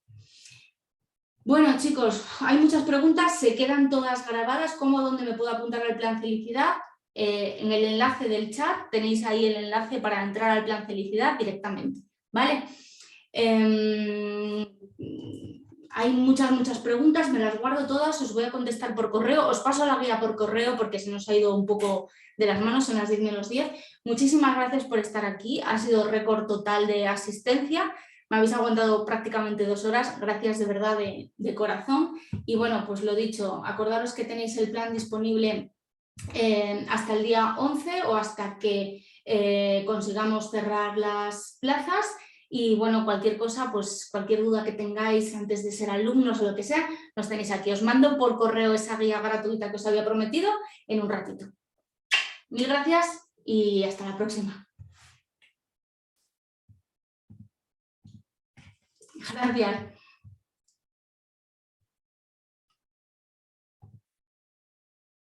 Bueno, chicos, hay muchas preguntas, se quedan todas grabadas. ¿Cómo, dónde me puedo apuntar al plan Felicidad? En el enlace del chat tenéis ahí el enlace para entrar al plan Felicidad directamente, ¿vale? Hay muchas preguntas, me las guardo todas, os voy a contestar por correo, os paso la guía por correo porque se nos ha ido un poco de las manos, son las 10 menos 10. Muchísimas gracias por estar aquí, ha sido récord total de asistencia. Me habéis aguantado prácticamente 2 horas, gracias de verdad de corazón. Y bueno, pues lo dicho, acordaros que tenéis el plan disponible hasta el día 11 o hasta que consigamos cerrar las plazas. Y bueno, cualquier cosa, pues cualquier duda que tengáis antes de ser alumnos o lo que sea, nos tenéis aquí. Os mando por correo esa guía gratuita que os había prometido en un ratito. Mil gracias y hasta la próxima. Gracias.